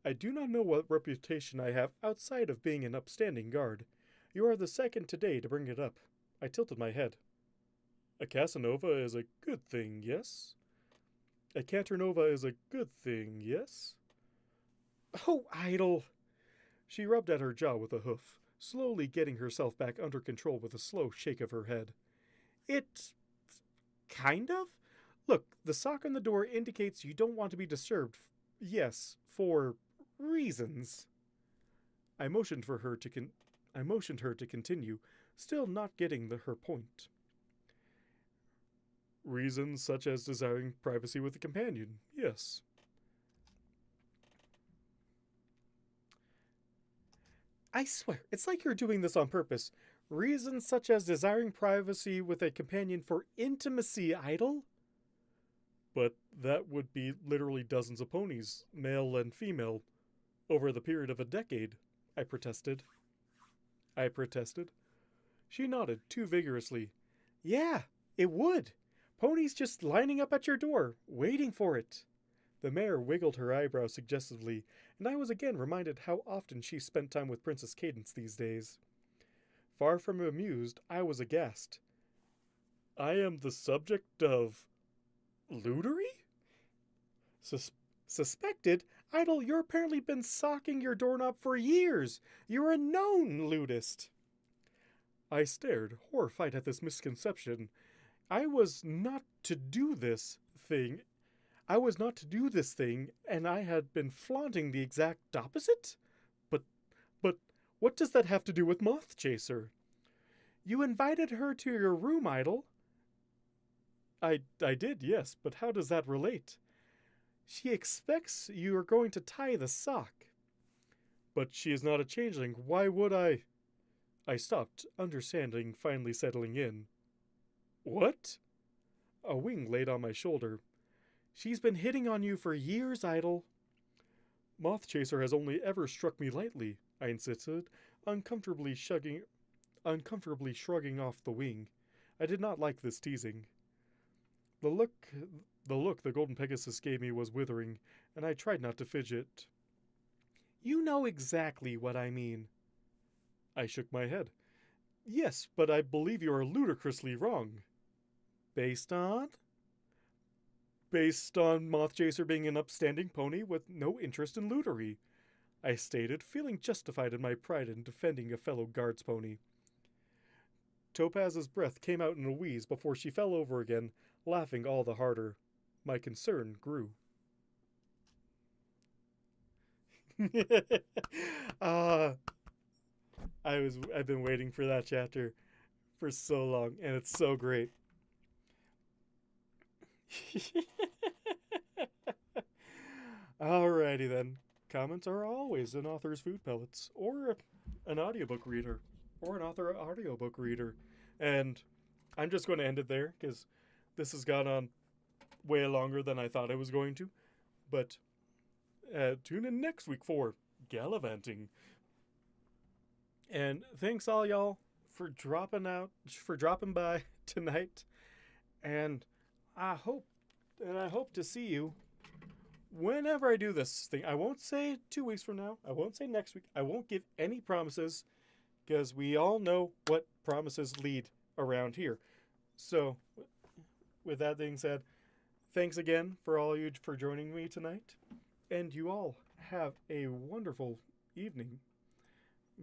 I do not know what reputation I have outside of being an upstanding guard. You are the second today to bring it up. I tilted my head. A Casanova is a good thing, yes? A Canternova is a good thing, yes? Oh, idle! She rubbed at her jaw with a hoof, slowly getting herself back under control with a slow shake of her head. It... kind of? Look, the sock on the door indicates you don't want to be disturbed. Yes, for reasons. I motioned her to continue, still not getting her point. Reasons such as desiring privacy with a companion, yes. I swear, it's like you're doing this on purpose. Reasons such as desiring privacy with a companion for intimacy, idle? But that would be literally dozens of ponies, male and female, over the period of a decade, I protested. She nodded too vigorously. Yeah, it would. Ponies just lining up at your door, waiting for it. The mayor wiggled her eyebrows suggestively, and I was again reminded how often she spent time with Princess Cadence these days. Far from amused, I was aghast. I am the subject of lootery? Suspected? Idol, you're apparently been socking your doorknob for years. You're a known lootist. I stared, horrified at this misconception. I was not to do this thing. And I had been flaunting the exact opposite? But, what does that have to do with Moth Chaser? You invited her to your room, Idol. I did, yes, but how does that relate? She expects you are going to tie the sock. But she is not a changeling. Why would I? I stopped, understanding finally settling in. What? A wing laid on my shoulder. She's been hitting on you for years, Idol. Moth Chaser has only ever struck me lightly, I insisted, uncomfortably shrugging off the wing. I did not like this teasing. The look the Golden Pegasus gave me was withering, and I tried not to fidget. You know exactly what I mean. I shook my head. Yes, but I believe you are ludicrously wrong. Based on? Based on Moth Chaser being an upstanding pony with no interest in lootery, I stated, feeling justified in my pride in defending a fellow guard's pony. Topaz's breath came out in a wheeze before she fell over again, laughing all the harder. My concern grew. I've been waiting for that chapter for so long, and it's so great. Alrighty then. Comments are always an author's food pellets, or an audiobook reader, or an author audiobook reader. And I'm just going to end it there, because this has gone on way longer than I thought it was going to. But tune in next week for Gallivanting. And thanks all y'all for dropping by tonight. And I hope to see you whenever I do this thing. I won't say 2 weeks from now. I won't say next week. I won't give any promises, because we all know what promises lead around here. So, with that being said, thanks again for all you for joining me tonight, and you all have a wonderful evening.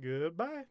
Goodbye.